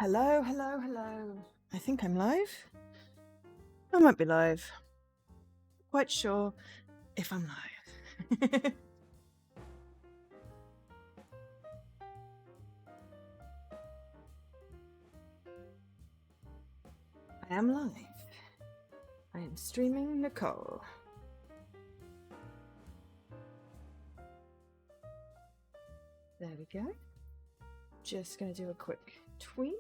Hello, hello, hello. I think I'm live. I might be live. Quite sure if I'm live. I am live. I am streaming Nicole. There we go. Just gonna do a quick tweet.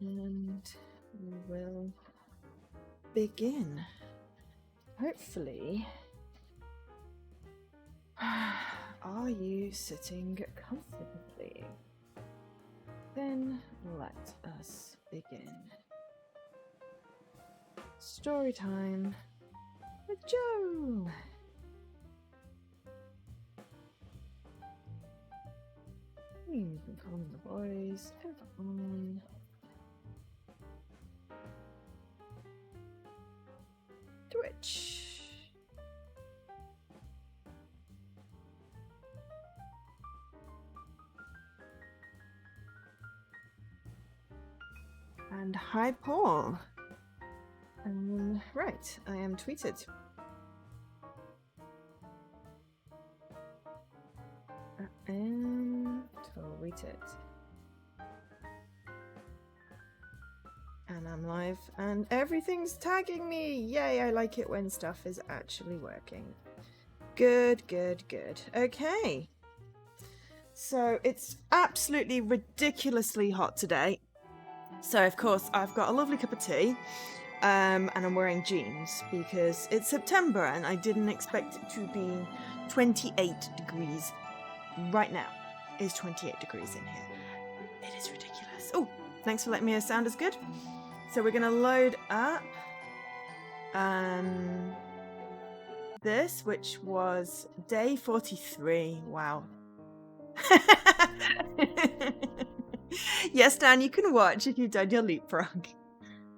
And we will begin. Hopefully. Are you sitting comfortably? Then let us begin. Story time with Joe. You can call me the boys over on Twitch. And hi, Paul. Right, I am tweeted. I am tweeted. And I'm live, and everything's tagging me! Yay, I like it when stuff is actually working. Good, good, good. Okay. So, it's absolutely ridiculously hot today. So, of course, I've got a lovely cup of tea, and I'm wearing jeans because it's September and I didn't expect it to be 28 degrees. Right now, it's 28 degrees in here. It is ridiculous. Oh, thanks for letting me know sound is good. So we're going to load up this, which was day 43. Wow. Yes, Dan, you can watch if you've done your leapfrog.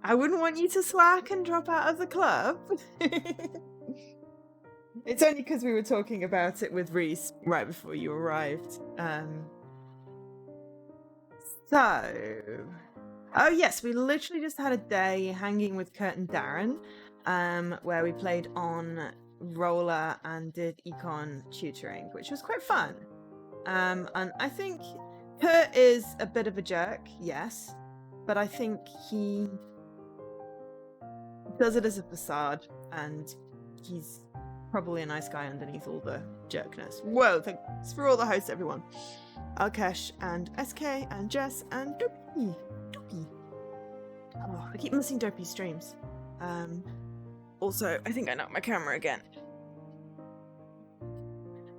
I wouldn't want you to slack and drop out of the club. It's only because we were talking about it with Reese right before you arrived. Oh yes, we literally just had a day hanging with Kurt and Darren, where we played on roller and did econ tutoring, which was quite fun. And I think Kurt is a bit of a jerk, yes, but I think he does it as a facade, and he's probably a nice guy underneath all the jerkness. Whoa, thanks for all the hosts, everyone. Alkesh and SK and Jess and Dopey. Oh, I keep missing Dopey's streams. Also, I think I knocked my camera again.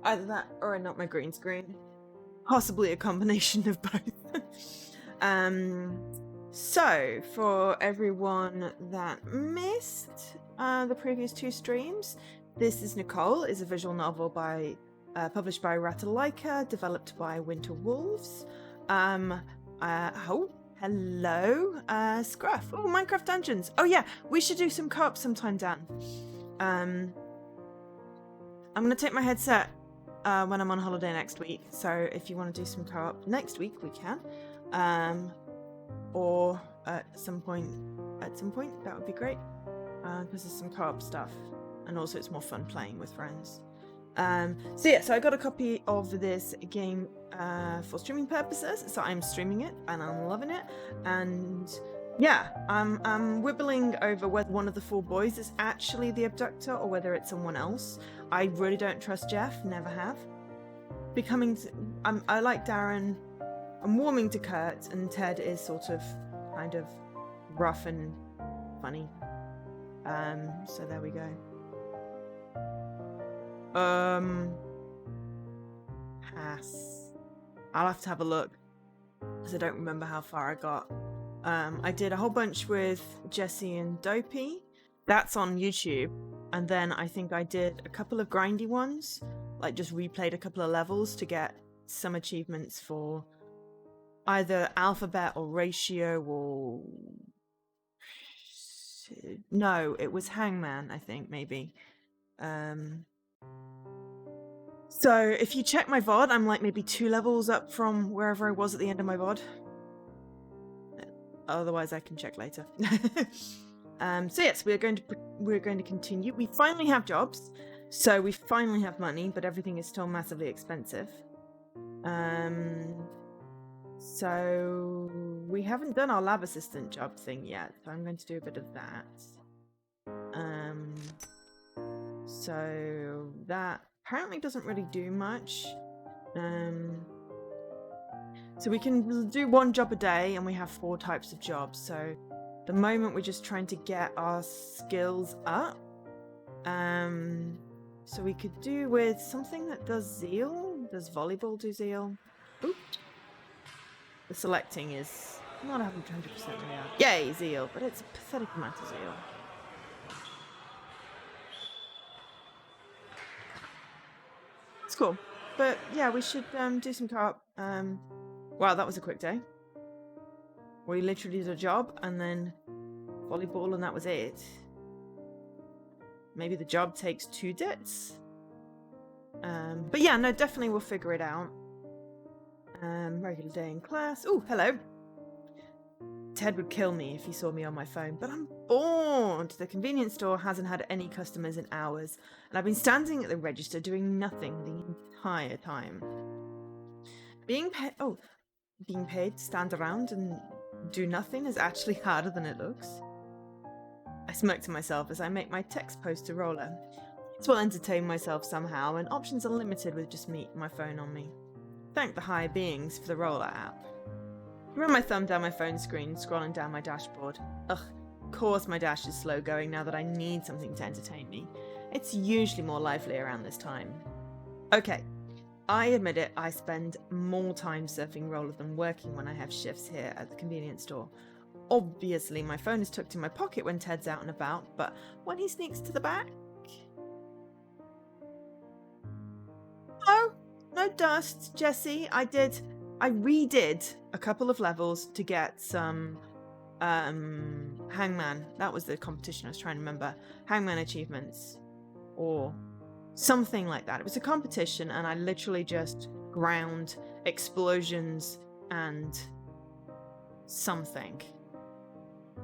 Either that or I knocked my green screen. Possibly a combination of both. So, for everyone that missed the previous two streams, this is Nicole, is a visual novel published by Ratalaika, developed by Winter Wolves. Hello, Scruff. Oh, Minecraft Dungeons. Oh yeah, we should do some co-op sometime, Dan. I'm gonna take my headset when I'm on holiday next week, so if you want to do some co-op next week, we can. Or at some point, that would be great. Because there's some co-op stuff, and also it's more fun playing with friends. So I got a copy of this game for streaming purposes, so I'm streaming it and I'm loving it. And yeah, I'm wibbling over whether one of the four boys is actually the abductor or whether it's someone else. I really don't trust Jeff, never have. I like Darren. I'm warming to Kurt, and Ted is sort of kind of rough and funny. So there we go. Pass. I'll have to have a look, because I don't remember how far I got. I did a whole bunch with Jesse and Dopey. That's on YouTube. And then I think I did a couple of grindy ones, like just replayed a couple of levels to get some achievements for either alphabet or ratio or... No, it was Hangman, I think, maybe. So if you check my VOD, I'm like maybe 2 levels up from wherever I was at the end of my VOD. Otherwise, I can check later. So yes, we're going to continue. We finally have jobs, so we finally have money, but everything is still massively expensive. So we haven't done our lab assistant job thing yet, so I'm going to do a bit of that. So that apparently doesn't really do much. So we can do 1 job a day, and we have 4 types of jobs. So at the moment we're just trying to get our skills up. So we could do with something that does zeal. Does volleyball do zeal? Ooh. The selecting is not 100% real. Yay, zeal, but it's a pathetic amount of zeal. It's cool. But yeah, we should do some co-op. Wow, that was a quick day. We literally did a job and then volleyball, and that was it. Maybe the job takes 2 debts. But yeah, no, definitely we'll figure it out. Regular day in class. Oh, hello. Ted would kill me if he saw me on my phone, but I'm bored. The convenience store hasn't had any customers in hours, and I've been standing at the register doing nothing the entire time. Being paid to stand around and do nothing is actually harder than it looks. I smirk to myself as I make my text post to Roller. It will entertain myself somehow, and options are limited with just me, my phone on me. Thank the higher beings for the Roller app. I run my thumb down my phone screen, scrolling down my dashboard. Ugh, of course my dash is slow going now that I need something to entertain me. It's usually more lively around this time. Okay, I admit it, I spend more time surfing Roller than working when I have shifts here at the convenience store. Obviously, my phone is tucked in my pocket when Ted's out and about, but when he sneaks to the back... Oh, no dust, Jessie. I redid a couple of levels to get some Hangman. That was the competition I was trying to remember. Hangman achievements. Or something like that. It was a competition, and I literally just ground explosions and something.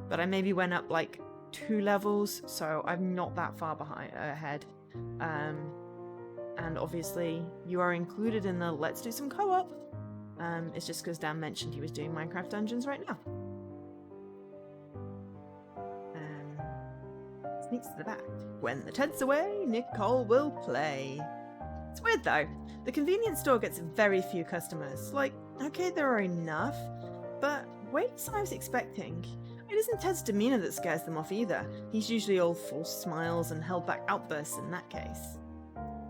But I maybe went up like 2 levels, so I'm not that far ahead. And obviously you are included in the let's do some co-op. It's just because Dan mentioned he was doing Minecraft Dungeons right now. Sneaks to the back. When the Ted's away, Nicole will play. It's weird though. The convenience store gets very few customers. Like, okay, there are enough, but waits than I was expecting. It isn't Ted's demeanour that scares them off either. He's usually all false smiles and held back outbursts in that case.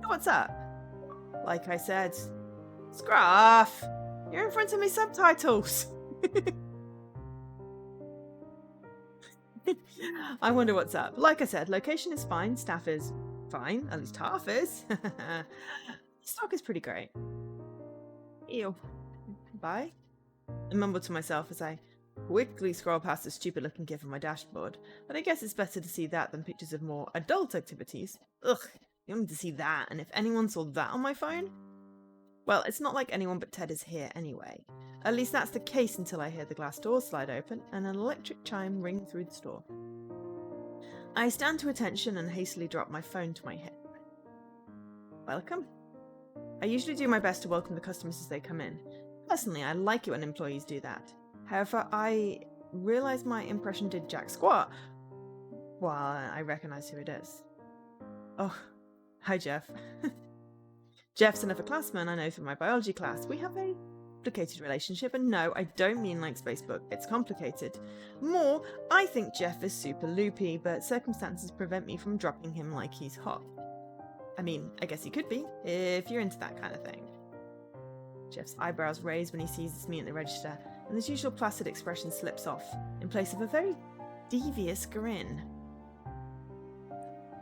What's up? Like I said, Scruff, you're in front of me subtitles. I wonder what's up. Like I said, location is fine, staff is fine, at least half is. Stock is pretty great. Ew. Bye. I mumble to myself as I quickly scroll past the stupid looking GIF on my dashboard, but I guess it's better to see that than pictures of more adult activities. Ugh, you want me to see that, and if anyone saw that on my phone? Well, it's not like anyone but Ted is here anyway. At least that's the case until I hear the glass door slide open and an electric chime ring through the store. I stand to attention and hastily drop my phone to my hip. Welcome. I usually do my best to welcome the customers as they come in. Personally, I like it when employees do that. However, I realise my impression did jack squat. Well, I recognise who it is. Oh, hi Jeff. Jeff's another classman I know from my biology class. We have a complicated relationship, and no, I don't mean like Spacebook. It's complicated. More, I think Jeff is super loopy, but circumstances prevent me from dropping him like he's hot. I mean, I guess he could be, if you're into that kind of thing. Jeff's eyebrows raise when he sees me at the register, and his usual placid expression slips off, in place of a very devious grin.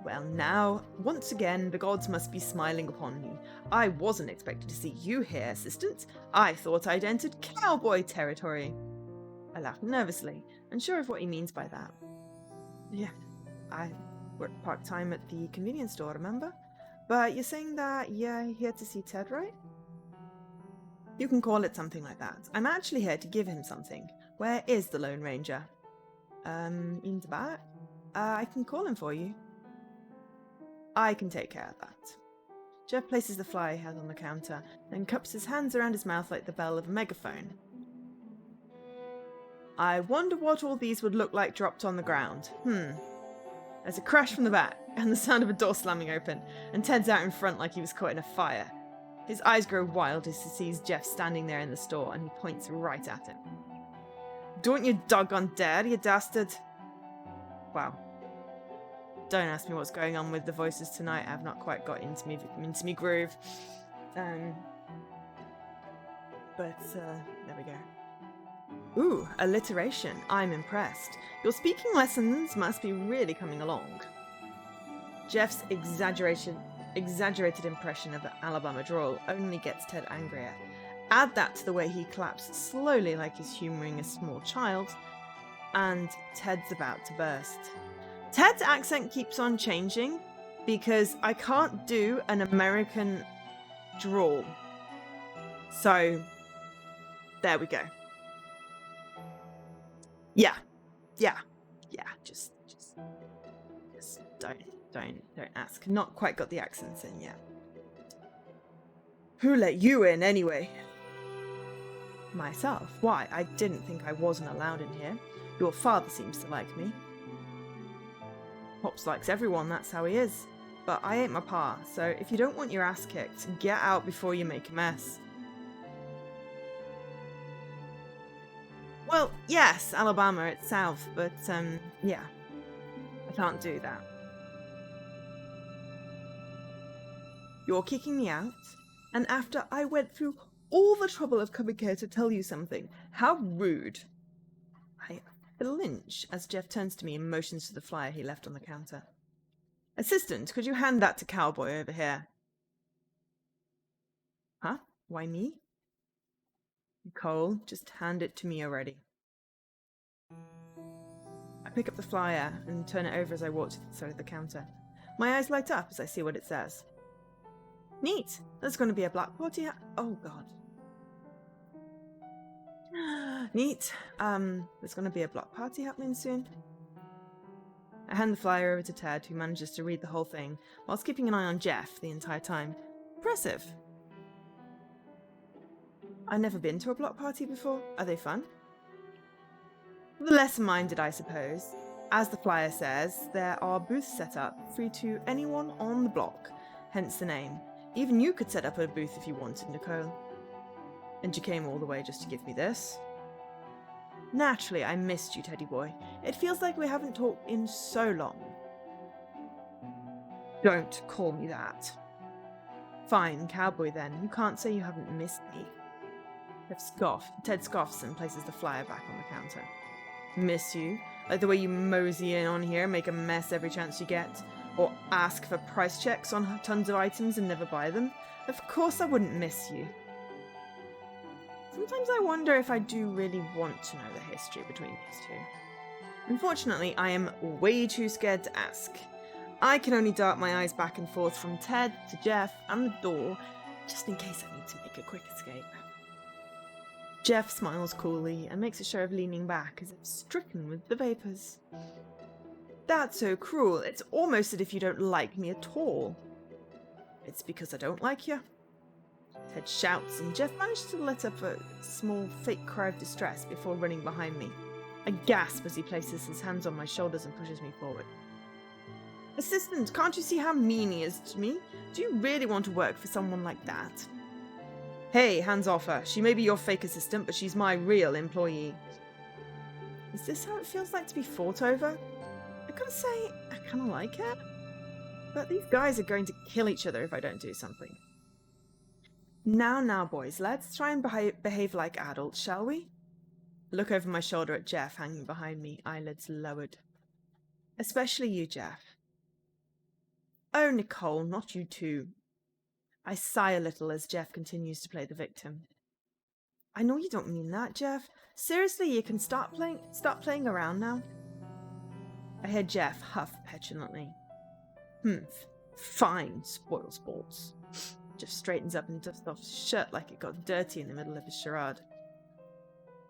Well now, once again, the gods must be smiling upon me. I wasn't expecting to see you here, assistant. I thought I'd entered cowboy territory. I laughed nervously, unsure of what he means by that. Yeah, I work part-time at the convenience store, remember? But you're saying that you're here to see Ted, right? You can call it something like that. I'm actually here to give him something. Where is the Lone Ranger? In the back? I can call him for you. I can take care of that. Jeff places the flyer he has on the counter, then cups his hands around his mouth like the bell of a megaphone. I wonder what all these would look like dropped on the ground. There's a crash from the back, and the sound of a door slamming open, and Ted's out in front like he was caught in a fire. His eyes grow wild as he sees Jeff standing there in the store, and he points right at him. Don't you doggone dare, you dastard! Wow. Don't ask me what's going on with the voices tonight. I've not quite got into me groove. But there we go. Ooh, alliteration. I'm impressed. Your speaking lessons must be really coming along. Jeff's exaggerated impression of the Alabama drawl only gets Ted angrier. Add that to the way he claps slowly like he's humouring a small child, and Ted's about to burst. Ted's accent keeps on changing because I can't do an American drawl. So, there we go. Yeah. Just don't ask. Not quite got the accents in yet. Who let you in anyway? Myself. Why? I didn't think I wasn't allowed in here. Your father seems to like me. Pops likes everyone, that's how he is. But I ain't my pa, so if you don't want your ass kicked, get out before you make a mess. Well, yes, Alabama, it's south, but, yeah. I can't do that. You're kicking me out, and after I went through all the trouble of coming here to tell you something. How rude. I flinch as Jeff turns to me and motions to the flyer he left on the counter. Assistant, could you hand that to Cowboy over here? Huh? Why me? Nicole, just hand it to me already. I pick up the flyer and turn it over as I walk to the side of the counter. My eyes light up as I see what it says. Neat. There's going to be a black party. Oh, God. Neat. There's going to be a block party happening soon. I hand the flyer over to Ted, who manages to read the whole thing, whilst keeping an eye on Jeff the entire time. Impressive. I've never been to a block party before. Are they fun? The lesser-minded, I suppose. As the flyer says, there are booths set up, free to anyone on the block, hence the name. Even you could set up a booth if you wanted, Nicole. And you came all the way just to give me this? Naturally, I missed you, Teddy boy. It feels like we haven't talked in so long. Don't call me that. Fine, Cowboy then. You can't say you haven't missed me. Ted scoffs and places the flyer back on the counter. Miss you? Like the way you mosey in on here, make a mess every chance you get? Or ask for price checks on tons of items and never buy them? Of course I wouldn't miss you. Sometimes I wonder if I do really want to know the history between these two. Unfortunately, I am way too scared to ask. I can only dart my eyes back and forth from Ted to Jeff and the door, just in case I need to make a quick escape. Jeff smiles coolly and makes a show of leaning back as if stricken with the vapours. That's so cruel. It's almost as if you don't like me at all. It's because I don't like you. Ted shouts, and Jeff manages to let up a small fake cry of distress before running behind me. I gasp as he places his hands on my shoulders and pushes me forward. Assistant, can't you see how mean he is to me? Do you really want to work for someone like that? Hey, hands off her. She may be your fake assistant, but she's my real employee. Is this how it feels like to be fought over? I gotta say, I kinda like it. But these guys are going to kill each other if I don't do something. Now, boys, let's try and behave like adults, shall we? Look over my shoulder at Jeff hanging behind me, eyelids lowered. Especially you, Jeff. Oh, Nicole, not you too. I sigh a little as Jeff continues to play the victim. I know you don't mean that, Jeff. Seriously, you can stop playing around now. I hear Jeff huff petulantly. Fine, spoil sports. Jeff straightens up and dusts off his shirt like it got dirty in the middle of his charade.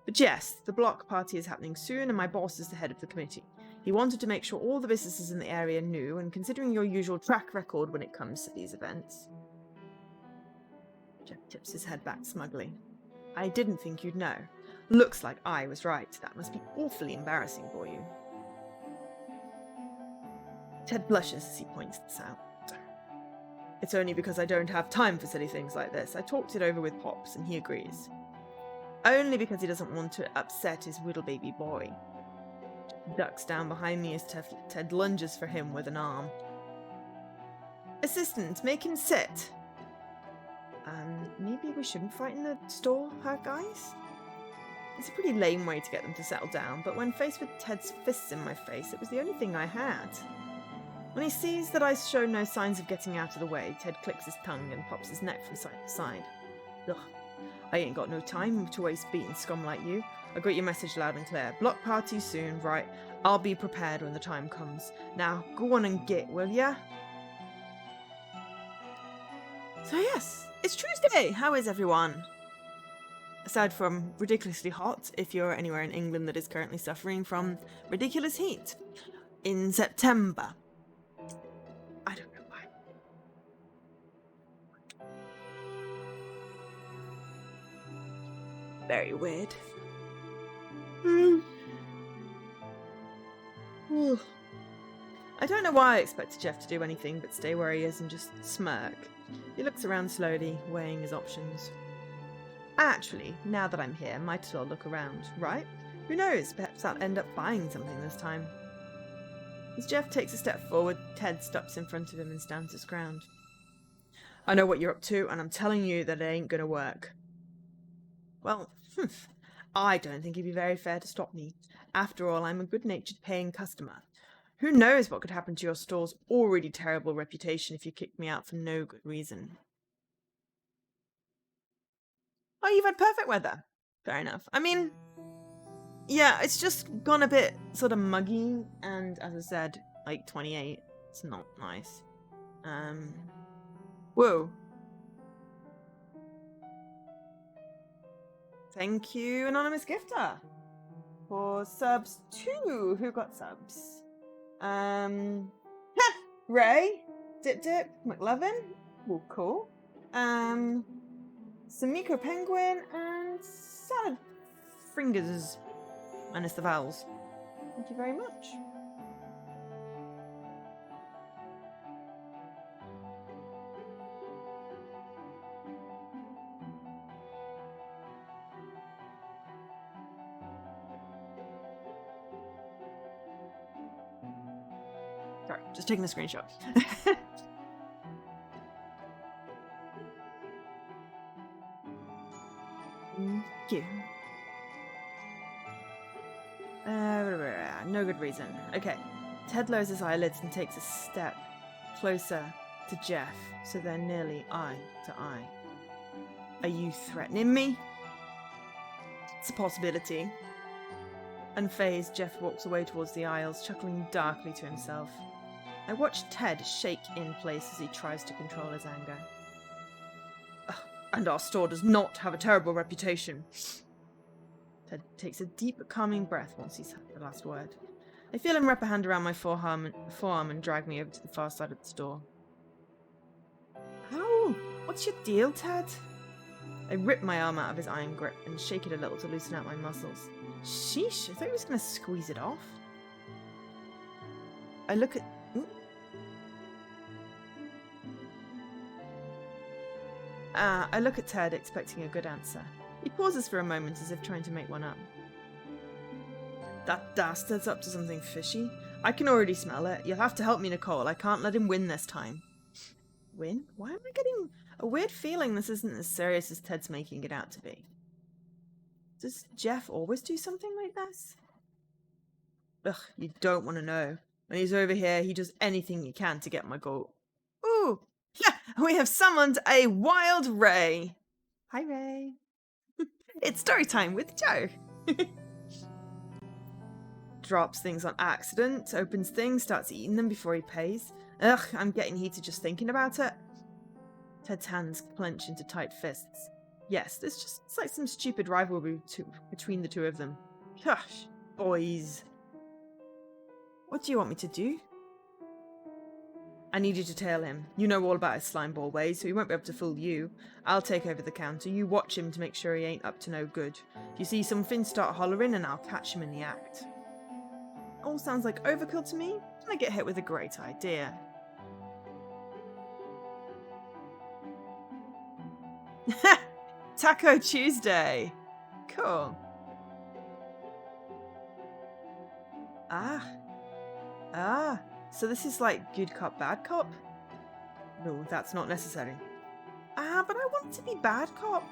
But yes, the block party is happening soon and my boss is the head of the committee. He wanted to make sure all the businesses in the area knew, and considering your usual track record when it comes to these events... Jeff tips his head back smugly. I didn't think you'd know. Looks like I was right. That must be awfully embarrassing for you. Ted blushes as he points this out. It's only because I don't have time for silly things like this. I talked it over with Pops and he agrees. Only because he doesn't want to upset his little baby boy. He ducks down behind me as Ted lunges for him with an arm. Assistant, make him sit. Maybe we shouldn't fight in the store, huh, guys? It's a pretty lame way to get them to settle down, but when faced with Ted's fists in my face, it was the only thing I had. When he sees that I show no signs of getting out of the way, Ted clicks his tongue and pops his neck from side to side. Ugh, I ain't got no time to waste beating scum like you. I got your message loud and clear. Block party soon, right? I'll be prepared when the time comes. Now, go on and get, will ya? So yes, it's Tuesday! How is everyone? Aside from ridiculously hot, if you're anywhere in England that is currently suffering from ridiculous heat. In September. I don't know why. Very weird. I don't know why I expected Jeff to do anything but stay where he is and just smirk. He looks around slowly, weighing his options. Actually, now that I'm here, might as well look around, right? Who knows, perhaps I'll end up buying something this time. As Jeff takes a step forward, Ted stops in front of him and stands his ground. I know what you're up to, and I'm telling you that it ain't gonna work. Well, I don't think it'd be very fair to stop me. After all, I'm a good-natured paying customer. Who knows what could happen to your store's already terrible reputation if you kicked me out for no good reason. Oh, you've had perfect weather. Fair enough. I mean, yeah, it's just gone a bit sort of muggy, and as I said, like 28. It's not nice. Whoa. Thank you, Anonymous Gifter, for subs too. Who got subs? Ray, Dip Dip, McLovin. Well, cool. Samiko Penguin and Salad Fringers, minus the vowels. Thank you very much. Sorry, just taking a screenshot. Thank you. No good reason. Okay. Ted lowers his eyelids and takes a step closer to Jeff, so they're nearly eye to eye. Are you threatening me? It's a possibility. Unfazed, Jeff walks away towards the aisles, chuckling darkly to himself. I watch Ted shake in place as he tries to control his anger. And our store does not have a terrible reputation. Ted takes a deep, calming breath once he's had the last word. I feel him wrap a hand around my forearm and drag me over to the far side of the store. Ow! What's your deal, Ted? I rip my arm out of his iron grip and shake it a little to loosen out my muscles. Sheesh, I thought he was going to squeeze it off. I look at... Ooh. I look at Ted, expecting a good answer. He pauses for a moment as if trying to make one up. That dastard's up to something fishy. I can already smell it. You'll have to help me, Nicole. I can't let him win this time. Win? Why am I getting a weird feeling this isn't as serious as Ted's making it out to be? Does Jeff always do something like this? Ugh, you don't want to know. When he's over here, he does anything he can to get my goal. Ooh! Yeah, we have summoned a wild Ray. Hi, Ray. It's story time with Joe. drops things on accident, opens things, starts eating them before he pays. Ugh, I'm getting heated just thinking about it. Ted's hands clench into tight fists. Yes, it's like some stupid rivalry between the two of them. Gosh, boys. What do you want me to do? I need you to tail him. You know all about his slimeball ways, so he won't be able to fool you. I'll take over the counter. You watch him to make sure he ain't up to no good. If you see something, start hollering and I'll catch him in the act. All sounds like overkill to me, and I get hit with a great idea. Taco Tuesday! Cool. So this is like good cop, bad cop? No, that's not necessary. But I want to be bad cop.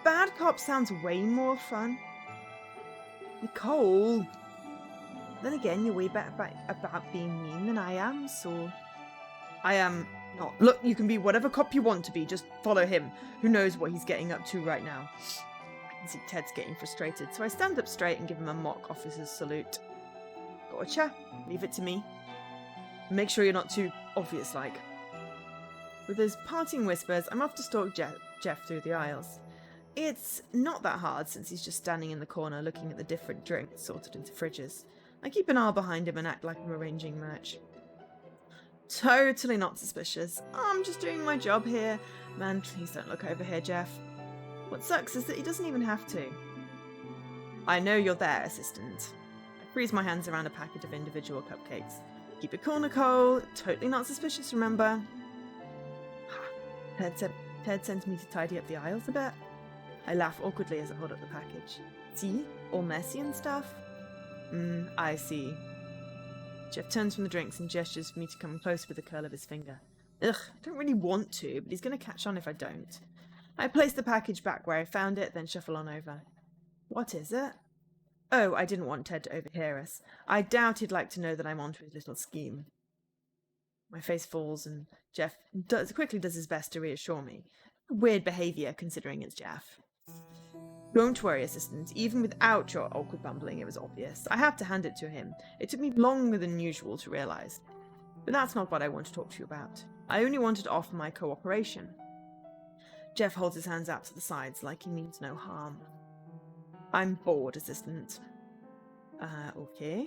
Bad cop sounds way more fun. Nicole! Then again, you're way better about being mean than I am, so... I am not. Look, you can be whatever cop you want to be, just follow him. Who knows what he's getting up to right now. I can see Ted's getting frustrated, so I stand up straight and give him a mock officer's salute. Gotcha. Leave it to me. Make sure you're not too obvious-like. With those parting whispers, I'm off to stalk Jeff through the aisles. It's not that hard since he's just standing in the corner looking at the different drinks sorted into fridges. I keep an eye behind him and act like I'm arranging merch. Totally not suspicious. I'm just doing my job here. Man, please don't look over here, Jeff. What sucks is that he doesn't even have to. I know you're there, assistant. I freeze my hands around a packet of individual cupcakes. Keep it cool, Nicole. Totally not suspicious, remember? Ted sent me to tidy up the aisles a bit. I laugh awkwardly as I hold up the package. See? All messy and stuff? I see. Jeff turns from the drinks and gestures for me to come close with a curl of his finger. Ugh, I don't really want to, but he's going to catch on if I don't. I place the package back where I found it, then shuffle on over. What is it? Oh, I didn't want Ted to overhear us. I doubt he'd like to know that I'm onto his little scheme. My face falls, and Jeff quickly does his best to reassure me. Weird behaviour, considering it's Jeff. Don't worry, assistant. Even without your awkward bumbling, it was obvious. I had to hand it to him. It took me longer than usual to realise. But that's not what I want to talk to you about. I only wanted to offer my cooperation. Jeff holds his hands out to the sides like he means no harm. I'm bored, assistant. Okay.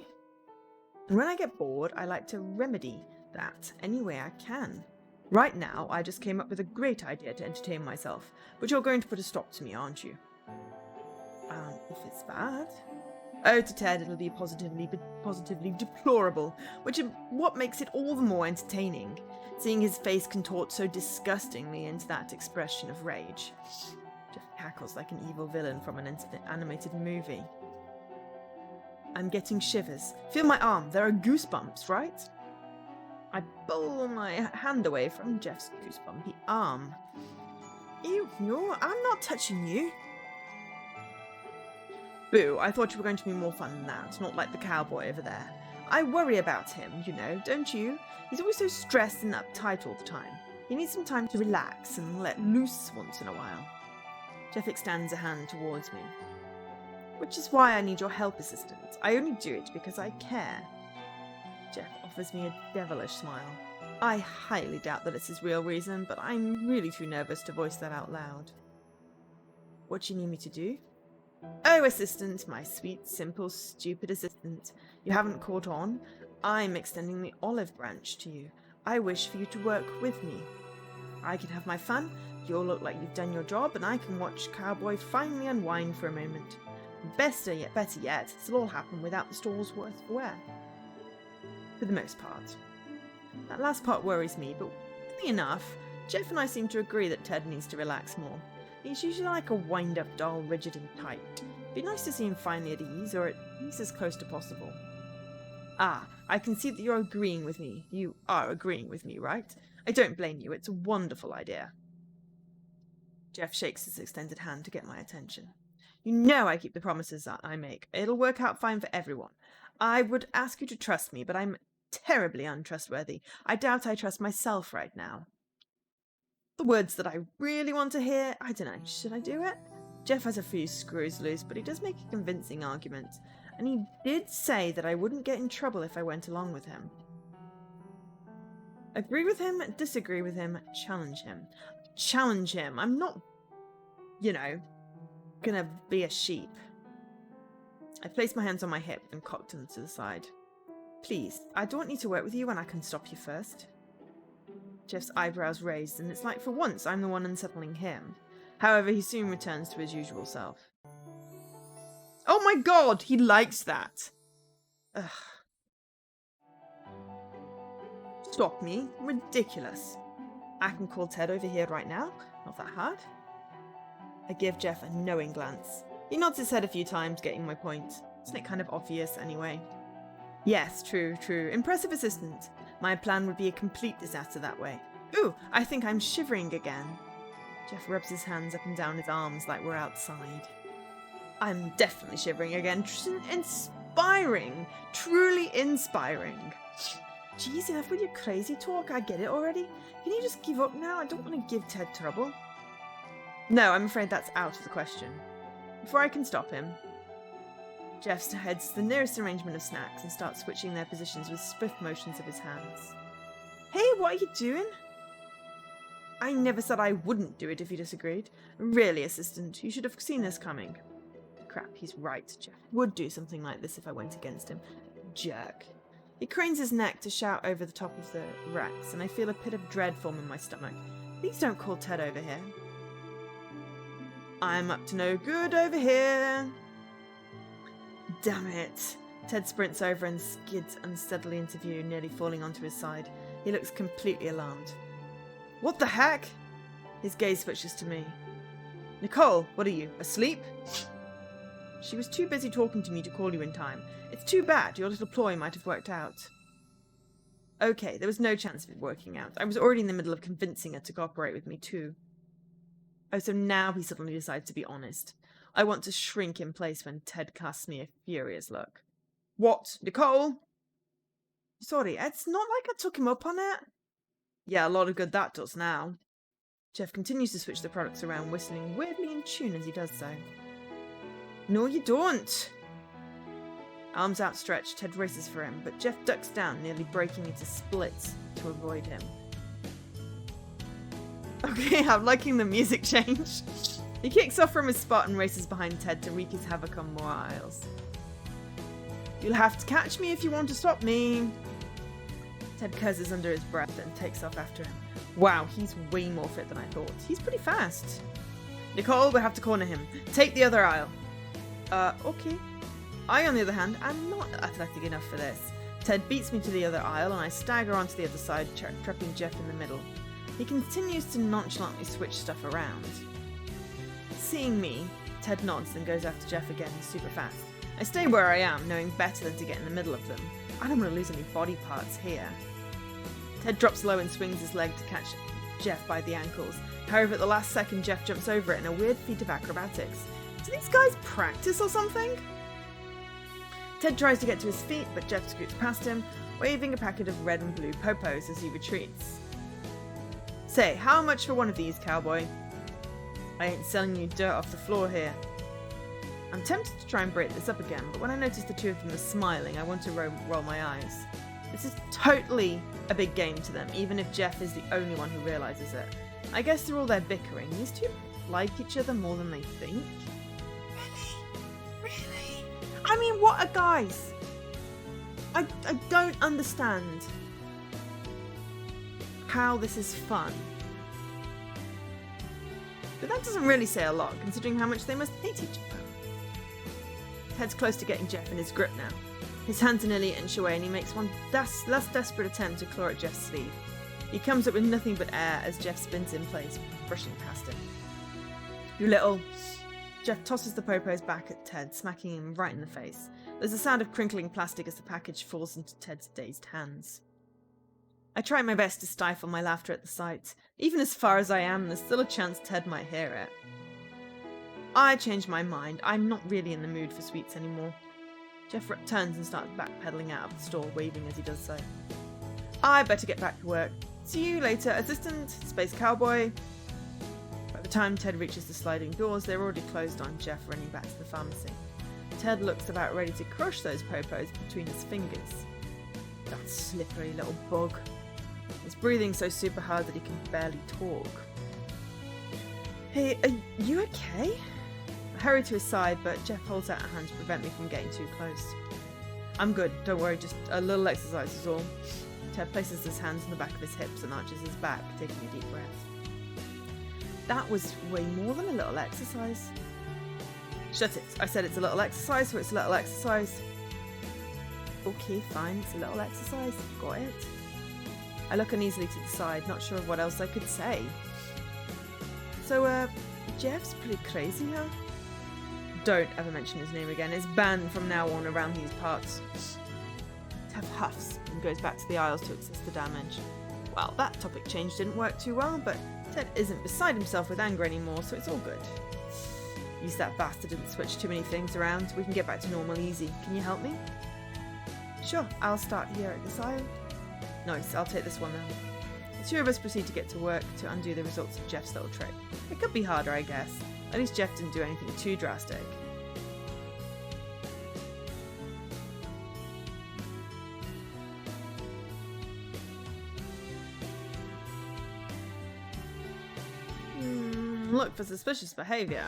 And when I get bored, I like to remedy that any way I can. Right now, I just came up with a great idea to entertain myself, but you're going to put a stop to me, aren't you? If it's bad. Oh, to Ted, it'll be positively deplorable, which is what makes it all the more entertaining, seeing his face contort so disgustingly into that expression of rage. Jeff cackles like an evil villain from an animated movie. I'm getting shivers. Feel my arm. There are goosebumps, right? I pull my hand away from Jeff's goosebumpy arm. Ew, no, I'm not touching you. Boo, I thought you were going to be more fun than that, not like the cowboy over there. I worry about him, you know, don't you? He's always so stressed and uptight all the time. He needs some time to relax and let loose once in a while. Jeff extends a hand towards me. Which is why I need your help, assistant. I only do it because I care. Jeff offers me a devilish smile. I highly doubt that it's his real reason, but I'm really too nervous to voice that out loud. What do you need me to do? Oh, assistant, my sweet, simple, stupid assistant. You haven't caught on? I'm extending the olive branch to you. I wish for you to work with me. I can have my fun, you'll look like you've done your job, and I can watch Cowboy finally unwind for a moment. Better yet, this'll all happen without the store's worth of wear. For the most part. That last part worries me, but weirdly enough, Jeff and I seem to agree that Ted needs to relax more. He's usually like a wind-up doll, rigid and tight. Be nice to see him finally at ease, or at least as close to possible. Ah, I can see that you're agreeing with me. You are agreeing with me, right? I don't blame you. It's a wonderful idea. Jeff shakes his extended hand to get my attention. You know I keep the promises that I make. It'll work out fine for everyone. I would ask you to trust me, but I'm terribly untrustworthy. I doubt I trust myself right now. The words that I really want to hear, I don't know, should I do it? Jeff has a few screws loose, but he does make a convincing argument. And he did say that I wouldn't get in trouble if I went along with him. Agree with him, disagree with him, challenge him. Challenge him. I'm not, gonna be a sheep. I placed my hands on my hip and cocked them to the side. Please, I don't need to work with you when I can stop you first. Jeff's eyebrows raised, and it's like for once I'm the one unsettling him. However, he soon returns to his usual self. Oh my god, he likes that. Ugh. Stop me. Ridiculous. I can call Ted over here right now. Not that hard. I give Jeff a knowing glance. He nods his head a few times, getting my point. Isn't it kind of obvious anyway? Yes, true. Impressive assistant. My plan would be a complete disaster that way. Ooh, I think I'm shivering again. Jeff rubs his hands up and down his arms like we're outside. I'm definitely shivering again. Inspiring. Truly inspiring. Jeez, enough with your crazy talk. I get it already. Can you just give up now? I don't want to give Ted trouble. No, I'm afraid that's out of the question. Before I can stop him, Jeff heads to the nearest arrangement of snacks and starts switching their positions with swift motions of his hands. Hey, what are you doing? I never said I wouldn't do it if you disagreed. Really, assistant, you should have seen this coming. Crap, he's right. Jeff would do something like this if I went against him. Jerk. He cranes his neck to shout over the top of the racks, and I feel a pit of dread form in my stomach. Please don't call Ted over here. I'm up to no good over here. Damn it. Ted sprints over and skids unsteadily into view, nearly falling onto his side. He looks completely alarmed. What the heck? His gaze switches to me. Nicole, what are you, asleep? She was too busy talking to me to call you in time. It's too bad. Your little ploy might have worked out. Okay, there was no chance of it working out. I was already in the middle of convincing her to cooperate with me too. Oh, so now he suddenly decides to be honest. I want to shrink in place when Ted casts me a furious look. What? Nicole? Sorry, it's not like I took him up on it. Yeah, a lot of good that does now. Jeff continues to switch the products around, whistling weirdly in tune as he does so. No, you don't. Arms outstretched, Ted races for him, but Jeff ducks down, nearly breaking into splits to avoid him. Okay, I'm liking the music change. He kicks off from his spot and races behind Ted to wreak his havoc on more aisles. You'll have to catch me if you want to stop me. Ted curses under his breath and takes off after him. Wow, he's way more fit than I thought. He's pretty fast. Nicole, we'll have to corner him. Take the other aisle. Okay. I, on the other hand, am not athletic enough for this. Ted beats me to the other aisle and I stagger onto the other side, trapping Jeff in the middle. He continues to nonchalantly switch stuff around. Seeing me, Ted nods and goes after Jeff again, super fast. I stay where I am, knowing better than to get in the middle of them. I don't want to lose any body parts here. Ted drops low and swings his leg to catch Jeff by the ankles. However, at the last second, Jeff jumps over it in a weird feat of acrobatics. Do these guys practice or something? Ted tries to get to his feet, but Jeff scoots past him, waving a packet of red and blue popos as he retreats. Say, how much for one of these, cowboy? I ain't selling you dirt off the floor here. I'm tempted to try and break this up again, but when I notice the two of them are smiling, I want to roll my eyes. This is totally a big game to them, even if Jeff is the only one who realises it. I guess through all their bickering, these two like each other more than they think. Really? I mean, what are guys? I don't understand how this is fun. But that doesn't really say a lot, considering how much they must hate each other. Ted's close to getting Jeff in his grip now. His hands are nearly an inch away and he makes one last desperate attempt to claw at Jeff's sleeve. He comes up with nothing but air as Jeff spins in place, brushing past him. You little... Jeff tosses the popos back at Ted, smacking him right in the face. There's a sound of crinkling plastic as the package falls into Ted's dazed hands. I try my best to stifle my laughter at the sight. Even as far as I am, there's still a chance Ted might hear it. I change my mind. I'm not really in the mood for sweets anymore. Jeff turns and starts backpedaling out of the store, waving as he does so. I better get back to work. See you later, assistant, space cowboy. By the time Ted reaches the sliding doors, they're already closed on Jeff running back to the pharmacy. Ted looks about ready to crush those popos between his fingers. That slippery little bug. He's breathing so super hard that he can barely talk. Hey, are you okay? I hurry to his side, but Jeff holds out a hand to prevent me from getting too close. I'm good, don't worry, just a little exercise is all. Ted places his hands on the back of his hips and arches his back, taking a deep breath. That was way more than a little exercise. Shut it. I said it's a little exercise, so it's a little exercise. Okay, fine, it's a little exercise. Got it. I look uneasily to the side, not sure of what else I could say. So, Jeff's pretty crazy, huh? Don't ever mention his name again. It's banned from now on around these parts. Tev huffs and goes back to the aisles to assess the damage. Well, that topic change didn't work too well, but Ted isn't beside himself with anger anymore, so it's all good. At least that bastard didn't switch too many things around. We can get back to normal easy. Can you help me? Sure, I'll start here at this aisle. Nice, I'll take this one then. The two of us proceed to get to work to undo the results of Jeff's little trick. It could be harder, I guess. At least Jeff didn't do anything too drastic. Look for suspicious behaviour.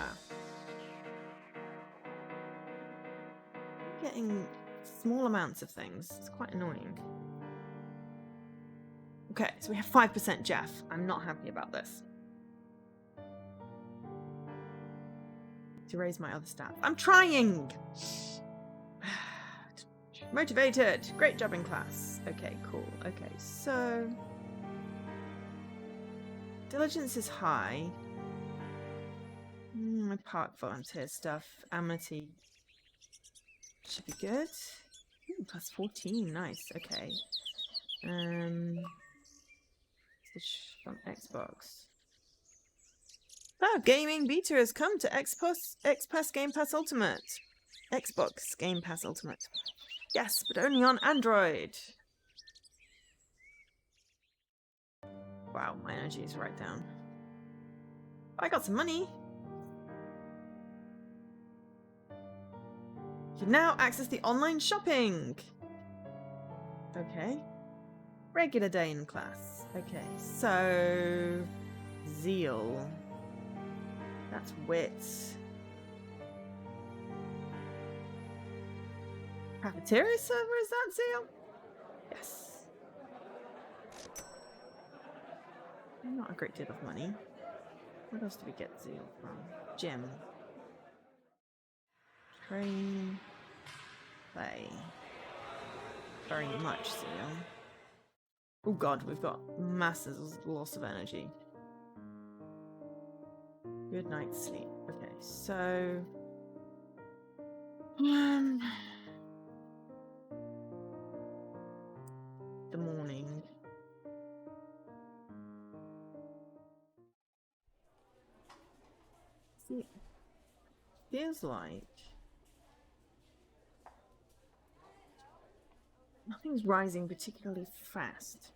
Getting small amounts of things. It's quite annoying. Okay, so we have 5% Jeff. I'm not happy about this. To raise my other stats. I'm trying! Motivated! Great job in class. Okay, cool. Okay, so... Diligence is high. My park volunteer stuff. Amity. Should be good. Plus 14. Nice. Okay. From Xbox. Oh, gaming beta has come to Xpass Game Pass Ultimate. Xbox Game Pass Ultimate. Yes, but only on Android. Wow, my energy is right down. I got some money. You can now access the online shopping. Okay. Regular day in class. Okay, so... Zeal. That's wit. Cafeteria server, is that Zeal? Yes. Not a great deal of money. What else do we get Zeal from? Gym. Train. Play. Very much Zeal. Oh god, we've got massive loss of energy. Good night's sleep. Okay, so... the morning. See, feels like... nothing's rising particularly fast.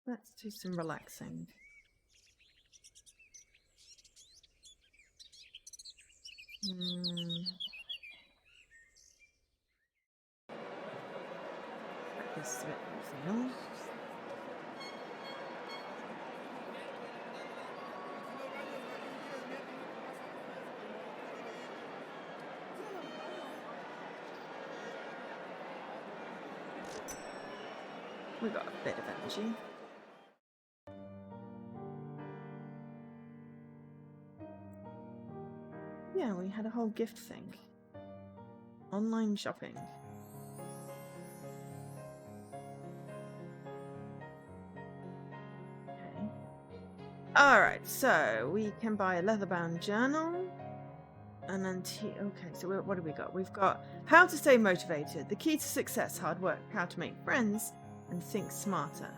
Let's do some relaxing. This bit of else. We got a bit of energy. Yeah, we had a whole gift thing. Online shopping. Okay. Alright, so we can buy a leather-bound journal. Okay, so what do we got? We've got how to stay motivated, the key to success, hard work, how to make friends, and think smarter.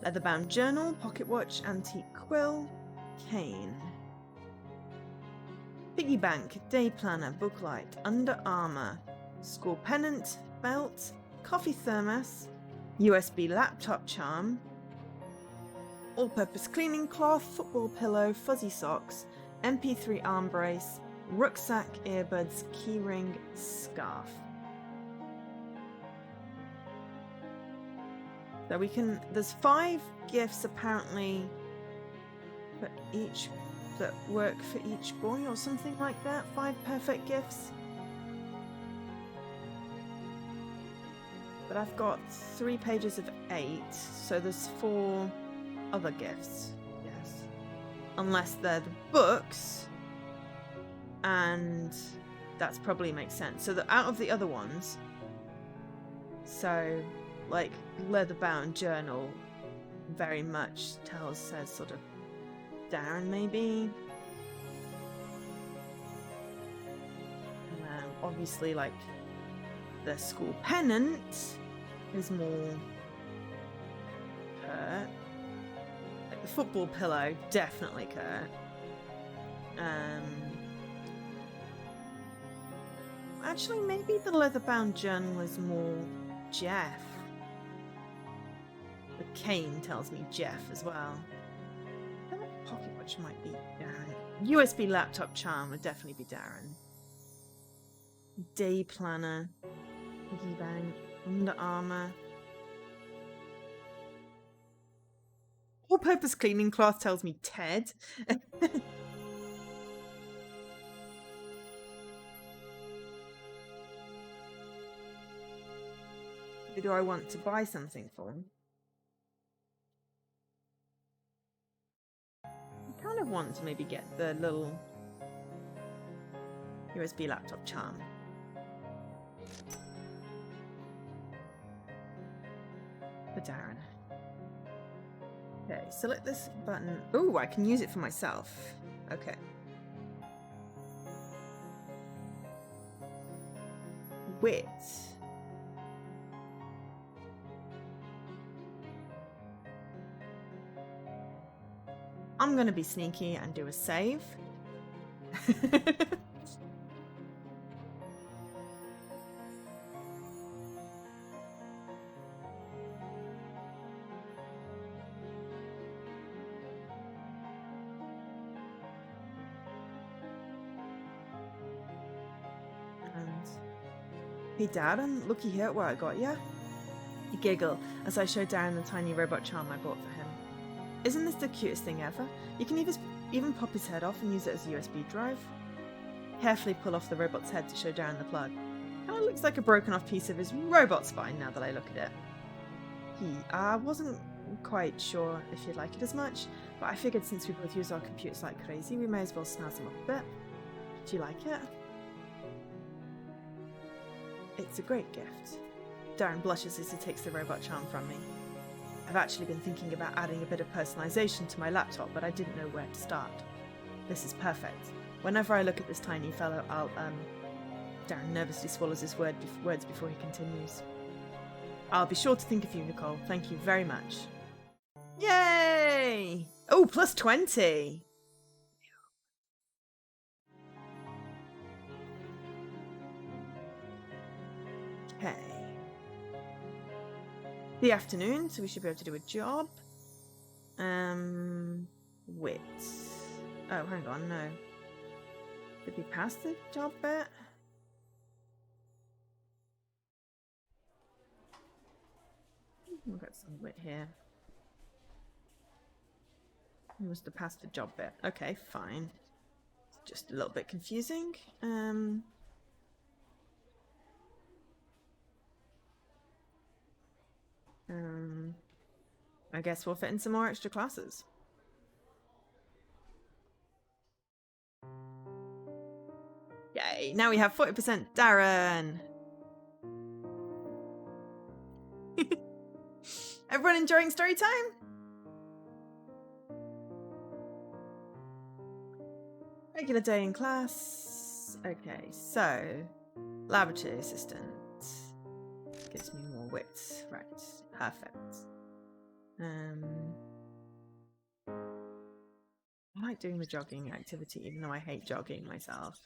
Leather-bound journal, pocket watch, antique quill, cane. Piggy bank, day planner, booklight, Under Armour, school pennant, belt, coffee thermos, USB laptop charm, all-purpose cleaning cloth, football pillow, fuzzy socks, MP3 arm brace, rucksack, earbuds, keyring, scarf. So we can, there's 5 gifts apparently for each, that work for each boy or something like that. 5 perfect gifts. But I've got 3 pages of 8, so there's 4 other gifts. Yes. Unless they're the books, and that's probably makes sense. So out of the other ones, so like leather-bound journal very much says sort of Darren maybe. Obviously like the school pennant is more Kurt. Like the football pillow, definitely Kurt. Actually maybe the leather-bound journal is more Jeff. The cane tells me Jeff as well. I think the pocket watch might be Darren. USB laptop charm would definitely be Darren. Day planner, piggy bank, Under Armour. All-purpose cleaning cloth tells me Ted. Who do I want to buy something for? I kind of want to maybe get the little USB laptop charm. For Darren. Okay, select this button. Oh, I can use it for myself. Okay. Wit. I'm gonna be sneaky and do a save. Hey Darren, looky here at what I got ya. You giggle as I show Darren the tiny robot charm I bought for him. Isn't this the cutest thing ever? You can even pop his head off and use it as a USB drive. Carefully pull off the robot's head to show Darren the plug. Kind of looks like a broken off piece of his robot spine now that I look at it. I wasn't quite sure if you'd like it as much, but I figured since we both use our computers like crazy, we may as well snazz him up a bit. Do you like it? It's a great gift. Darren blushes as he takes the robot charm from me. I've actually been thinking about adding a bit of personalization to my laptop, but I didn't know where to start. This is perfect. Whenever I look at this tiny fellow, Darren nervously swallows his words before he continues. I'll be sure to think of you, Nicole. Thank you very much. Yay! Oh, plus 20! Okay. The afternoon, so we should be able to do a job. Wit. Oh, hang on, no. Did we pass the job bit? We've got some wit here. We must have passed the job bit. Okay, fine. It's just a little bit confusing. I guess we'll fit in some more extra classes. Yay, now we have 40% Darren! Everyone enjoying story time? Regular day in class. Okay, so laboratory assistant gives me more wits. Right, perfect. I like doing the jogging activity, even though I hate jogging myself.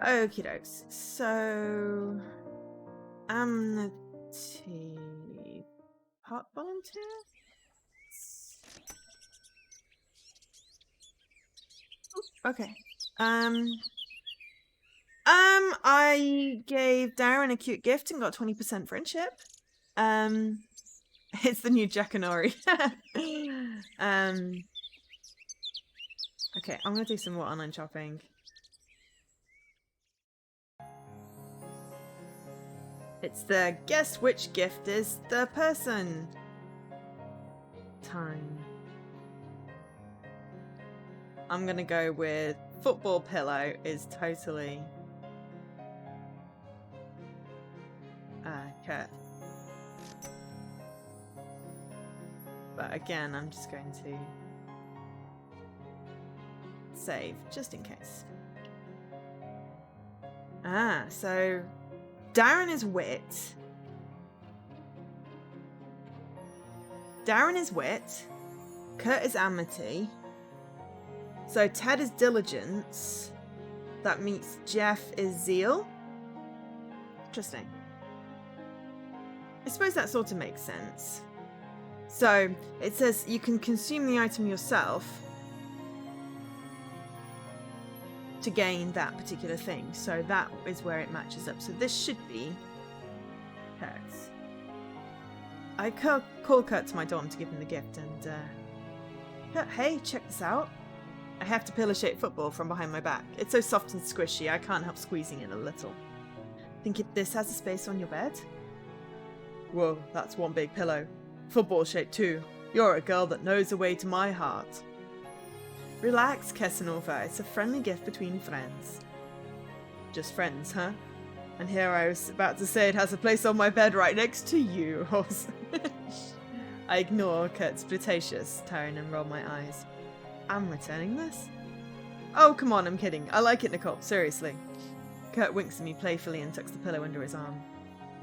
Okie dokes. So, amity part volunteer? Okay. I gave Darren a cute gift and got 20% friendship. It's the new Jackanory. Okay, I'm gonna do some more online shopping. It's the guess which gift is the person time. I'm gonna go with football pillow is totally Kurt. But again, I'm just going to save just in case. So Darren is wit. Darren is wit. Kurt is amity. So Ted is diligence. That means Jeff is zeal. Interesting. I suppose that sort of makes sense. So it says you can consume the item yourself to gain that particular thing. So that is where it matches up. So this should be Kurt's. I call Kurt to my dorm to give him the gift and Kurt, hey, check this out. I have to pillow-shaped football from behind my back. It's so soft and squishy, I can't help squeezing it a little. Think this has a space on your bed? Whoa, that's one big pillow. Football shaped too. You're a girl that knows the way to my heart. Relax, Casanova. It's a friendly gift between friends. Just friends, huh? And here I was about to say it has a place on my bed right next to you. I ignore Kurt's flirtatious tone and roll my eyes. I'm returning this? Oh, come on, I'm kidding. I like it, Nicole. Seriously. Kurt winks at me playfully and tucks the pillow under his arm.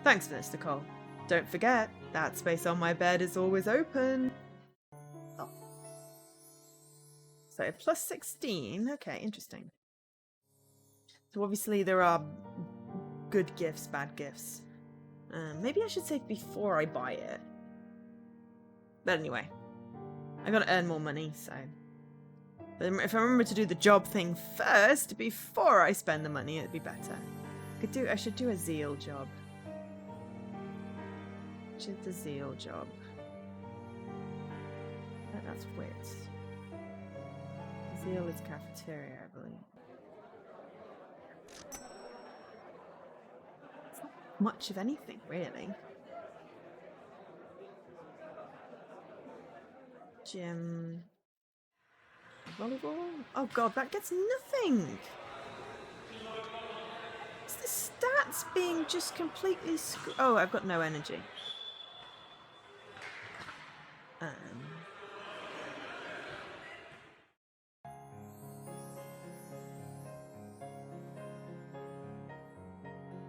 Thanks for this, Nicole. Don't forget, that space on my bed is always open. Oh. So, plus 16. Okay, interesting. So obviously there are good gifts, bad gifts. Maybe I should say before I buy it. But anyway. I gotta earn more money, so... If I remember to do the job thing first, before I spend the money, it'd be better. I should do a zeal job. The zeal job. That's wit. Zeal is cafeteria, I believe. It's not much of anything, really. Gym. Volleyball? Oh god, that gets nothing! Is the stats being just completely oh, I've got no energy.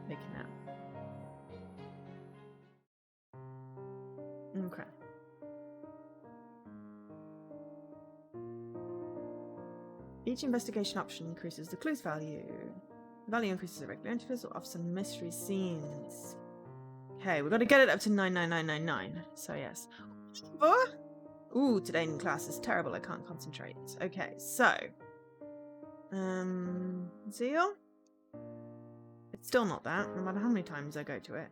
Making out. Okay. Each investigation option increases the clue's value. The value increases at regular intervals or offers some mystery scenes. Okay, we've got to get it up to 99999. So yes. Ooh, today in class is terrible. I can't concentrate. Okay, so zeal. It's still not that, no matter how many times I go to it.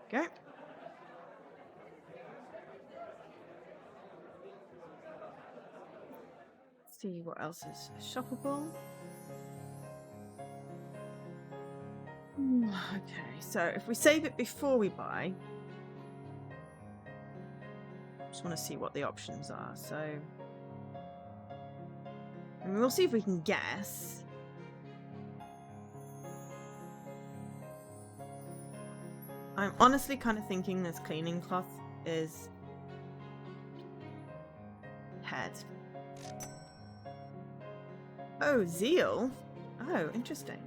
Okay. Let's see what else is shoppable. Okay, so if we save it before we buy, just want to see what the options are. So, I mean, we'll see if we can guess. I'm honestly kind of thinking there's cleaning cloth is head. Oh, zeal? Oh, interesting.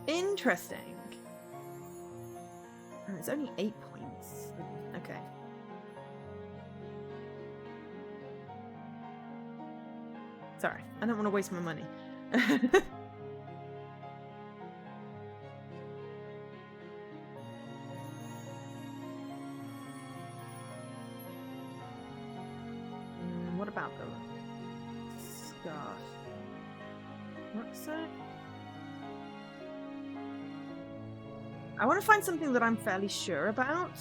Interesting. Oh, it's only 8 points. Okay. Sorry, I don't want to waste my money. What about the scarf? Rucksack? I want to find something that I'm fairly sure about.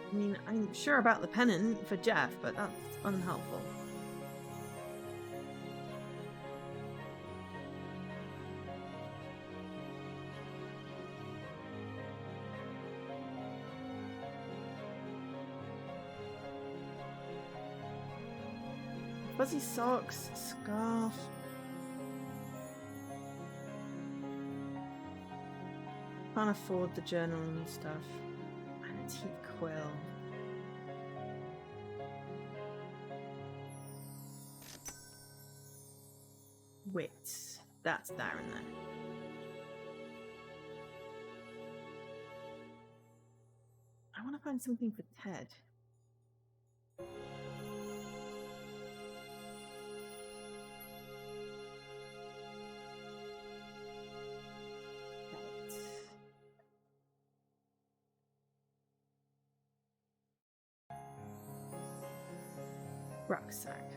I mean, I'm sure about the pennant for Jeff, but that's unhelpful. Fuzzy socks, scarf. Can't afford the journal and stuff. Antique quill. Wit. That's there and then. I want to find something for Ted. Rucksack.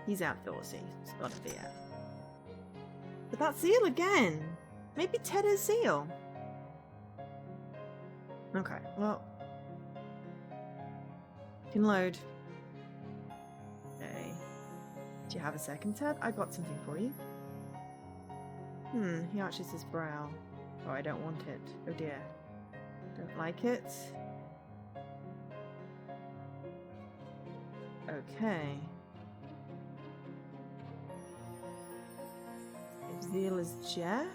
He's outdoorsy. It's gotta be it. But that's Zeal again. Maybe Ted is Zeal. Okay, well. You can load. Okay. Do you have a second, Ted? I got something for you. He arches his brow. Oh, I don't want it. Oh dear. Don't like it. Okay. If Zeal is Jeff?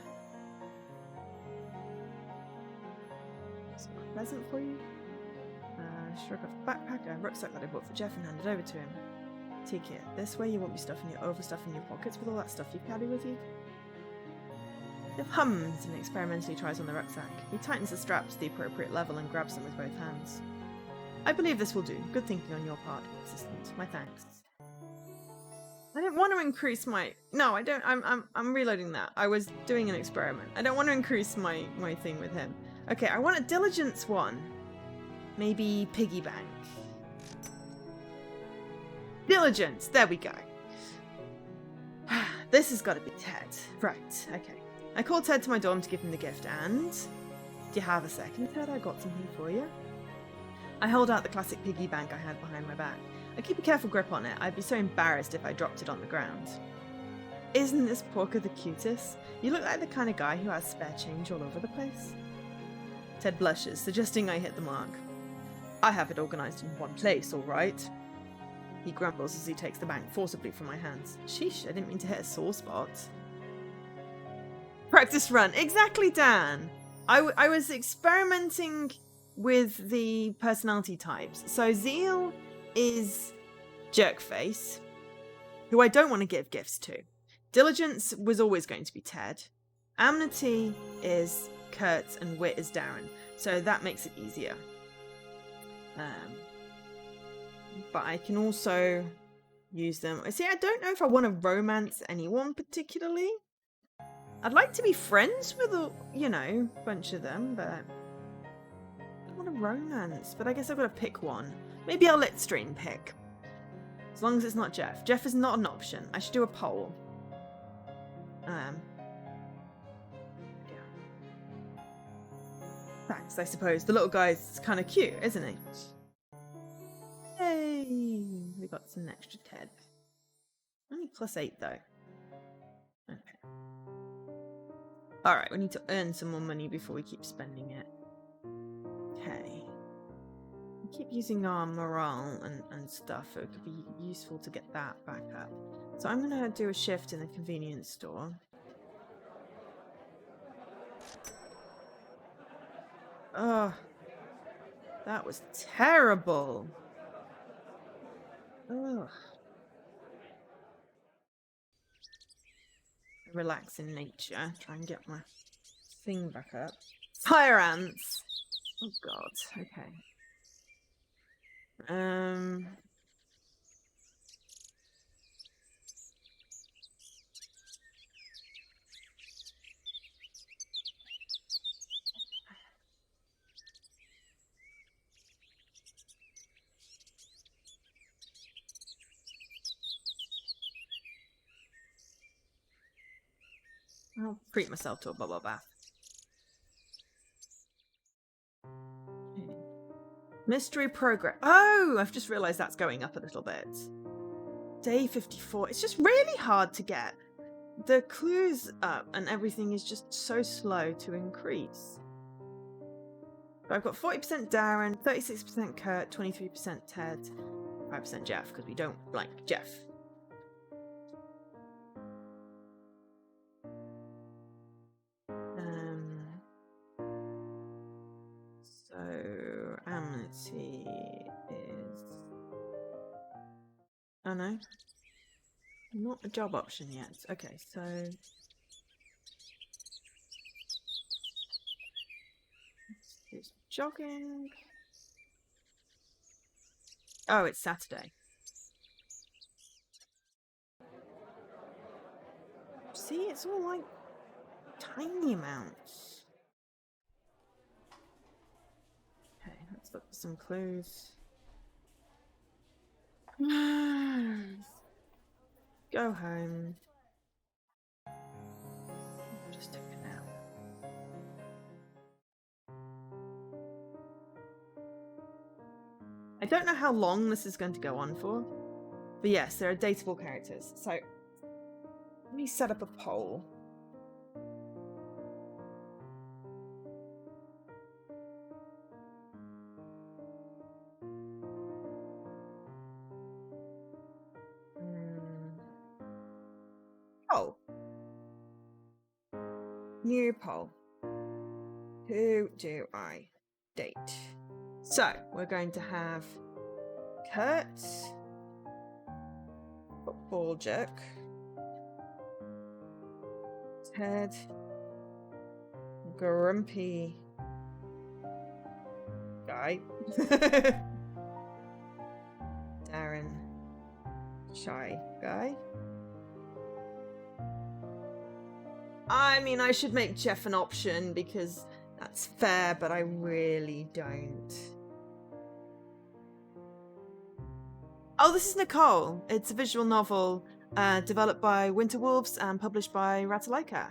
Is there a present for you? Shrug off the backpack, a rucksack that I bought for Jeff and handed over to him. Take it. This way you won't be overstuffing your pockets with all that stuff you carry with you. Jeff hums and experimentally tries on the rucksack. He tightens the straps to the appropriate level and grabs them with both hands. I believe this will do. Good thinking on your part, assistant. My thanks. I don't want to increase my... No, I don't. I'm reloading that. I was doing an experiment. I don't want to increase my thing with him. Okay, I want a diligence one. Maybe piggy bank. Diligence. There we go. This has got to be Ted. Right. Okay. I called Ted to my dorm to give him the gift, and... Do you have a second, Ted? I got something for you. I hold out the classic piggy bank I had behind my back. I keep a careful grip on it. I'd be so embarrassed if I dropped it on the ground. Isn't this Porker the cutest? You look like the kind of guy who has spare change all over the place. Ted blushes, suggesting I hit the mark. I have it organised in one place, all right. He grumbles as he takes the bank forcibly from my hands. Sheesh, I didn't mean to hit a sore spot. Practice run. Exactly, Dan. I was experimenting with the personality types. So Zeal is Jerkface, who I don't want to give gifts to. Diligence was always going to be Ted. Amity is Kurt and Wit is Darren. So that makes it easier. But I can also use them. See, I don't know if I want to romance anyone particularly. I'd like to be friends with a, bunch of them, but I don't want to romance. But I guess I've got to pick one. Maybe I'll let Strain pick. As long as it's not Jeff. Jeff is not an option. I should do a poll. Yeah. Thanks, I suppose. The little guy's kind of cute, isn't he? Yay! We got some extra Ted. Only +8 though. Okay. Alright, we need to earn some more money before we keep spending it. Okay. keep using our morale and stuff. It could be useful to get that back up. So I'm going to do a shift in the convenience store. Oh, that was terrible. Ugh. Relax in nature. Try and get my thing back up. Fire ants. Oh god. Okay. I'll treat myself to a bubble bath. Okay. Mystery progress. Oh, I've just realised that's going up a little bit. Day 54. It's just really hard to get the clues up, and everything is just so slow to increase. But I've got 40% Darren, 36% Kurt, 23% Ted, 5% Jeff, because we don't like Jeff. So Amity is... Oh no, not a job option yet. Okay, so it's jogging. Oh, it's Saturday. See, it's all like tiny amounts. Okay, let's look for some clues. Go home. Just take a nap. I don't know how long this is going to go on for, but yes, there are dateable characters. So let me set up a poll. Poll. New poll. Who do I date? So we're going to have Kurt, football jerk, Ted, grumpy guy, Darren, shy guy. I mean, I should make Jeff an option because that's fair, but I really don't. Oh, this is Nicole. It's a visual novel developed by Winterwolves and published by Ratalaika.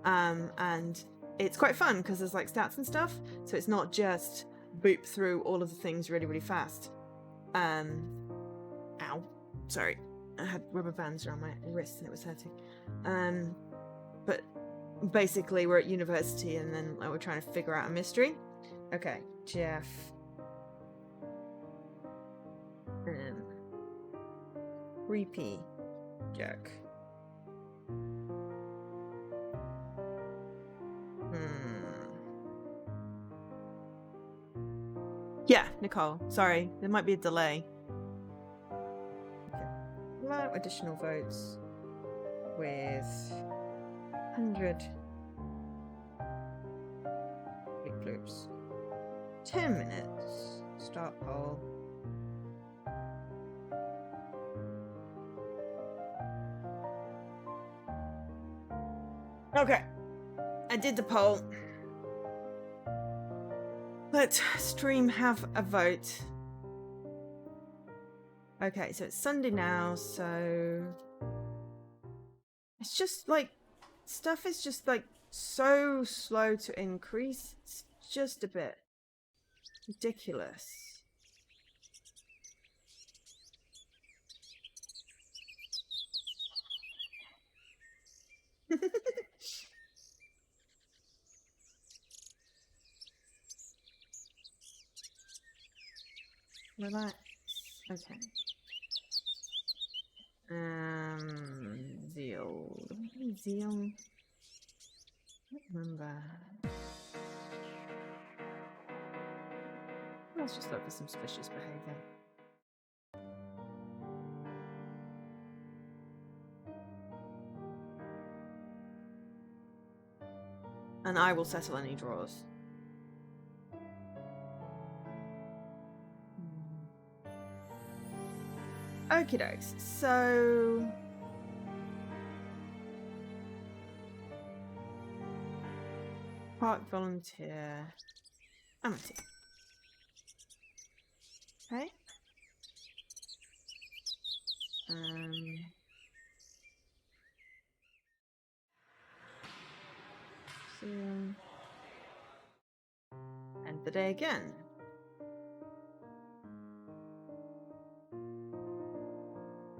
And it's quite fun because there's like stats and stuff, so it's not just boop through all of the things really, really fast. Ow. Sorry. I had rubber bands around my wrist and it was hurting. But basically we're at university and then we're trying to figure out a mystery. Okay, Jeff. Creepy jerk. Yeah, Nicole. Sorry, there might be a delay. Okay. Allow additional votes with 100 big bloops. 10 minutes. Start poll. Okay, I did the poll. Let stream have a vote. Okay, so it's Sunday now, so it's just like stuff is just like so slow to increase. It's just a bit ridiculous. Relax. Okay. Zeal. Zeal. I don't remember. Let's just look for some suspicious behaviour. And I will settle any draws. Okie dokes. So park volunteer. Amity. Okay. So end the day again.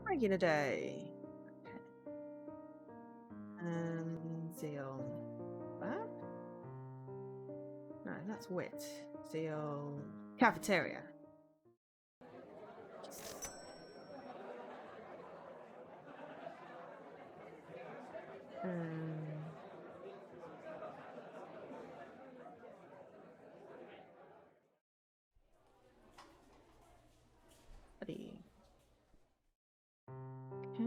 Regular day. Okay. Zeal. What? No, that's wit. Zeal. Cafeteria. Buddy. Okay.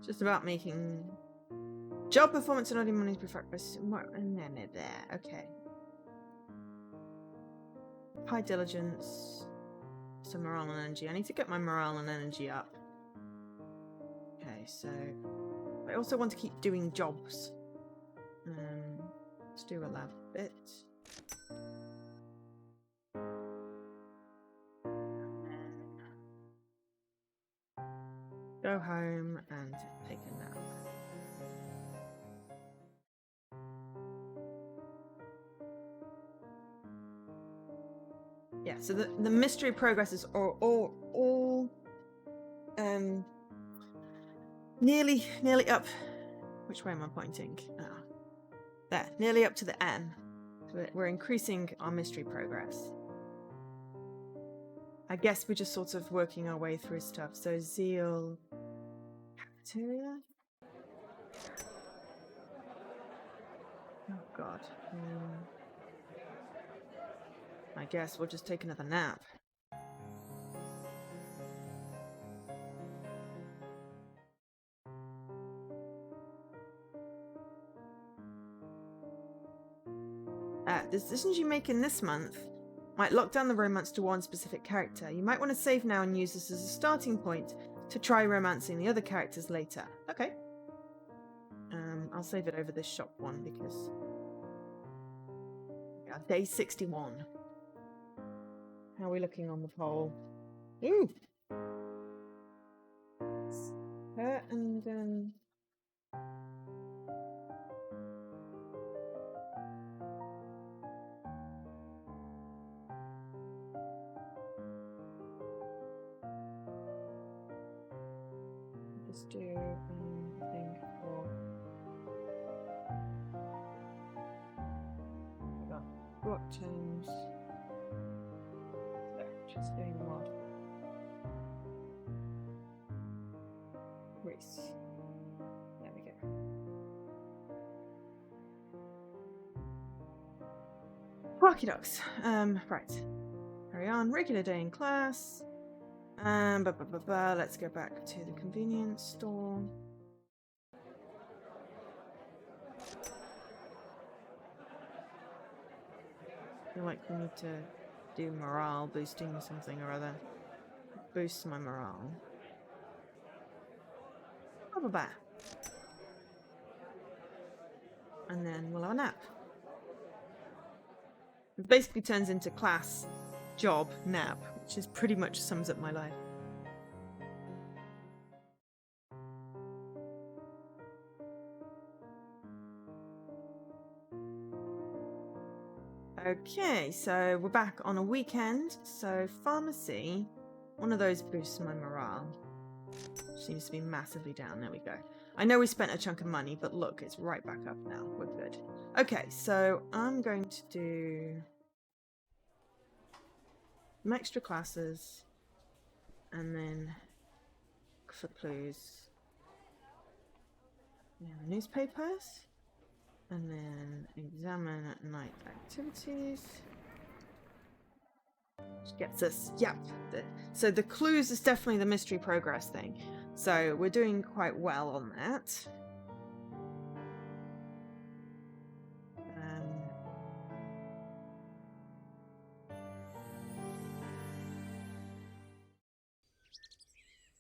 Just about making job performance and earning money preferred by there. Okay. High diligence. Some morale and energy. I need to get my morale and energy up. Okay, so I also want to keep doing jobs. Let's do a lab bit. Go home and take a nap. Yeah, so the mystery progresses are all nearly up. Which way am I pointing? There, nearly up to the N. So we're increasing our mystery progress. I guess we're just sort of working our way through stuff. So zeal, cafeteria. Oh God. I guess we'll just take another nap. The decisions you make in this month might lock down the romance to one specific character. You might want to save now and use this as a starting point to try romancing the other characters later. Okay. I'll save it over this shop one because... Yeah, day 61. How are we looking on the poll? Ooh! Her and... Just do thing for... We got blockchains. So, just doing what? Greece. There we go. Okie dokes. Right. Carry on. Regular day in class. Let's go back to the convenience store. I feel like we need to do morale boosting something or other. Boost my morale. And then we'll have a nap. It basically turns into class, job, nap, which is pretty much sums up my life. Okay, so we're back on a weekend. So pharmacy, one of those boosts my morale. Seems to be massively down. There we go. I know we spent a chunk of money, but look, it's right back up now. We're good. Okay, so I'm going to do... some extra classes, and then for clues, newspapers, and then examine at night activities. Which gets us, yep. So the clues is definitely the mystery progress thing. So we're doing quite well on that.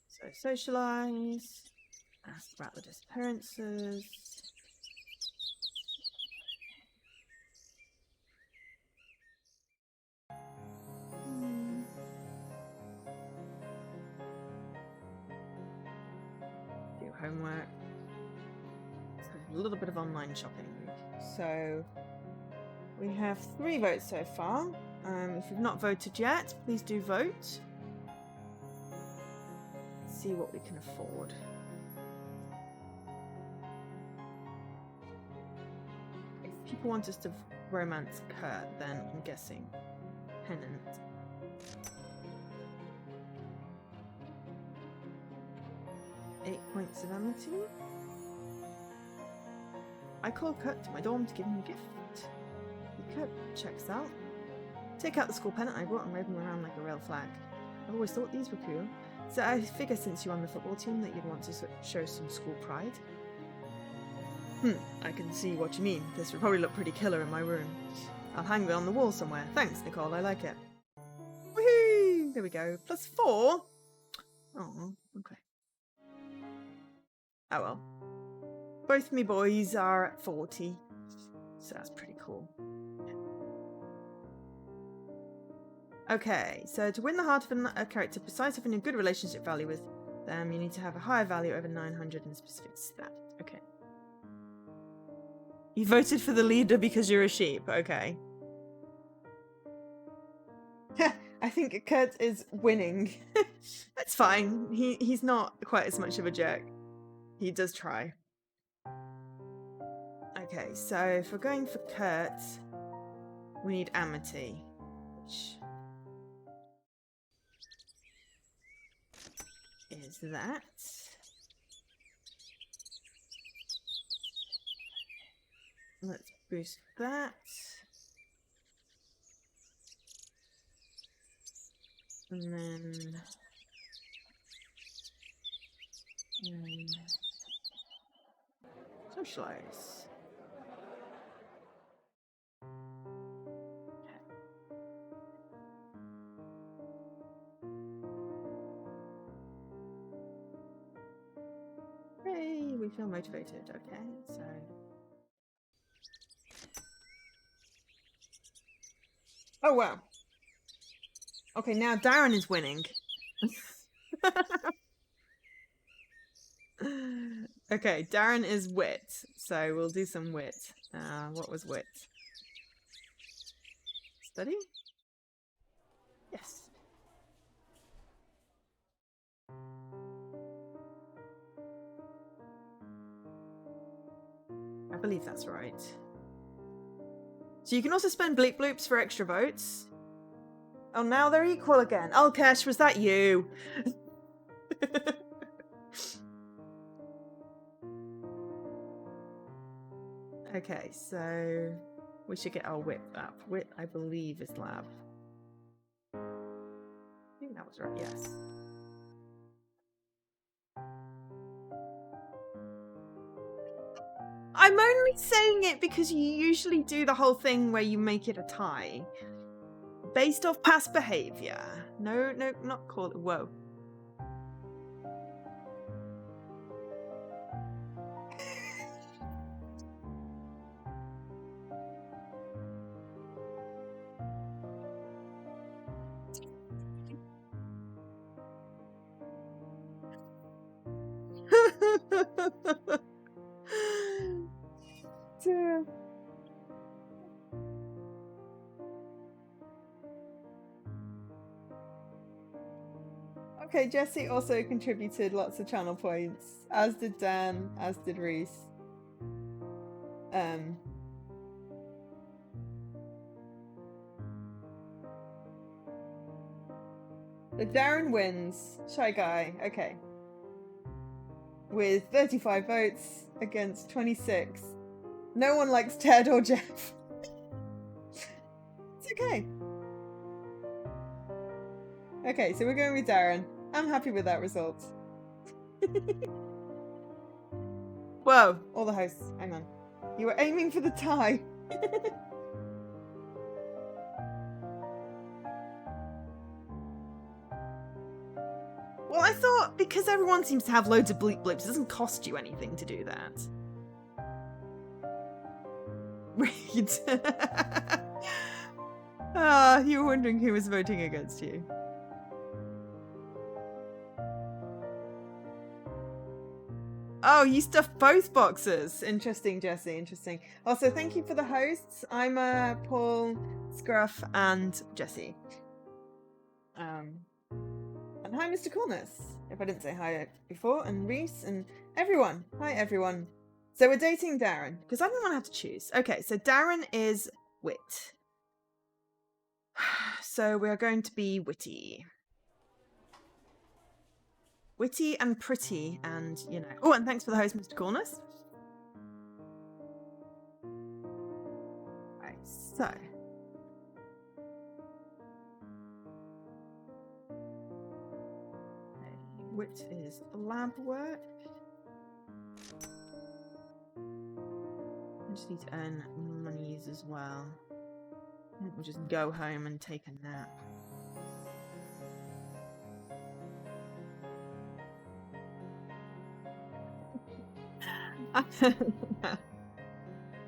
So socialize, ask about the disappearances. Do homework. So a little bit of online shopping. So we have 3 votes so far. If you've not voted yet, please do vote. See what we can afford. If people want us to romance Kurt, then I'm guessing Pennant. Eight points of amity. I call Kurt to my dorm to give him a gift. Kurt checks out. Take out the school pennant I brought and wave them around like a real flag. I've always thought these were cool. So I figure since you're on the football team that you'd want to show some school pride. I can see what you mean. This would probably look pretty killer in my room. I'll hang it on the wall somewhere. Thanks, Nicole. I like it. Woohoo! There we go. +4? Oh, okay. Oh well. Both me boys are at 40. So that's pretty cool. Okay, so to win the heart of a character, besides having a good relationship value with them, you need to have a higher value over 900 in a specific stat. Okay. You voted for the leader because you're a sheep. Okay. I think Kurt is winning. That's fine. He's not quite as much of a jerk. He does try. Okay, so if we're going for Kurt, we need amity. Which is that. Let's boost that. And then socialize. Hey, we feel motivated. Okay, so oh wow. Okay, now Darren is winning. Okay, Darren is wit, so we'll do some wit. What was wit? Study? Yes. I believe that's right. So you can also spend bleep bloops for extra votes. Oh, now they're equal again. Oh, Kesh, was that you? Okay, so we should get our wit up. Wit, I believe, is lab. I think that was right, yes. I'm only saying it because you usually do the whole thing where you make it a tie. Based off past behavior. No, not call it. Whoa. Okay, Jesse also contributed lots of channel points, as did Dan, as did Reese. So Darren wins. Shy Guy. Okay. With 35 votes against 26. No one likes Ted or Jeff. It's okay. Okay, so we're going with Darren. I'm happy with that result. Whoa, all the hosts. Hang on. You were aiming for the tie. Well, I thought because everyone seems to have loads of bleep blips, it doesn't cost you anything to do that. Read. You were wondering who was voting against you. Oh, you stuffed both boxes. Interesting, Jesse. Interesting. Also, thank you for the hosts. I'm Paul, Scruff, and Jesse. And hi, Mr. Coolness. If I didn't say hi before, and Reese, and everyone. Hi, everyone. So we're dating Darren because I didn't want to have to choose. Okay, so Darren is wit. So we're going to be witty. Witty and pretty, and you know. Oh, and thanks for the host, Mr. Coolness. Right, so. Wit is lab work. I just need to earn monies as well. I think we'll just go home and take a nap.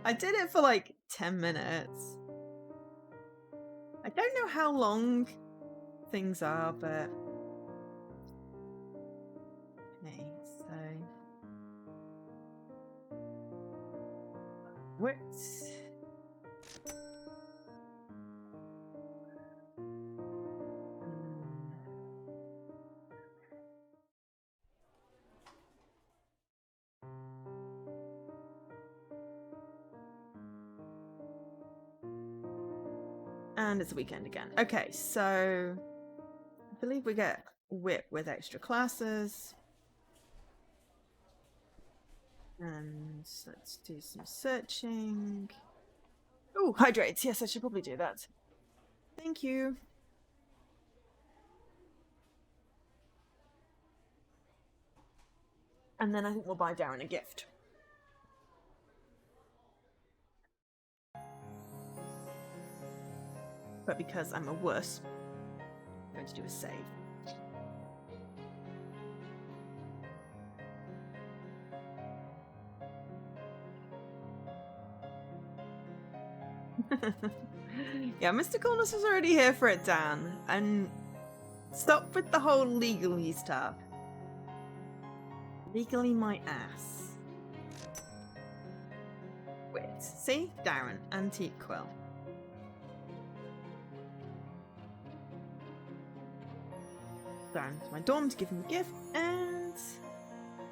I did it for like 10 minutes. I don't know how long things are, but... Okay, so... Wit. And it's a weekend again. Okay, so I believe we get wit with extra classes. And let's do some searching. Oh, hydrates. Yes, I should probably do that. Thank you. And then I think we'll buy Darren a gift. But because I'm a wuss, I'm going to do a save. Yeah, Mr. Coolness was already here for it, Dan. And stop with the whole legally stuff. Legally my ass. Wait, see? Darren, antique quill. Down to my dorm to give him a gift, and...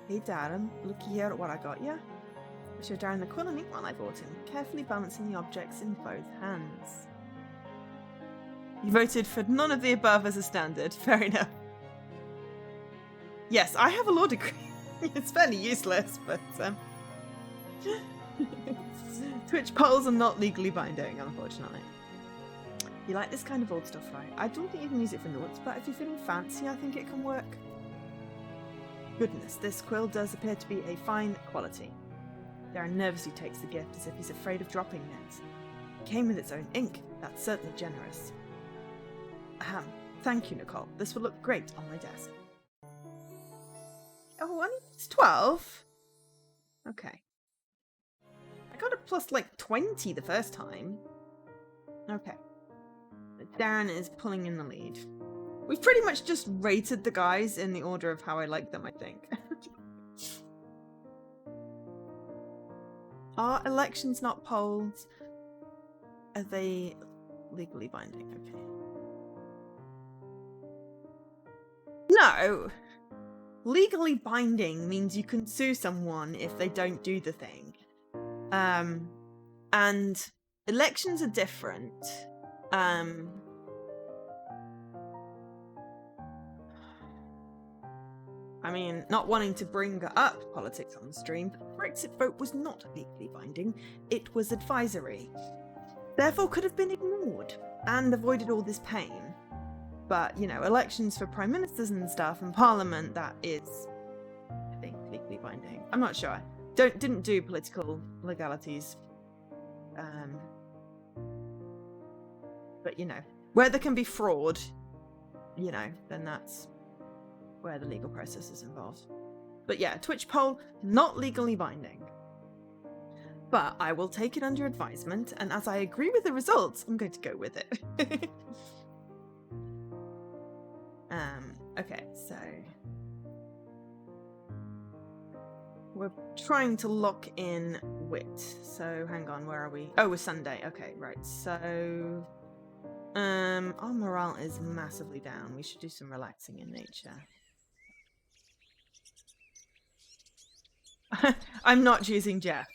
Hey Darren, looky here at what I got ya. I show Darren the quill and ink while I bought him, carefully balancing the objects in both hands. You voted for none of the above as a standard. Fair enough. Yes, I have a law degree. It's fairly useless, but Twitch polls are not legally binding, unfortunately. You like this kind of old stuff, right? I don't think you can use it for notes, but if you're feeling fancy, I think it can work. Goodness, this quill does appear to be a fine quality. Darren nervously takes the gift as if he's afraid of dropping it. It came with its own ink. That's certainly generous. Ahem. Thank you, Nicole. This will look great on my desk. Oh, only it's 12? Okay. I got a plus like 20 the first time. Okay. Darren is pulling in the lead. We've pretty much just rated the guys in the order of how I like them, I think. Are elections not polls? Are they legally binding? Okay. No! Legally binding means you can sue someone if they don't do the thing. And elections are different. I mean, not wanting to bring up politics on the stream, but the Brexit vote was not legally binding. It was advisory. Therefore could have been ignored and avoided all this pain. But, you know, elections for prime ministers and stuff and parliament, that is, I think, legally binding. I'm not sure. Didn't do political legalities. But, you know, where there can be fraud, you know, then that's where the legal process is involved. But yeah, Twitch poll, not legally binding. But I will take it under advisement, and as I agree with the results, I'm going to go with it. Okay, so we're trying to lock in wit. So hang on, where are we? Oh, we're Sunday. Okay, right. So our morale is massively down. We should do some relaxing in nature. I'm not choosing Jeff.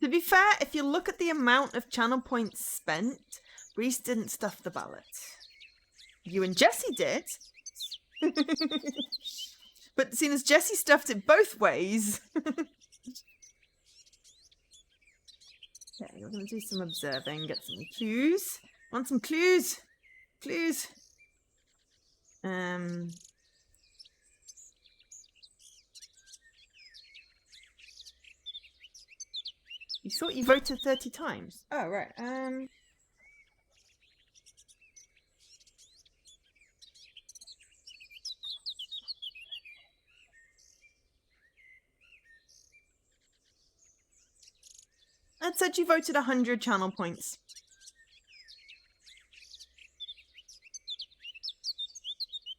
To be fair, if you look at the amount of channel points spent, Reese didn't stuff the ballot. You and Jessie did. But seeing as Jessie stuffed it both ways. Okay, we're going to do some observing, get some clues. Want some clues? Clues. You thought you voted 30 times. Oh, right. It said you voted 100 channel points.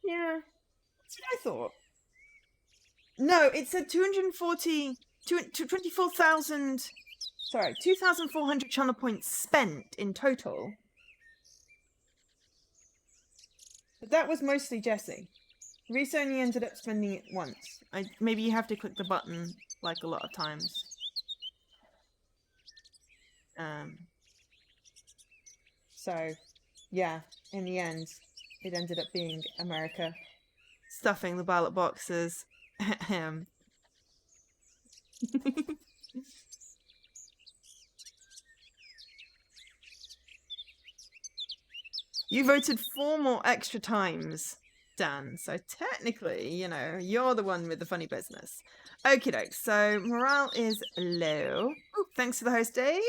Yeah, that's what I thought. No, it said 24,000, sorry, 2,400 channel points spent in total. But that was mostly Jessie. Reese only ended up spending it once. Maybe you have to click the button like a lot of times. So, yeah, in the end, it ended up being America stuffing the ballot boxes. You voted 4 more extra times, Dan. So technically, you know, you're the one with the funny business. Okie doke. So morale is low. Ooh, thanks for the host, Dave.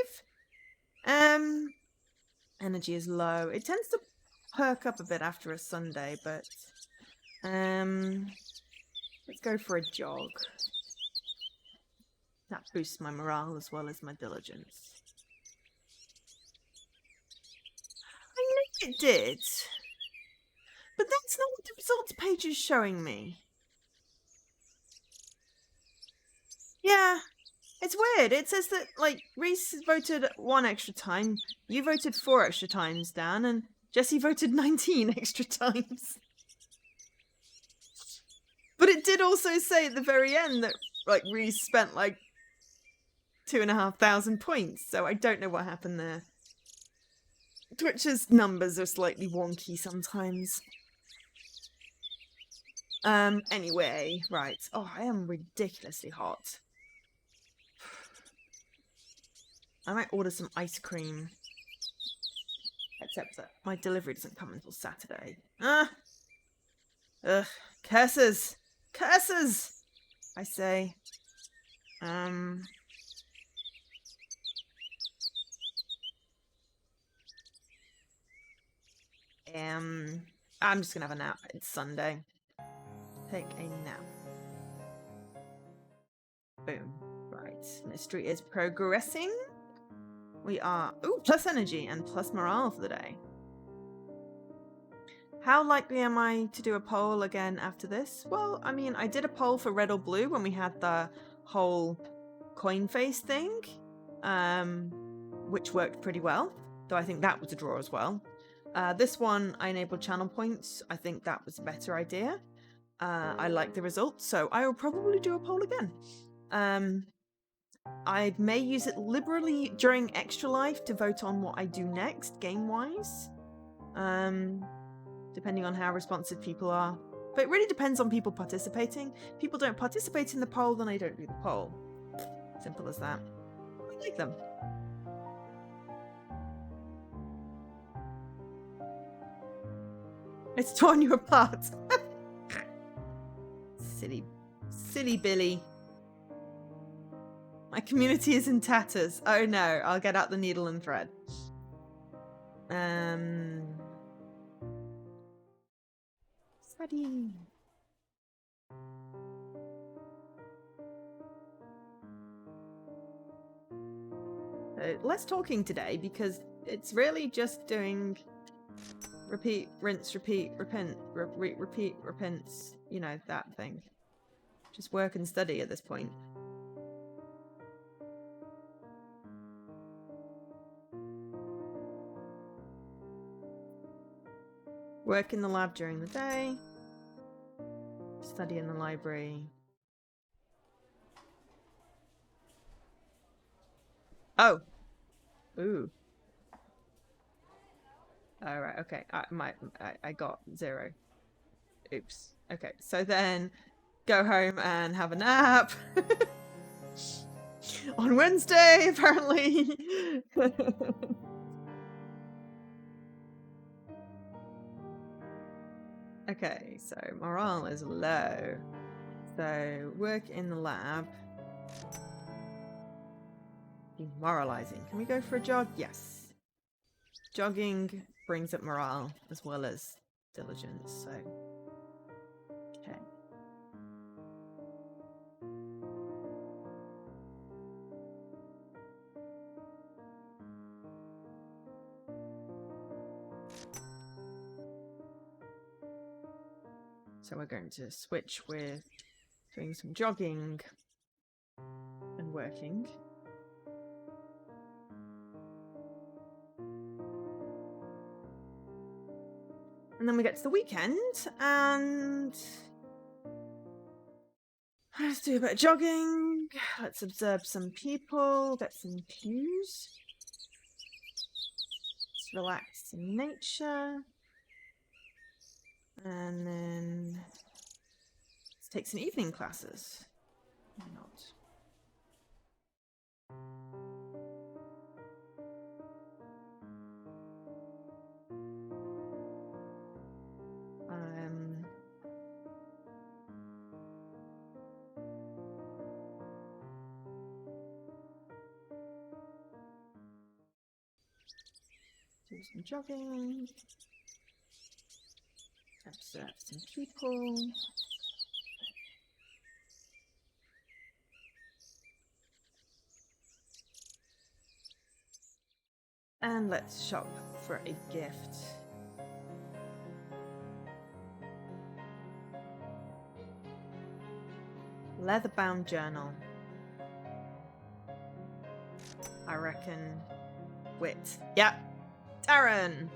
Energy is low. It tends to perk up a bit after a Sunday, but let's go for a jog. That boosts my morale as well as my diligence. I know it did, but that's not what the results page is showing me. Yeah, it's weird. It says that, like, Reese voted 1 extra time, you voted 4 extra times, Dan, and Jessie voted 19 extra times. But it did also say at the very end that, like, Reese spent, like, 2,500 points, so I don't know what happened there. Twitch's numbers are slightly wonky sometimes. Anyway, right. Oh, I am ridiculously hot. I might order some ice cream. Except that my delivery doesn't come until Saturday. Ugh. Curses! Curses! I say. I'm just gonna have a nap. It's Sunday. Take a nap. Boom. Right. Mystery is progressing. We are plus energy and plus morale for the day. How likely am I to do a poll again after this? Well, I mean, I did a poll for red or blue when we had the whole coin face thing, which worked pretty well, though I think that was a draw as well. This one, I enabled channel points. I think that was a better idea. I like the results, so I will probably do a poll again. I may use it liberally during Extra Life to vote on what I do next, game-wise. depending on how responsive people are. But it really depends on people participating. If people don't participate in the poll, then I don't do the poll. Simple as that. I like them. It's torn you apart. Silly Billy. My community is in tatters. Oh no, I'll get out the needle and thread. Study. Less talking today because it's really just doing repeat, rinse, repeat, repent, repeat, repents, you know, that thing. Just work and study at this point. Work in the lab during the day. Study in the library. Oh. Ooh. All right. Okay. I got 0. Oops. Okay. So then go home and have a nap. On Wednesday, apparently. Okay, so morale is low. So work in the lab. Demoralizing. Can we go for a jog? Yes. Jogging brings up morale as well as diligence, so okay. So we're going to switch with doing some jogging and working. And then we get to the weekend and let's do a bit of jogging. Let's observe some people, get some cues. Let's relax in nature. And then let's take some evening classes. Why not? Do some jogging. Observe some people. And let's shop for a gift. Leather-bound journal. I reckon wit. Yep. Darren!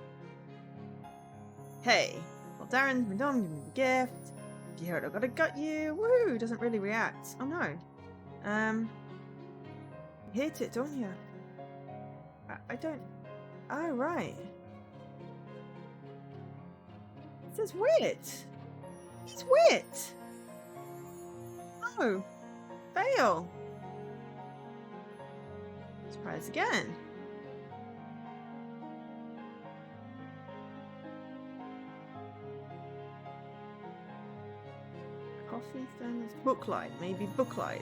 Hey. Well, Darren's been done giving me the gift. If you heard I got you. Woo! Doesn't really react. Oh no. You hate it, don't you? I don't... Oh, right. It says wit. It's wit. Oh. Fail. Surprise again. Coffee thermos. Booklight. Maybe booklight.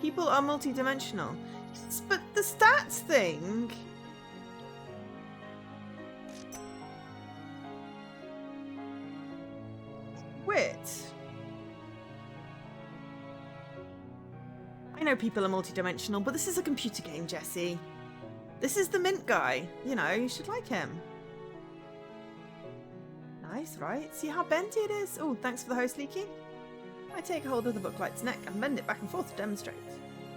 People are multi-dimensional. But the stats thing... Wit. I know people are multi-dimensional, but this is a computer game, Jesse. This is the mint guy. You know, you should like him. Nice, right? See how bendy it is? Oh, thanks for the host, Leaky. I take hold of the booklight's neck and bend it back and forth to demonstrate.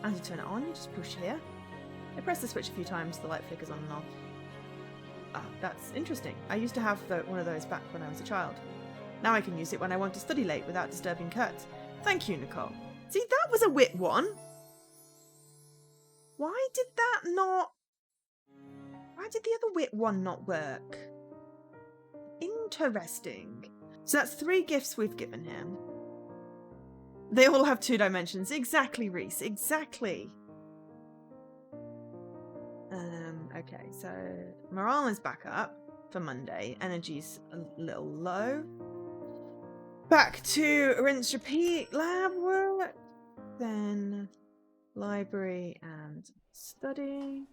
As you turn it on, you just push here. I press the switch a few times, the light flickers on and off. Ah, that's interesting. I used to have one of those back when I was a child. Now I can use it when I want to study late without disturbing Kurt. Thank you, Nicole. See, that was a wit one. Why did that not... Why did the other wit one not work? Interesting. So that's 3 gifts we've given him. They all have 2 dimensions. Exactly, Reese. Exactly. Okay, so morale is back up for Monday. Energy's a little low. Back to rinse, repeat, lab work. Then library and study.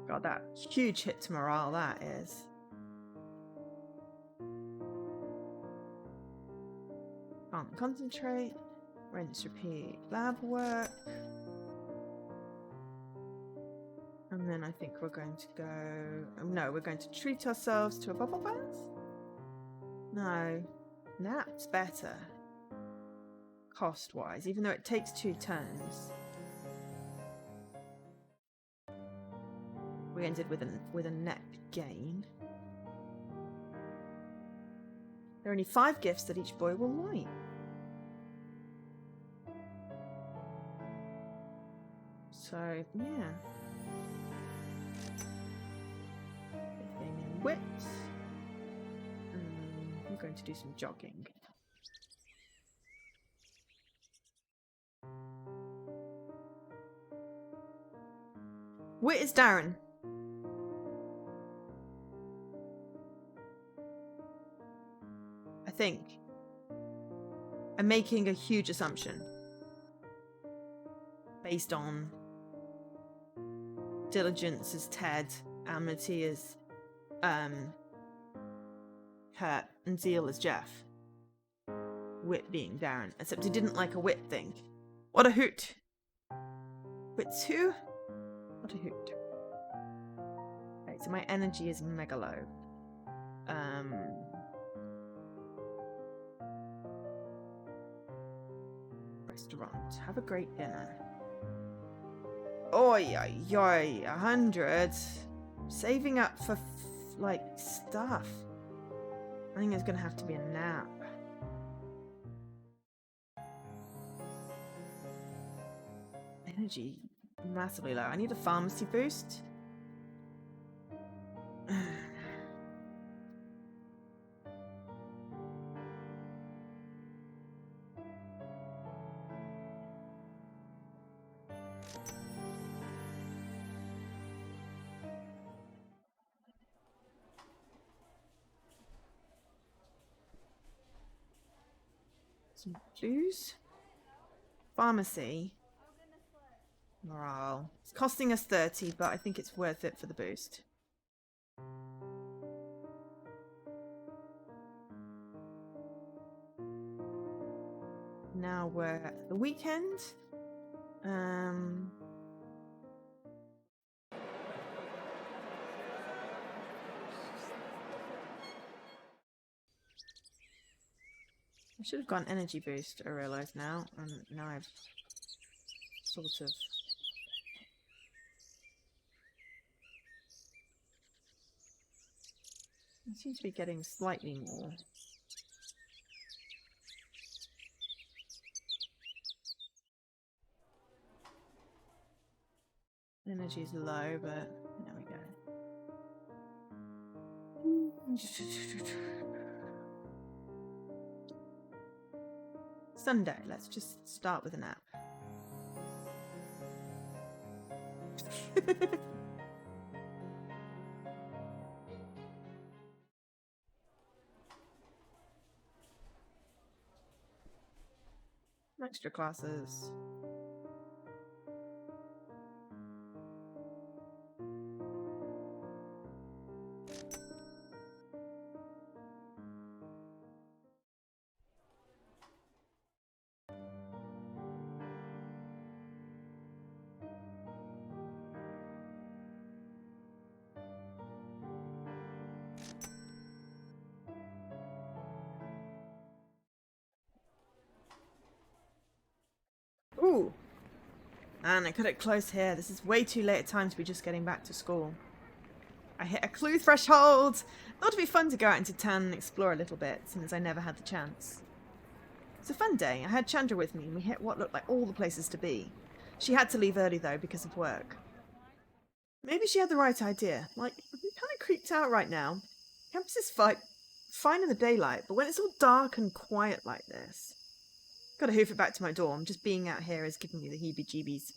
God, that huge hit to morale, that is. Can't concentrate. Rinse, repeat, lab work. And then I think we're going to go... No, we're going to treat ourselves to a bubble bath? No. Nap's better. Cost-wise, even though it takes 2 turns. We ended with a net gain. There are only 5 gifts that each boy will like. So, yeah. Whips. I'm going to do some jogging. Wit is Darren. I think. I'm making a huge assumption. Based on diligence as Ted, amity as Kurt, and zeal as Jeff. Wit being Darren. Except he didn't like a wit thing. What a hoot. Wit's who? What a hoot. Right, so my energy is mega low. Restaurant. Have a great dinner. Oi, 100. Saving up for, like, stuff. I think it's gonna have to be a nap. Energy massively low. I need a pharmacy boost. Some clues. Pharmacy. Morale. It's costing us 30, but I think it's worth it for the boost. Now we're at the weekend. I should have gone energy boost, I realise now. And now I've sort of... I seem to be getting slightly more. Energy's low, but there we go. Sunday, let's just start with a nap. Extra classes. Ooh. And I cut it close here. This is way too late a time to be just getting back to school. I hit a clue threshold. Thought it'd be fun to go out into town and explore a little bit, since I never had the chance. It's a fun day. I had Chandra with me and we hit what looked like all the places to be. She had to leave early though because of work. Maybe she had the right idea. Like, I'm kind of creeped out right now. Campus is fine in the daylight, but when it's all dark and quiet like this... Gotta hoof it back to my dorm. Just being out here is giving me the heebie-jeebies.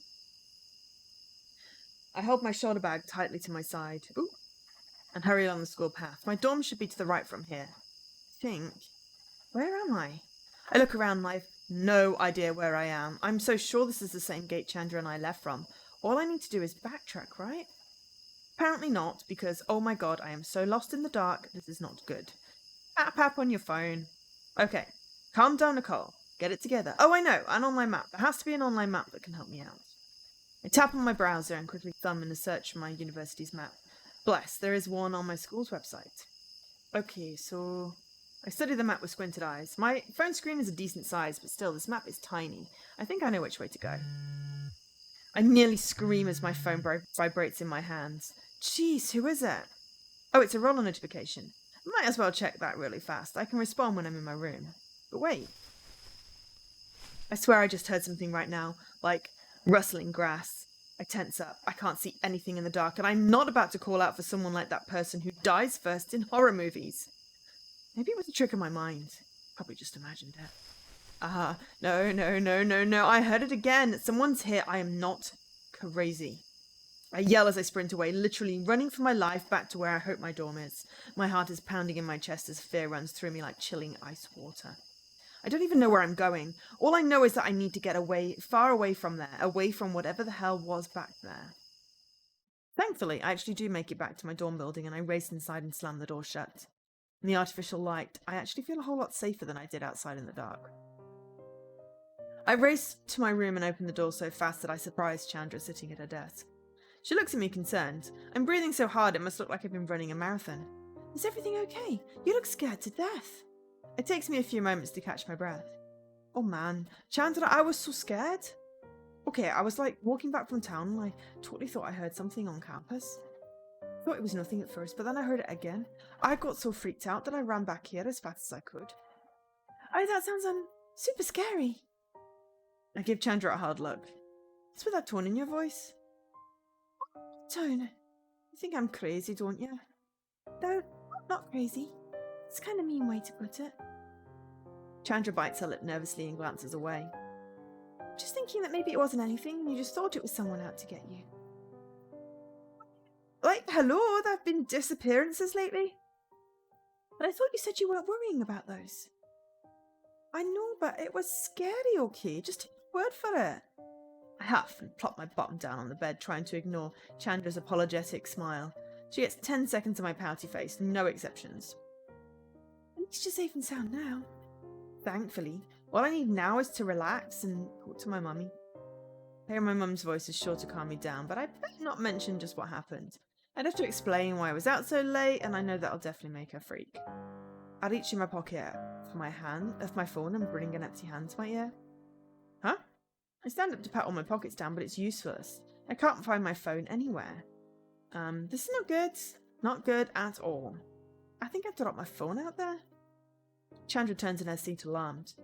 I hold my shoulder bag tightly to my side. Ooh. And hurry along the school path. My dorm should be to the right from here. I think. Where am I? I look around and I've no idea where I am. I'm so sure this is the same gate Chandra and I left from. All I need to do is backtrack, right? Apparently not, because, oh my god, I am so lost in the dark, this is not good. Pap on your phone. Okay, calm down, Nicole. Get it together. Oh, I know, an online map. There has to be an online map that can help me out. I tap on my browser and quickly thumb in a search for my university's map. Bless, there is one on my school's website. Okay, so... I study the map with squinted eyes. My phone screen is a decent size, but still, this map is tiny. I think I know which way to go. I nearly scream as my phone vibrates in my hands. Jeez, who is it? Oh, it's a roller notification. I might as well check that really fast. I can respond when I'm in my room. But wait. I swear I just heard something right now, like rustling grass. I tense up. I can't see anything in the dark, and I'm not about to call out for someone like that person who dies first in horror movies. Maybe it was a trick of my mind. Probably just imagined it. No. I heard it again. Someone's here. I am not crazy. I yell as I sprint away, literally running for my life back to where I hope my dorm is. My heart is pounding in my chest as fear runs through me like chilling ice water. I don't even know where I'm going. All I know is that I need to get away, far away from there, away from whatever the hell was back there. Thankfully, I actually do make it back to my dorm building, and I race inside and slam the door shut. In the artificial light, I actually feel a whole lot safer than I did outside in the dark. I race to my room and open the door so fast that I surprise Chandra sitting at her desk. She looks at me concerned. I'm breathing so hard it must look like I've been running a marathon. Is everything okay? You look scared to death. It takes me a few moments to catch my breath. Oh man, Chandra, I was so scared. Okay, I was like walking back from town and I totally thought I heard something on campus. Thought it was nothing at first, but then I heard it again. I got so freaked out that I ran back here as fast as I could. Oh, that sounds super scary. I give Chandra a hard look. What's with that tone in your voice? Tone? You think I'm crazy, don't you? No, not crazy. It's a kind of mean way to put it. Chandra bites her lip nervously and glances away. Just thinking that maybe it wasn't anything and you just thought it was someone out to get you. Like, hello, there have been disappearances lately. But I thought you said you weren't worrying about those. I know, but it was scary, okay? Just take my word for it. I huff and plop my bottom down on the bed, trying to ignore Chandra's apologetic smile. She gets 10 seconds of my pouty face, no exceptions. At least you're safe and sound now. Thankfully, all I need now is to relax and talk to my mummy. Hearing my mum's voice is sure to calm me down, but I better not mention just what happened. I'd have to explain why I was out so late, and I know that'll definitely make her freak. I reach in my pocket for my phone and bring an empty hand to my ear. Huh? I stand up to pat all my pockets down, but it's useless. I can't find my phone anywhere. This is not good. Not good at all. I think I dropped my phone out there. Chandra turns in her seat alarmed.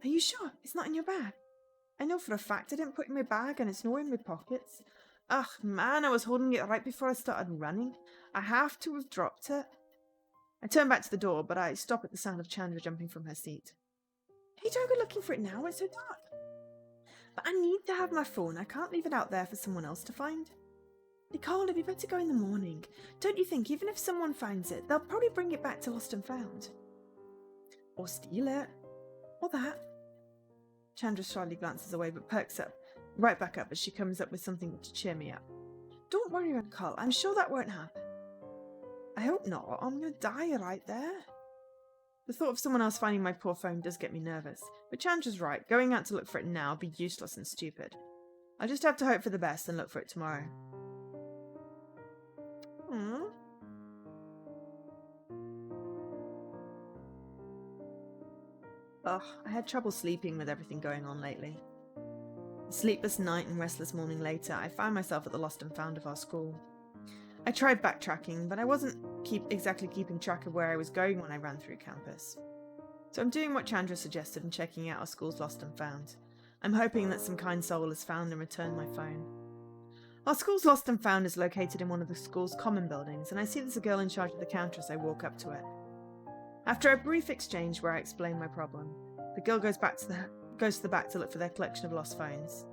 Are you sure? It's not in your bag? I know for a fact I didn't put it in my bag and it's nowhere in my pockets. Ugh, man, I was holding it right before I started running. I have to have dropped it. I turn back to the door, but I stop at the sound of Chandra jumping from her seat. Hey, don't go looking for it now, it's so dark. But I need to have my phone. I can't leave it out there for someone else to find. Nicole, it'd be better to go in the morning. Don't you think, even if someone finds it, they'll probably bring it back to Lost and Found? Or steal it. Or that. Chandra shyly glances away, but perks up, right back up as she comes up with something to cheer me up. Don't worry, Nicole. I'm sure that won't happen. I hope not. I'm going to die right there. The thought of someone else finding my poor phone does get me nervous. But Chandra's right. Going out to look for it now would be useless and stupid. I just have to hope for the best and look for it tomorrow. Ugh, I had trouble sleeping with everything going on lately. A sleepless night and restless morning later, I found myself at the Lost and Found of our school. I tried backtracking, but I wasn't exactly keeping track of where I was going when I ran through campus. So I'm doing what Chandra suggested and checking out our school's Lost and Found. I'm hoping that some kind soul has found and returned my phone. Our school's lost and found is located in one of the school's common buildings, and I see there's a girl in charge of the counter as I walk up to it. After a brief exchange where I explain my problem, the girl goes to the back to look for their collection of lost phones.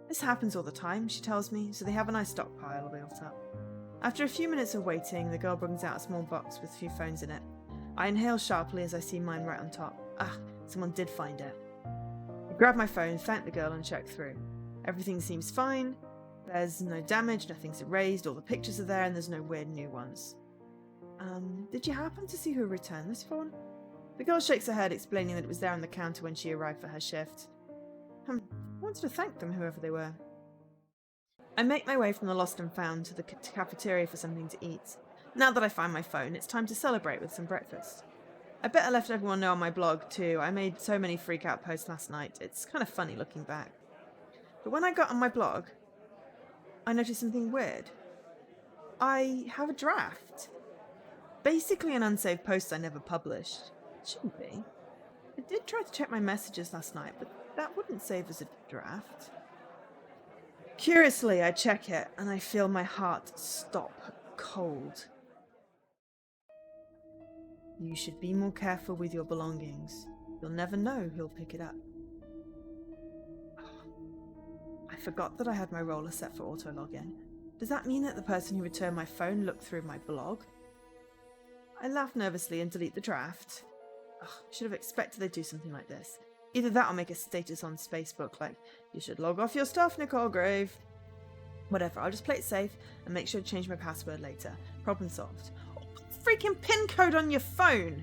This happens all the time, she tells me, so they have a nice stockpile built up. After a few minutes of waiting, the girl brings out a small box with a few phones in it. I inhale sharply as I see mine right on top. Someone did find it. I grab my phone, thank the girl, and check through. Everything seems fine. There's no damage, nothing's erased, all the pictures are there, and there's no weird new ones. Did you happen to see who returned this phone? The girl shakes her head, explaining that it was there on the counter when she arrived for her shift. I wanted to thank them, whoever they were. I make my way from the lost and found to the cafeteria for something to eat. Now that I find my phone, it's time to celebrate with some breakfast. I bet I left everyone know on my blog too. I made so many freak out posts last night. It's kind of funny looking back. But when I got on my blog, I noticed something weird. I have a draft. Basically an unsaved post I never published. It shouldn't be. I did try to check my messages last night, but that wouldn't save as a draft. Curiously, I check it, and I feel my heart stop cold. You should be more careful with your belongings. You'll never know who'll pick it up. I forgot that I had my roller set for auto-login. Does that mean that the person who returned my phone looked through my blog? I laugh nervously and delete the draft. I should have expected they'd do something like this. Either that or make a status on Facebook like, you should log off your stuff, Nicole Grave. Whatever, I'll just play it safe and make sure to change my password later. Problem solved. Freaking pin code on your phone!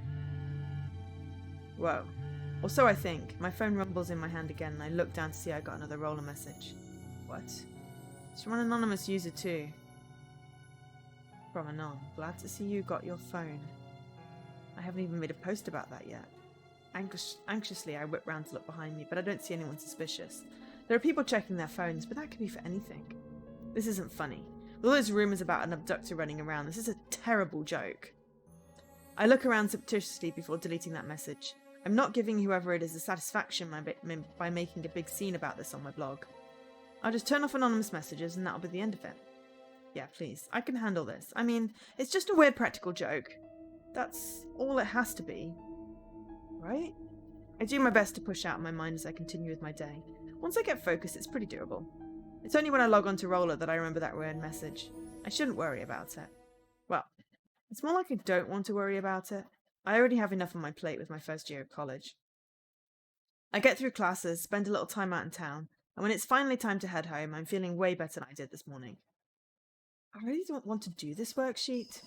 Whoa. Or so I think. My phone rumbles in my hand again and I look down to see I got another roller message. What? It's from an anonymous user too. From Anon. Glad to see you got your phone. I haven't even made a post about that yet. Anxiously I whip round to look behind me, but I don't see anyone suspicious. There are people checking their phones, but that could be for anything. This isn't funny. With all those rumours about an abductor running around, this is a terrible joke. I look around surreptitiously before deleting that message. I'm not giving whoever it is the satisfaction by making a big scene about this on my blog. I'll just turn off anonymous messages and that'll be the end of it. Yeah, please. I can handle this. I mean, it's just a weird practical joke. That's all it has to be. Right? I do my best to push out my mind as I continue with my day. Once I get focused, it's pretty doable. It's only when I log on to Roller that I remember that weird message. I shouldn't worry about it. Well, it's more like I don't want to worry about it. I already have enough on my plate with my first year of college. I get through classes, spend a little time out in town, and when it's finally time to head home, I'm feeling way better than I did this morning. I really don't want to do this worksheet.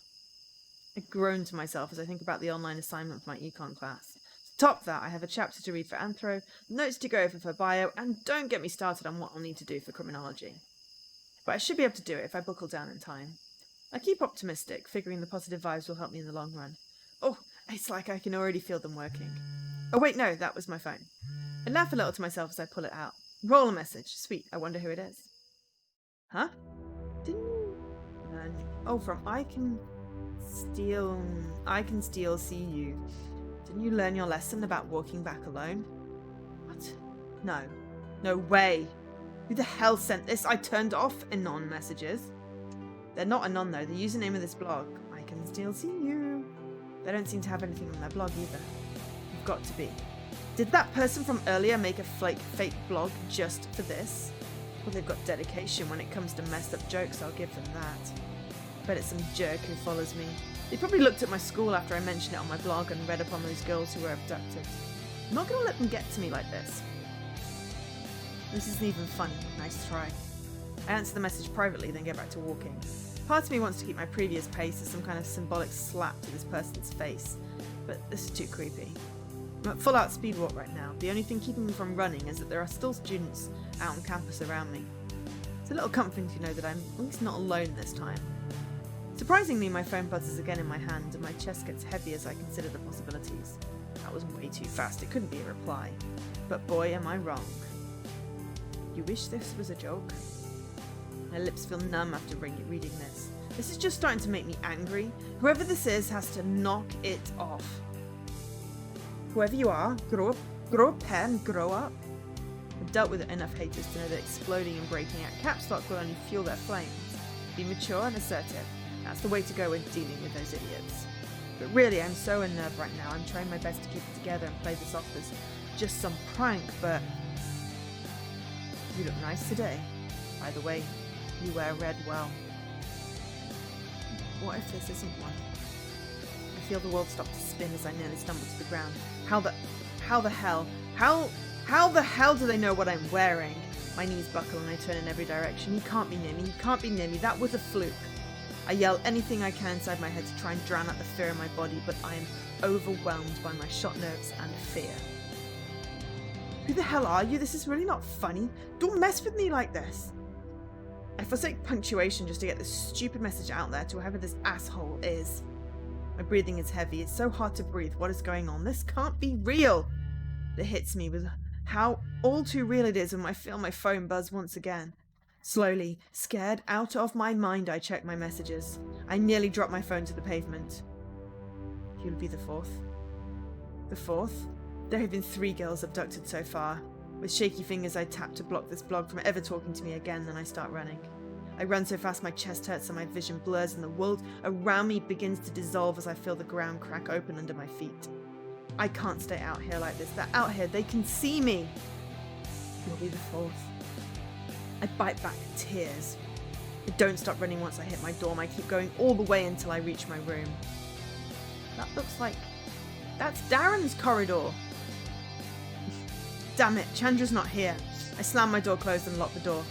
I groan to myself as I think about the online assignment for my econ class. To top that, I have a chapter to read for Anthro, notes to go over for bio, and don't get me started on what I'll need to do for criminology. But I should be able to do it if I buckle down in time. I keep optimistic, figuring the positive vibes will help me in the long run. Oh, it's like I can already feel them working. Oh wait, no, that was my phone. I laugh a little to myself as I pull it out. Roll a message. Sweet, I wonder who it is. Huh? Didn't you... from I can steal see you. Didn't you learn your lesson about walking back alone? What? No. No way. Who the hell sent this? I turned off Anon messages. They're not Anon though. The username of this blog. I can still see you. They don't seem to have anything on their blog either. You've got to be. Did that person from earlier make a fake blog just for this? Well, they've got dedication when it comes to messed up jokes, I'll give them that. Bet it's some jerk who follows me. They probably looked at my school after I mentioned it on my blog and read up on those girls who were abducted. I'm not going to let them get to me like this. This isn't even funny. Nice try. I answer the message privately, then get back to walking. Part of me wants to keep my previous pace as some kind of symbolic slap to this person's face, but this is too creepy. I'm at full-out speed walk right now. The only thing keeping me from running is that there are still students out on campus around me. It's a little comforting to know that I'm at least not alone this time. Surprisingly, my phone buzzes again in my hand and my chest gets heavy as I consider the possibilities. That was way too fast. It couldn't be a reply. But boy, am I wrong. You wish this was a joke? My lips feel numb after reading this. This is just starting to make me angry. Whoever this is has to knock it off. Whoever you are, grow a pair and grow up. I've dealt with enough haters to know that exploding and breaking out caps lock will only fuel their flames. Be mature and assertive. That's the way to go when dealing with those idiots. But really, I'm so unnerved right now. I'm trying my best to keep it together and play this off as just some prank, but... You look nice today. By the way, you wear red well. What if this isn't one? I feel the world stop to spin as I nearly stumble to the ground. How the hell do they know what I'm wearing? My knees buckle and I turn in every direction. He can't be near me. He can't be near me. That was a fluke. I yell anything I can inside my head to try and drown out the fear in my body, but I am overwhelmed by my shot nerves and fear. Who the hell are you? This is really not funny. Don't mess with me like this. I forsake punctuation just to get this stupid message out there to whoever this asshole is. My breathing is heavy. It's so hard to breathe. What is going on? This can't be real. It hits me with how all too real it is when I feel my phone buzz once again. Slowly, scared out of my mind, I check my messages. I nearly drop my phone to the pavement. You'll be the fourth. The fourth? There have been 3 girls abducted so far. With shaky fingers, I tap to block this blog from ever talking to me again, then I start running. I run so fast my chest hurts and my vision blurs and the world around me begins to dissolve as I feel the ground crack open under my feet. I can't stay out here like this. They're out here. They can see me. You'll be the fourth. I bite back tears. I don't stop running once I hit my dorm. I keep going all the way until I reach my room. That looks like... That's Darren's corridor. Damn it, Chandra's not here. I slam my door closed and lock the door.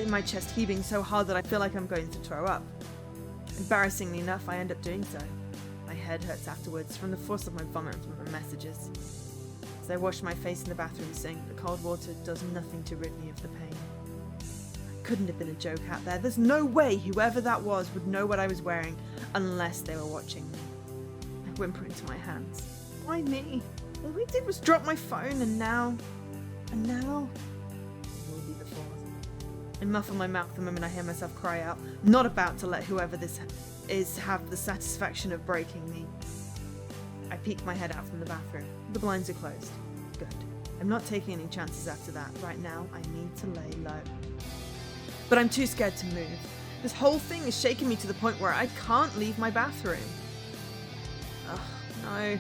My chest heaving so hard that I feel like I'm going to throw up. Embarrassingly enough, I end up doing so. My head hurts afterwards from the force of my vomit and from the messages. As I wash my face in the bathroom sink, the cold water does nothing to rid me of the pain. It couldn't have been a joke out there. There's no way whoever that was would know what I was wearing unless they were watching me. I whimper into my hands. Why me? All we did was drop my phone and now... Will be the fourth. I muffle my mouth the moment I hear myself cry out, not about to let whoever this is have the satisfaction of breaking me. I peek my head out from the bathroom. The blinds are closed. Good. I'm not taking any chances after that. Right now, I need to lay low. But I'm too scared to move. This whole thing is shaking me to the point where I can't leave my bathroom. Ugh, no.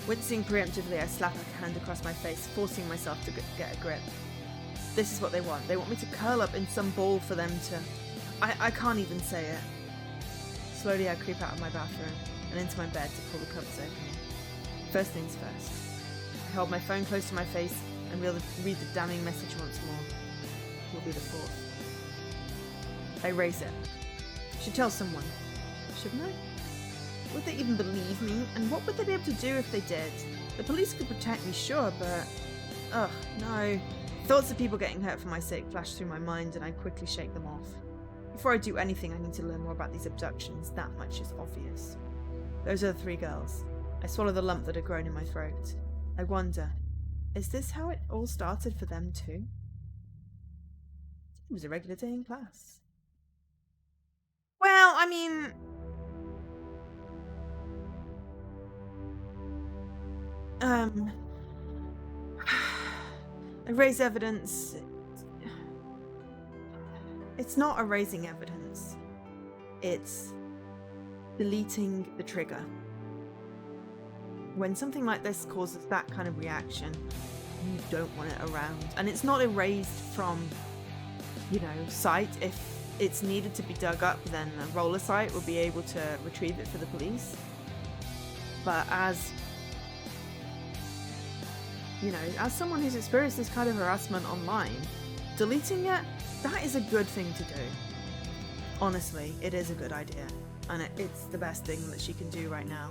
Wincing preemptively, I slap a hand across my face, forcing myself to get a grip. This is what they want. They want me to curl up in some ball for them to... I can't even say it. Slowly, I creep out of my bathroom and into my bed to pull the covers over me. First things first. I hold my phone close to my face and read the damning message once more. You'll be the fourth. I erase it. I should tell someone. Shouldn't I? Would they even believe me? And what would they be able to do if they did? The police could protect me, sure, but... Ugh, no. Thoughts of people getting hurt for my sake flash through my mind and I quickly shake them off. Before I do anything, I need to learn more about these abductions. That much is obvious. Those are the 3 girls. I swallow the lump that had grown in my throat. I wonder, is this how it all started for them too? It was a regular day in class. Well, I mean... erase evidence. It's not erasing evidence. It's deleting the trigger. When something like this causes that kind of reaction, you don't want it around. And it's not erased from, sight. If it's needed to be dug up, then a roller site will be able to retrieve it for the police. But as someone who's experienced this kind of harassment online, deleting it, that is a good thing to do. Honestly, it is a good idea. And it's the best thing that she can do right now.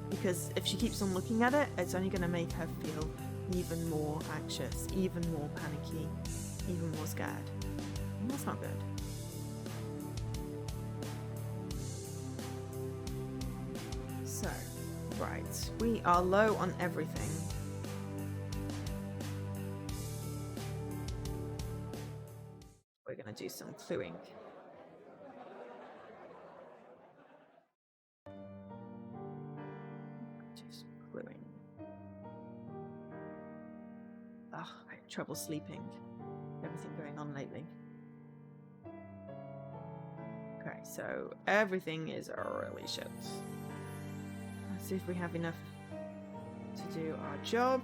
Because if she keeps on looking at it, it's only going to make her feel even more anxious, even more panicky, even more scared. And that's not good. So, right, we are low on everything. We're going to do some cluing. Just cluing. trouble sleeping. Everything going on lately. Okay, so everything is really shit. Let's see if we have enough to do our job.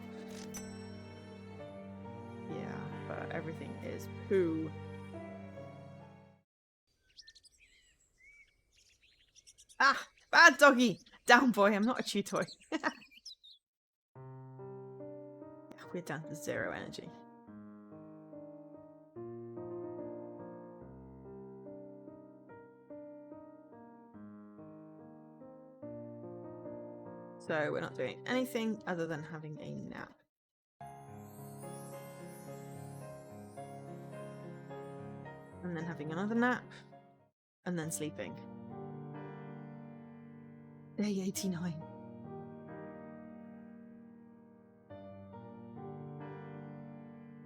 Yeah, but everything is poo. Ah! Bad doggy! Down, boy, I'm not a chew toy. Yeah, we're down to 0 energy. So we're not doing anything other than having a nap. And then having another nap. And then sleeping. Day 89.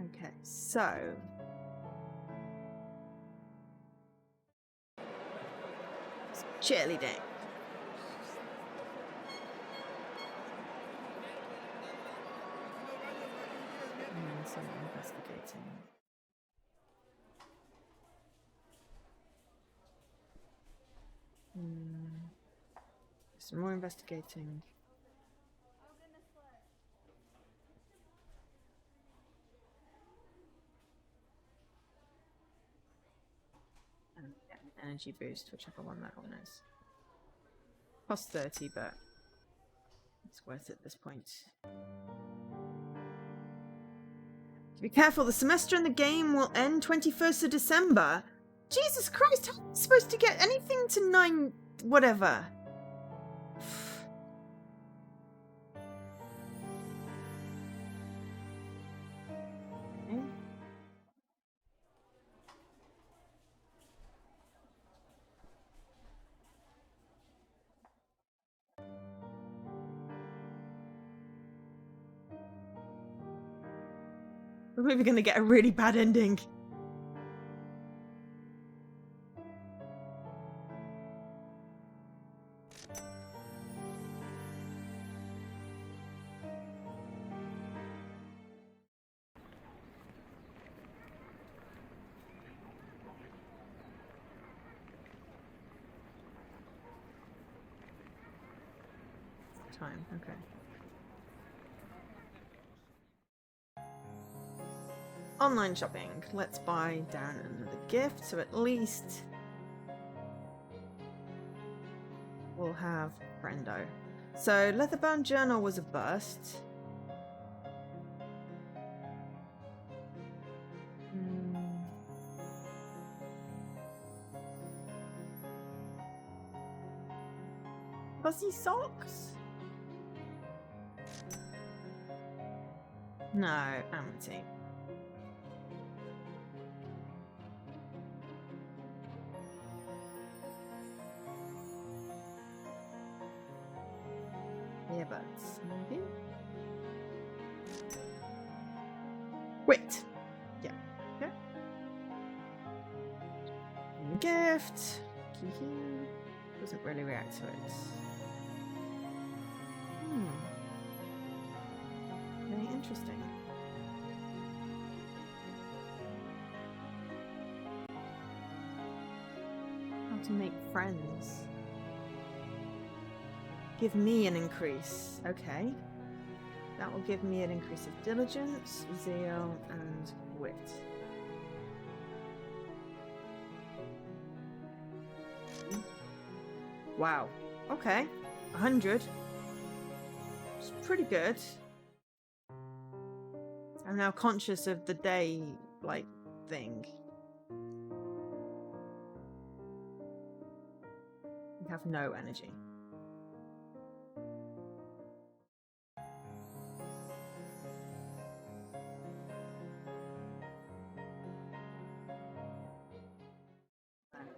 Okay, so... cheerleading. And then some investigating. Some more investigating. And get an energy boost, whichever one that one is. Cost 30, but it's worth it at this point. Be careful, the semester in the game will end 21st of December. Jesus Christ, how am I supposed to get anything to 9... whatever? Okay. We're maybe going to get a really bad ending. Time, okay. Online shopping. Let's buy down another gift, so at least we'll have Friendo. So Leatherbound Journal was a bust. Fuzzy socks? No, Amity. Earbuds, maybe? Wait! Yeah. Yeah. Gift. Doesn't really react to it. Very interesting. How to make friends. Give me an increase. Okay. That will give me an increase of diligence, zeal, and wit. Wow. Okay. 100. It's pretty good. I'm now conscious of the day, like, thing. We have no energy.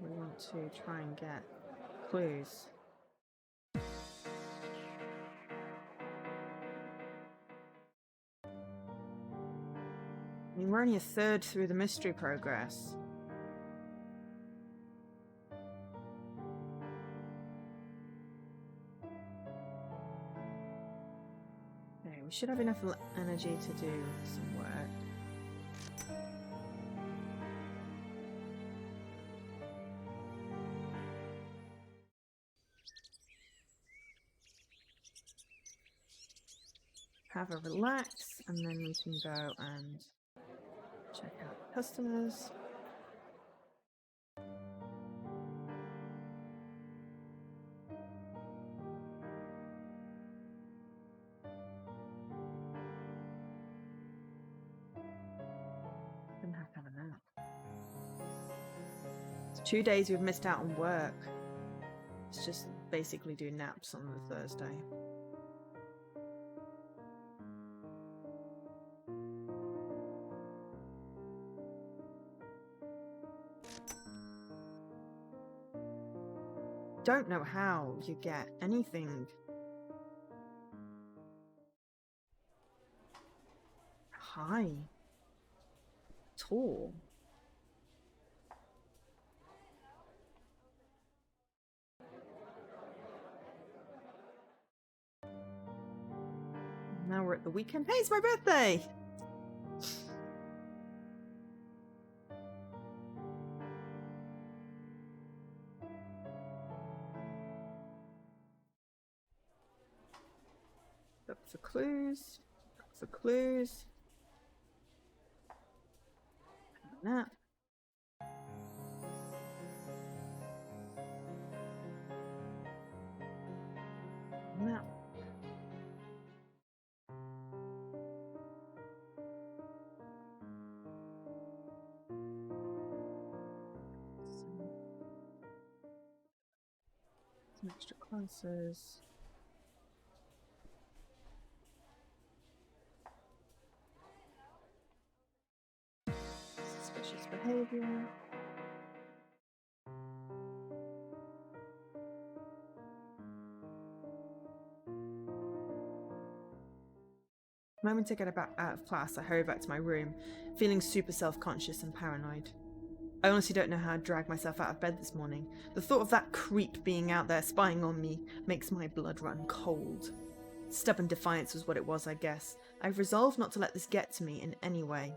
We want to try and get clues. I mean, we're only a third through the mystery progress. Okay, we should have enough energy to do some work. have a relax, and then we can go and check out customers. Have to have a nap. It's 2 days we've missed out on work. It's just basically do naps on the Thursday. Don't know how you get anything high, tall. Now we're at the weekend. Hey, it's my birthday! Look for clues. Look for clues. Nap. Nap. Some extra classes. Suspicious behavior. The moment I get out of class, I hurry back to my room, feeling super self-conscious and paranoid. I honestly don't know how I'd drag myself out of bed this morning. The thought of that creep being out there spying on me makes my blood run cold. Stubborn defiance was what it was, I guess. I've resolved not to let this get to me in any way.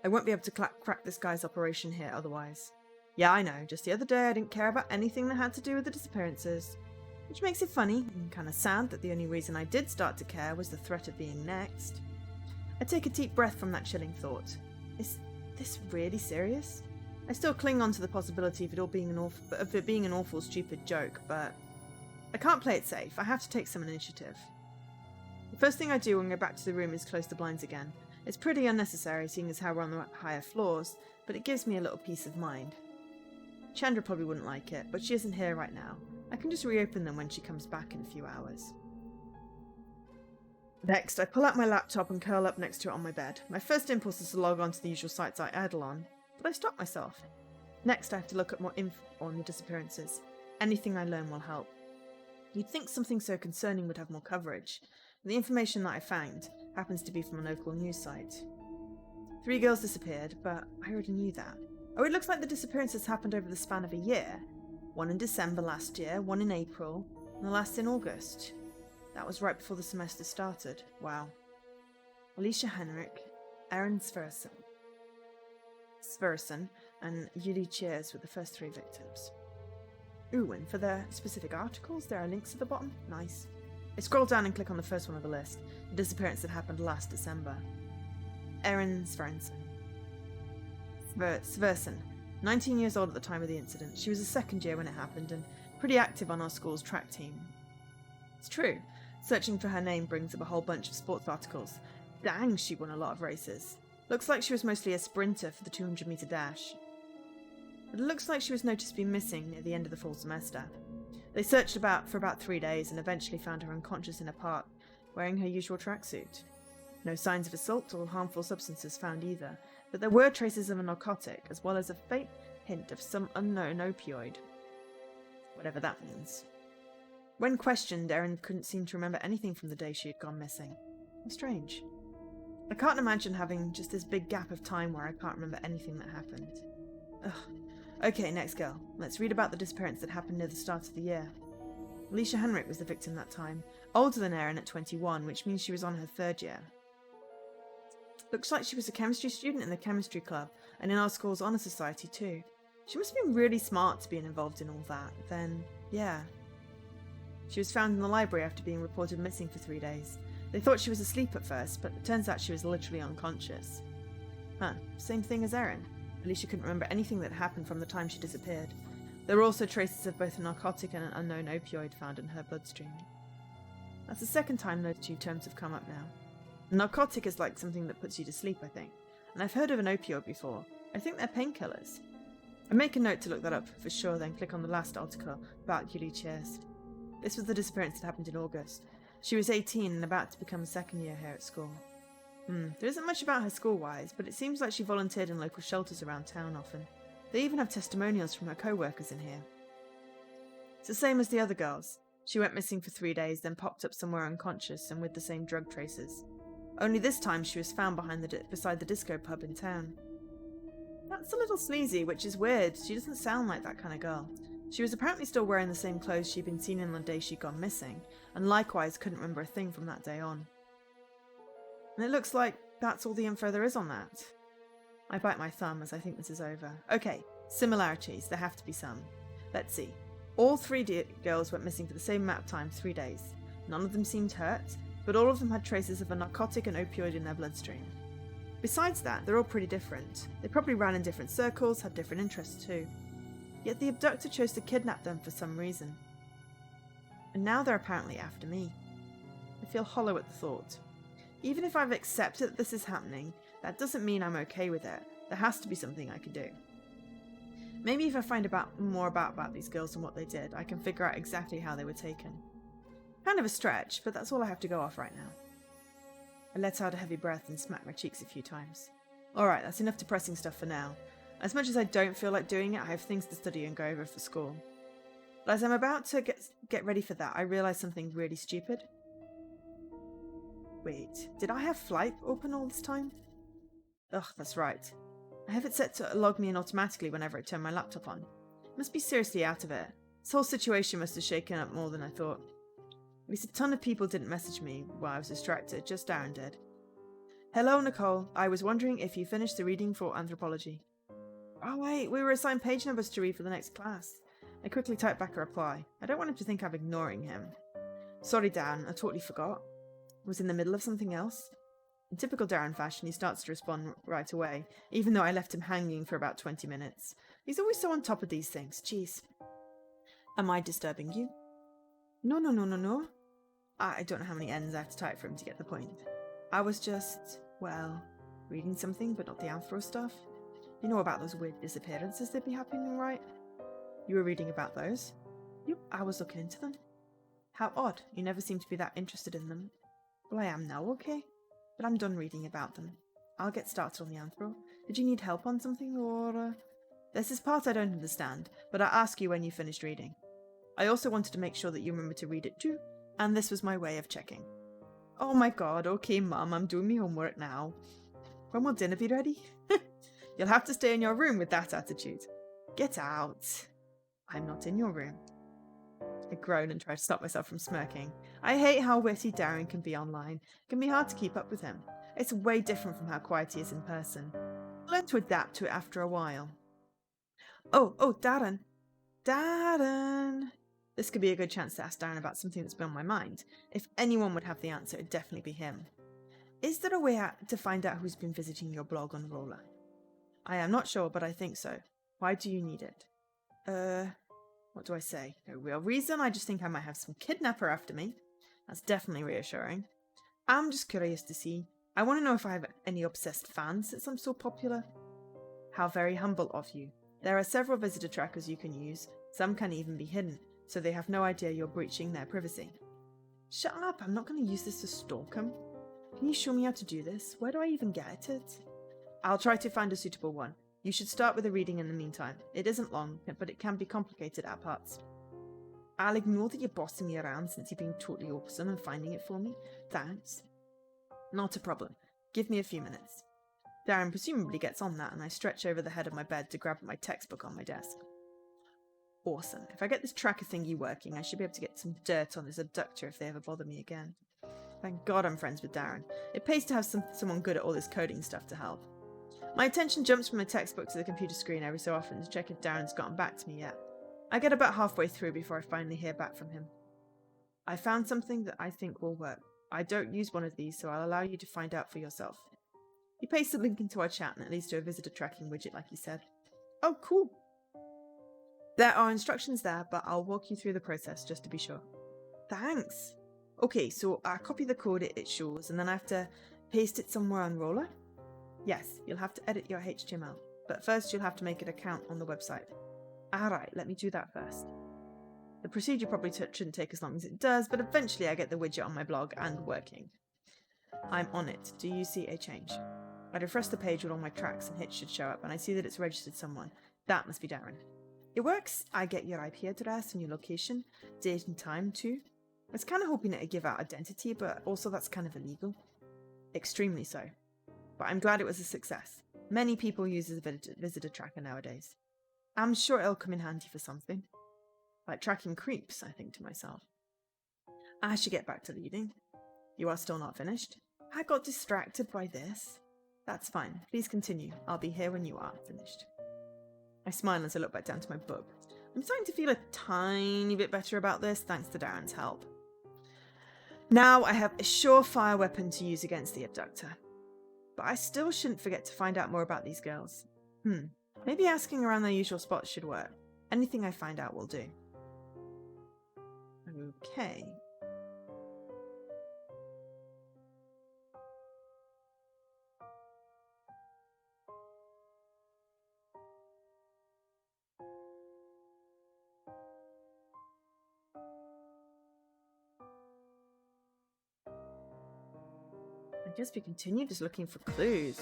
I won't be able to crack this guy's operation here otherwise. Yeah, I know, just the other day I didn't care about anything that had to do with the disappearances. Which makes it funny and kind of sad that the only reason I did start to care was the threat of being next. I take a deep breath from that chilling thought. Is this really serious? I still cling on to the possibility of it being an awful, stupid joke, but I can't play it safe. I have to take some initiative. The first thing I do when I go back to the room is close the blinds again. It's pretty unnecessary, seeing as how we're on the higher floors, but it gives me a little peace of mind. Chandra probably wouldn't like it, but she isn't here right now. I can just reopen them when she comes back in a few hours. Next, I pull out my laptop and curl up next to it on my bed. My first impulse is to log on to the usual sites I idle on, but I stop myself. Next, I have to look at more info on the disappearances. Anything I learn will help. You'd think something so concerning would have more coverage. The information that I found happens to be from a local news site. 3 girls disappeared, but I already knew that. Oh, it looks like the disappearances happened over the span of a year. One in December last year, one in April, and the last in August. That was right before the semester started. Wow. Alicia Henrik, Erin Sversen, and Yuli Cheers were the first 3 victims. Ooh, and for their specific articles, there are links at the bottom. Nice. I scroll down and click on the first one of the list, the disappearance that happened last December. Erin Sversen, 19 years old at the time of the incident. She was a second year when it happened and pretty active on our school's track team. It's true. Searching for her name brings up a whole bunch of sports articles. Dang, she won a lot of races. Looks like she was mostly a sprinter for the 200-meter dash. But it looks like she was noticed to be missing near the end of the fall semester. They searched for about 3 days and eventually found her unconscious in a park, wearing her usual tracksuit. No signs of assault or harmful substances found either, but there were traces of a narcotic, as well as a faint hint of some unknown opioid. Whatever that means. When questioned, Erin couldn't seem to remember anything from the day she had gone missing. How strange. I can't imagine having just this big gap of time where I can't remember anything that happened. Ugh. Okay, next girl. Let's read about the disappearance that happened near the start of the year. Alicia Henrik was the victim that time, older than Erin at 21, which means she was on her 3rd year. Looks like she was a chemistry student in the chemistry club, and in our school's honour society too. She must have been really smart to be involved in all that. Then, yeah. She was found in the library after being reported missing for 3 days. They thought she was asleep at first, but it turns out she was literally unconscious. Huh, same thing as Erin. At least she couldn't remember anything that happened from the time she disappeared. There were also traces of both a narcotic and an unknown opioid found in her bloodstream. That's the second time those two terms have come up now. A narcotic is like something that puts you to sleep, I think. And I've heard of an opioid before. I think they're painkillers. I make a note to look that up for sure, then click on the last article about Julie Chest. This was the disappearance that happened in August. She was 18 and about to become a second year here at school. There isn't much about her school-wise, but it seems like she volunteered in local shelters around town often. They even have testimonials from her co-workers in here. It's the same as the other girls. She went missing for 3 days, then popped up somewhere unconscious and with the same drug traces. Only this time she was found beside the disco pub in town. That's a little sleazy, which is weird. She doesn't sound like that kind of girl. She was apparently still wearing the same clothes she'd been seen in the day she'd gone missing, and likewise couldn't remember a thing from that day on. And it looks like that's all the info there is on that. I bite my thumb as I think this is over. Okay, similarities, there have to be some. Let's see. All three girls went missing for the same amount of time, 3 days. None of them seemed hurt, but all of them had traces of a narcotic and opioid in their bloodstream. Besides that, they're all pretty different. They probably ran in different circles, had different interests too. Yet the abductor chose to kidnap them for some reason. And now they're apparently after me. I feel hollow at the thought. Even if I've accepted that this is happening, that doesn't mean I'm okay with it. There has to be something I can do. Maybe if I find more about these girls and what they did, I can figure out exactly how they were taken. Kind of a stretch, but that's all I have to go off right now. I let out a heavy breath and smacked my cheeks a few times. Alright, that's enough depressing stuff for now. As much as I don't feel like doing it, I have things to study and go over for school. But as I'm about to get ready for that, I realise something really stupid. Wait, did I have flight open all this time? Ugh, that's right. I have it set to log me in automatically whenever I turn my laptop on. I must be seriously out of it. This whole situation must have shaken up more than I thought. At least a ton of people didn't message me while I was distracted, just Darren did. Hello, Nicole. I was wondering if you finished the reading for anthropology. Oh wait, we were assigned page numbers to read for the next class. I quickly typed back a reply. I don't want him to think I'm ignoring him. Sorry, Dan, I totally forgot. I was in the middle of something else. In typical Darren fashion, he starts to respond right away, even though I left him hanging for about 20 minutes. He's always so on top of these things, jeez. Am I disturbing you? No. I don't know how many N's I have to type for him to get the point. I was just, well, reading something, but not the anthro stuff. You know about those weird disappearances that be happening, right? You were reading about those? Yep, I was looking into them. How odd, you never seem to be that interested in them. Well, I am now, okay? But I'm done reading about them. I'll get started on the anthro. Did you need help on something, or... There's this part I don't understand, but I'll ask you when you finished reading. I also wanted to make sure that you remember to read it too, and this was my way of checking. Oh my god, okay Mum, I'm doing my homework now. When will dinner be ready? You'll have to stay in your room with that attitude. Get out. I'm not in your room. I groan and try to stop myself from smirking. I hate how witty Darren can be online. It can be hard to keep up with him. It's way different from how quiet he is in person. I learn to adapt to it after a while. Oh, Darren. Darren. This could be a good chance to ask Darren about something that's been on my mind. If anyone would have the answer, it'd definitely be him. Is there a way to find out who's been visiting your blog on Roller? I am not sure, but I think so. Why do you need it? What do I say? No real reason, I just think I might have some kidnapper after me. That's definitely reassuring. I'm just curious to see. I want to know if I have any obsessed fans since I'm so popular. How very humble of you. There are several visitor trackers you can use. Some can even be hidden, so they have no idea you're breaching their privacy. Shut up, I'm not going to use this to stalk them. Can you show me how to do this? Where do I even get it? I'll try to find a suitable one. You should start with a reading in the meantime. It isn't long, but it can be complicated at parts. I'll ignore that you're bossing me around since you've been totally awesome and finding it for me. Thanks. Not a problem. Give me a few minutes. Darren presumably gets on that, and I stretch over the head of my bed to grab my textbook on my desk. Awesome. If I get this tracker thingy working, I should be able to get some dirt on this abductor if they ever bother me again. Thank God I'm friends with Darren. It pays to have someone good at all this coding stuff to help. My attention jumps from the textbook to the computer screen every so often to check if Darren's gotten back to me yet. I get about halfway through before I finally hear back from him. I found something that I think will work. I don't use one of these, so I'll allow you to find out for yourself. You paste the link into our chat and it leads to a visitor tracking widget like you said. Oh, cool. There are instructions there, but I'll walk you through the process just to be sure. Thanks. Okay, so I copy the code it shows and then I have to paste it somewhere on Roller? Yes, you'll have to edit your HTML, but first you'll have to make an account on the website. Alright, let me do that first. The procedure probably shouldn't take as long as it does, but eventually I get the widget on my blog and working. I'm on it. Do you see a change? I refresh the page with all my tracks and hits should show up, and I see that it's registered someone. That must be Darren. It works. I get your IP address and your location, date and time too. I was kind of hoping it'd give out identity, but also that's kind of illegal. Extremely so. But I'm glad it was a success. Many people use a visitor tracker nowadays. I'm sure it'll come in handy for something. Like tracking creeps, I think to myself. I should get back to reading. You are still not finished? I got distracted by this. That's fine. Please continue. I'll be here when you are finished. I smile as I look back down to my book. I'm starting to feel a tiny bit better about this, thanks to Darren's help. Now I have a surefire weapon to use against the abductor. But I still shouldn't forget to find out more about these girls. Maybe asking around their usual spots should work. Anything I find out will do. Okay. I guess we continue just looking for clues.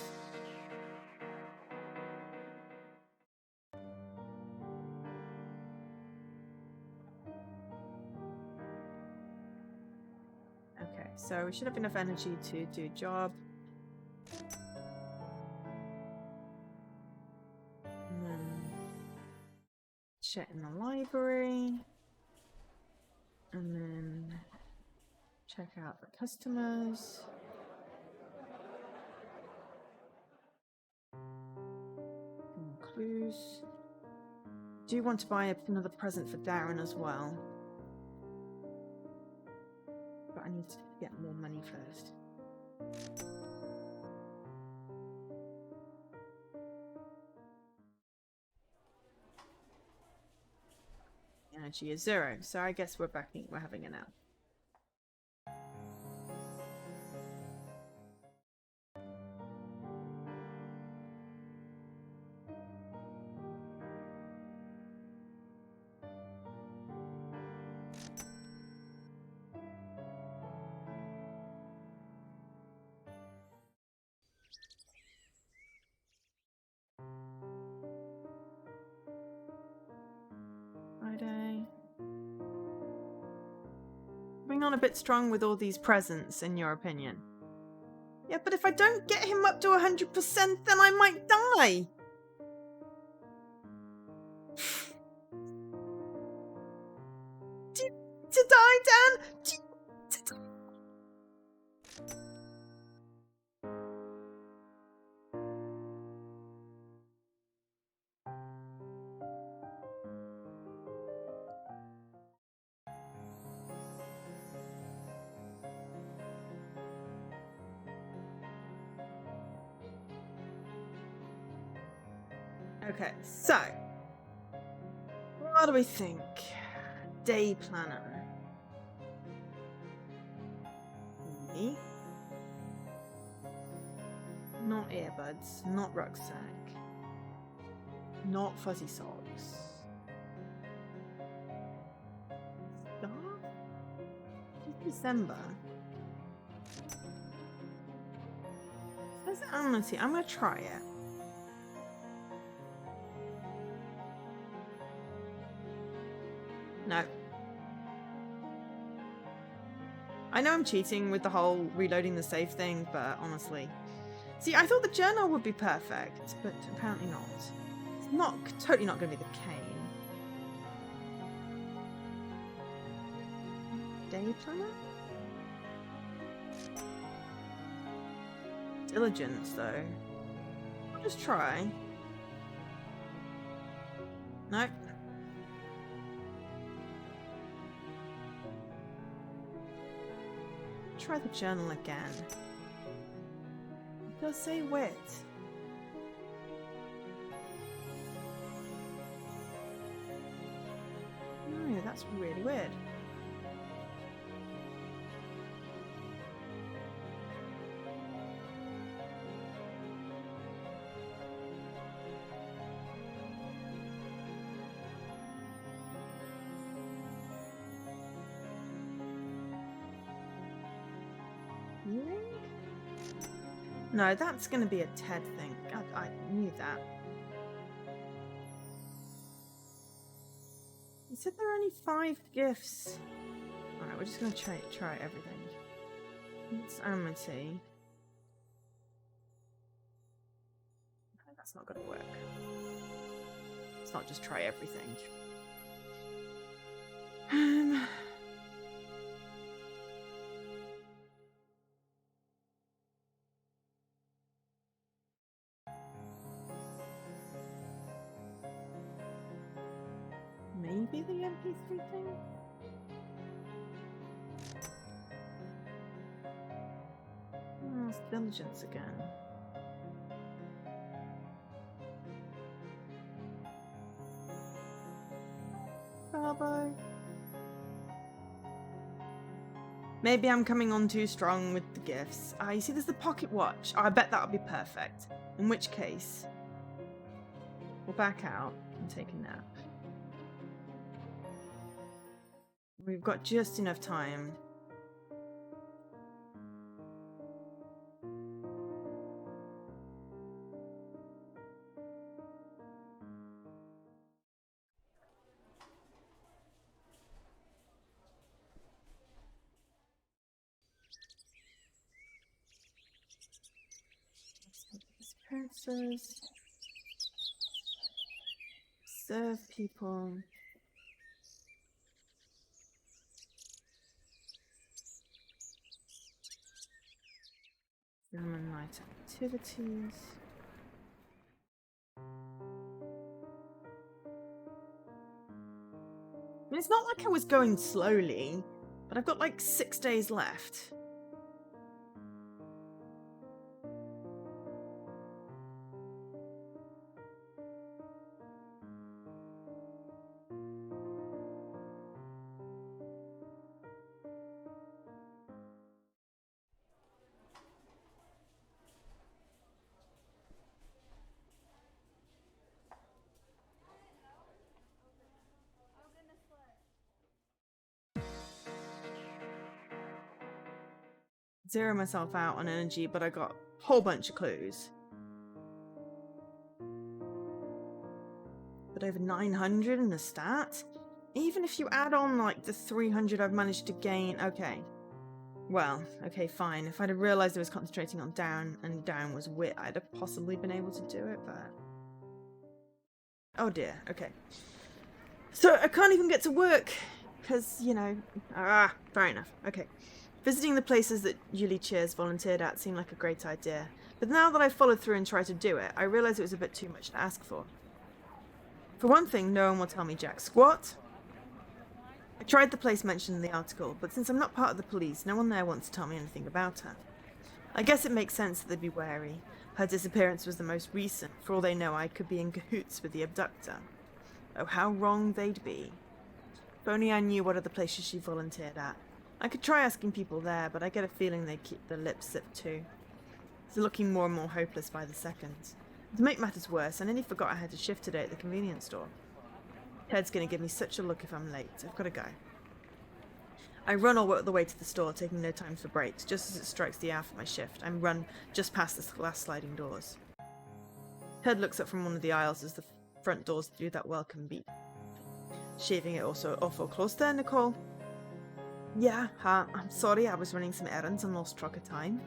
Okay, so we should have enough energy to do a job. And then check in the library. And then check out the customers. More clues. Do you want to buy another present for Darren as well? But I need to get more money first. Energy is 0, so I guess we're having a nap. Friday. Coming on a bit strong with all these presents, in your opinion. Yeah, but if I don't get him up to 100%, then I might die. To die, Dan? To die. Okay, so what do we think? Day planner. Me? Not earbuds, not rucksack, not fuzzy socks. Start? It's December. Says amnesty. I'm gonna try it. No. I know I'm cheating with the whole reloading the save thing, but honestly. See, I thought the journal would be perfect, but apparently not. It's totally not going to be the cane. Day planner? Diligence, though. I'll just try. Nope. try the journal again. It does say wit. No, that's really weird. No, that's going to be a Ted thing. I knew that. He said there are only 5 gifts. Alright, we're just going to try everything. It's amity. Okay, that's not going to work. It's not just try everything. Maybe the MP3 thing? Oh, it's diligence again. Bravo. Maybe I'm coming on too strong with the gifts. You see there's the pocket watch. Oh, I bet that'll be perfect. In which case, we'll back out and take a nap. We've got just enough time. Princess. Serve people. Roman night activities. I mean, it's not like I was going slowly, but I've got like 6 days left. Zero myself out on energy, but I got a whole bunch of clues. But over 900 in the stat? Even if you add on like the 300 I've managed to gain, okay. Well, okay, fine. If I'd have realised I was concentrating on down and down was wit, I'd have possibly been able to do it, but... Oh dear, okay. So I can't even get to work, because, you know... fair enough, okay. Visiting the places that Julie Cheers volunteered at seemed like a great idea, but now that I've followed through and tried to do it, I realise it was a bit too much to ask for. For one thing, no one will tell me jack squat. I tried the place mentioned in the article, but since I'm not part of the police, no one there wants to tell me anything about her. I guess it makes sense that they'd be wary. Her disappearance was the most recent. For all they know, I could be in cahoots with the abductor. Oh, how wrong they'd be. If only I knew what other places she volunteered at. I could try asking people there, but I get a feeling they'd keep their lips zipped too. It's looking more and more hopeless by the second. To make matters worse, I nearly forgot I had a shift today at the convenience store. Ted's going to give me such a look if I'm late. I've got to go. I run all the way to the store, taking no time for breaks. Just as it strikes the hour for my shift, I run just past the glass sliding doors. Ted looks up from one of the aisles as the front doors do that welcome beep. Shaving it also awful close there, Nicole. Yeah, I'm sorry, I was running some errands and lost track of time.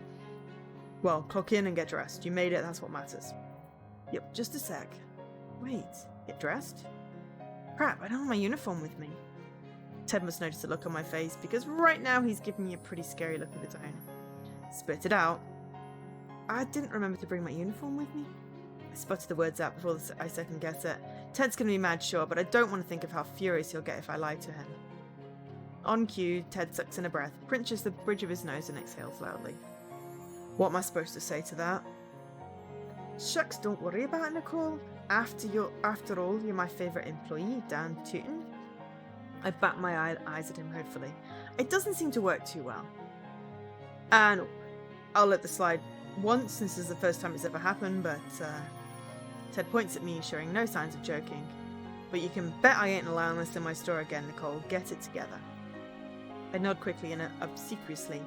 Well, clock in and get dressed. You made it, that's what matters. Yep, just a sec. Wait, get dressed? Crap, I don't have my uniform with me. Ted must notice the look on my face, because right now he's giving me a pretty scary look of his own. Spit it out. I didn't remember to bring my uniform with me. I sputtered the words out before I second guess it. Ted's gonna be mad, sure, but I don't want to think of how furious he'll get if I lie to him. On cue, Ted sucks in a breath, pinches the bridge of his nose and exhales loudly. What am I supposed to say to that? Shucks, don't worry about it, Nicole. After all, you're my favourite employee, Dan Tootin. I bat my eyes at him hopefully. It doesn't seem to work too well. And I'll let this slide once, this is the first time it's ever happened, but Ted points at me, showing no signs of joking. But you can bet I ain't allowing this in my store again, Nicole. Get it together. I nod quickly and obsequiously.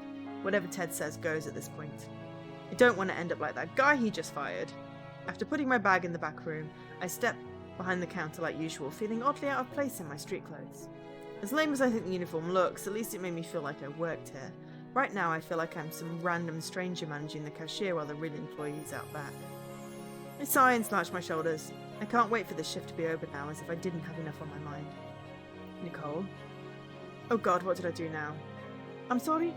Whatever Ted says goes at this point. I don't want to end up like that guy he just fired. After putting my bag in the back room, I step behind the counter like usual, feeling oddly out of place in my street clothes. As lame as I think the uniform looks, at least it made me feel like I worked here. Right now I feel like I'm some random stranger managing the cashier while the real employee's out back. I sigh and slouch my shoulders. I can't wait for this shift to be over now, as if I didn't have enough on my mind. Nicole? Oh God, what did I do now? I'm sorry?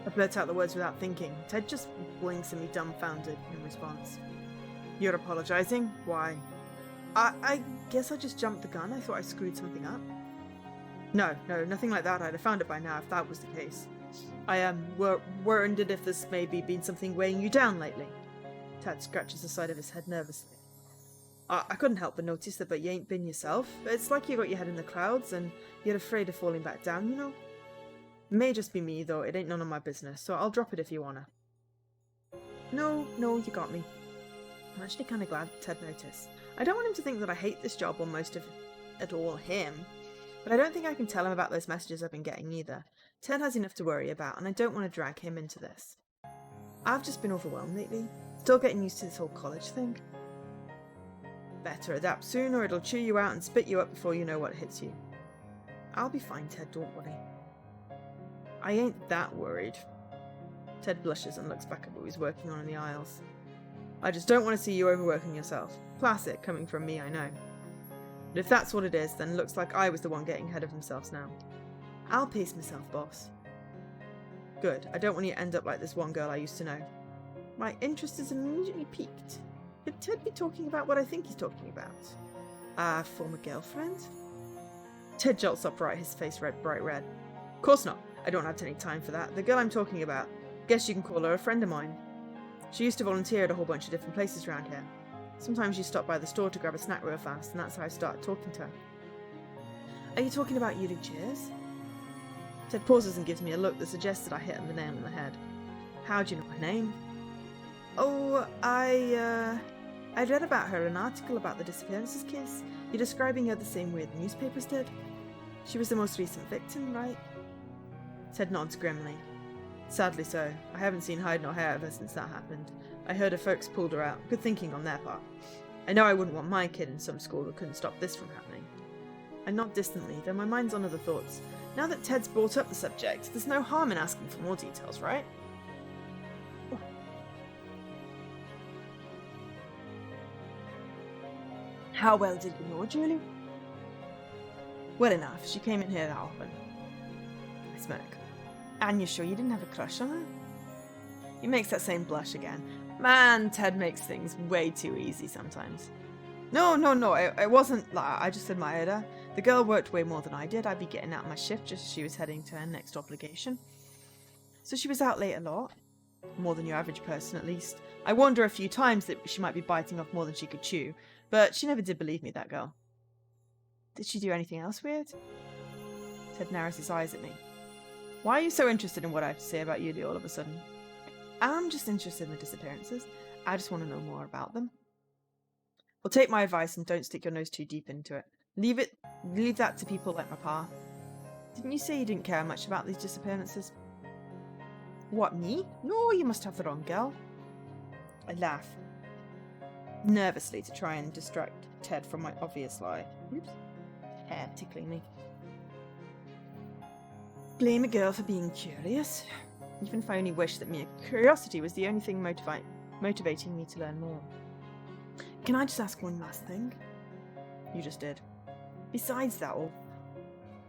I blurt out the words without thinking. Ted just blinks at me dumbfounded in response. You're apologising? Why? I guess I just jumped the gun. I thought I screwed something up. No, nothing like that. I'd have found it by now if that was the case. I wondered if this maybe been something weighing you down lately. Ted scratches the side of his head nervously. I couldn't help but notice that, but you ain't been yourself. It's like you got your head in the clouds and you're afraid of falling back down, you know? It may just be me, though. It ain't none of my business, so I'll drop it if you wanna. No, you got me. I'm actually kind of glad Ted noticed. I don't want him to think that I hate this job or most of it all him, but I don't think I can tell him about those messages I've been getting either. Ted has enough to worry about, and I don't want to drag him into this. I've just been overwhelmed lately. Still getting used to this whole college thing. Better adapt soon or it'll chew you out and spit you up before you know what hits you. I'll be fine, Ted, don't worry. I ain't that worried. Ted blushes and looks back at what he's working on in the aisles. I just don't want to see you overworking yourself. Classic, coming from me, I know. But if that's what it is, then it looks like I was the one getting ahead of themselves now. I'll pace myself, boss. Good, I don't want you to end up like this one girl I used to know. My interest is immediately piqued. Could Ted be talking about what I think he's talking about? Former girlfriend? Ted jolts upright, his face bright red. Of course not. I don't have any time for that. The girl I'm talking about. Guess you can call her a friend of mine. She used to volunteer at a whole bunch of different places around here. Sometimes she stopped by the store to grab a snack real fast, and that's how I started talking to her. Are you talking about Yuri Cheers? Ted pauses and gives me a look that suggests that I hit him the nail on the head. How do you know her name? Oh, I read about her in an article about the disappearances case. You're describing her the same way the newspapers did. She was the most recent victim, right? Ted nods grimly. Sadly so. I haven't seen hide nor hair of her since that happened. I heard her folks pulled her out. Good thinking on their part. I know I wouldn't want my kid in some school that couldn't stop this from happening. I nod distantly, though my mind's on other thoughts. Now that Ted's brought up the subject, there's no harm in asking for more details, right? How well did you know Julie? Well enough. She came in here that often. I smirk. And you're sure you didn't have a crush on her? He makes that same blush again. Man, Ted makes things way too easy sometimes. No, it wasn't that. I just admired her. The girl worked way more than I did. I'd be getting out of my shift just as she was heading to her next obligation. So she was out late a lot. More than your average person, at least. I warned her a few times that she might be biting off more than she could chew, but she never did believe me, that girl. Did she do anything else weird? Ted narrows his eyes at me. Why are you so interested in what I have to say about Yuli all of a sudden? I'm just interested in the disappearances. I just want to know more about them. Well, take my advice and don't stick your nose too deep into it. Leave that to people like my pa. Didn't you say you didn't care much about these disappearances? What, me? No, you must have the wrong girl. I laugh. Nervously to try and distract Ted from my obvious lie. Oops. Hair tickling me. Blame a girl for being curious? Even if I only wish that mere curiosity was the only thing motivating me to learn more. Can I just ask one last thing? You just did. Besides that all...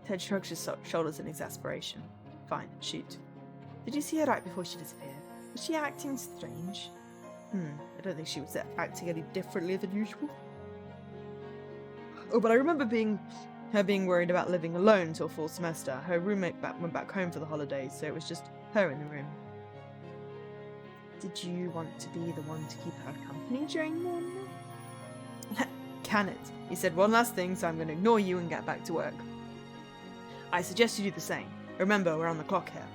Ted shrugs his shoulders in exasperation. Fine, shoot. Did you see her right before she disappeared? Was she acting strange? I don't think she was acting any differently than usual. Oh, but I remember being Her being worried about living alone till fall semester. Her roommate went back home for the holidays, so it was just her in the room. Did you want to be the one to keep her company during them? Can it? He said one last thing, so I'm going to ignore you and get back to work. I suggest you do the same. Remember, we're on the clock here.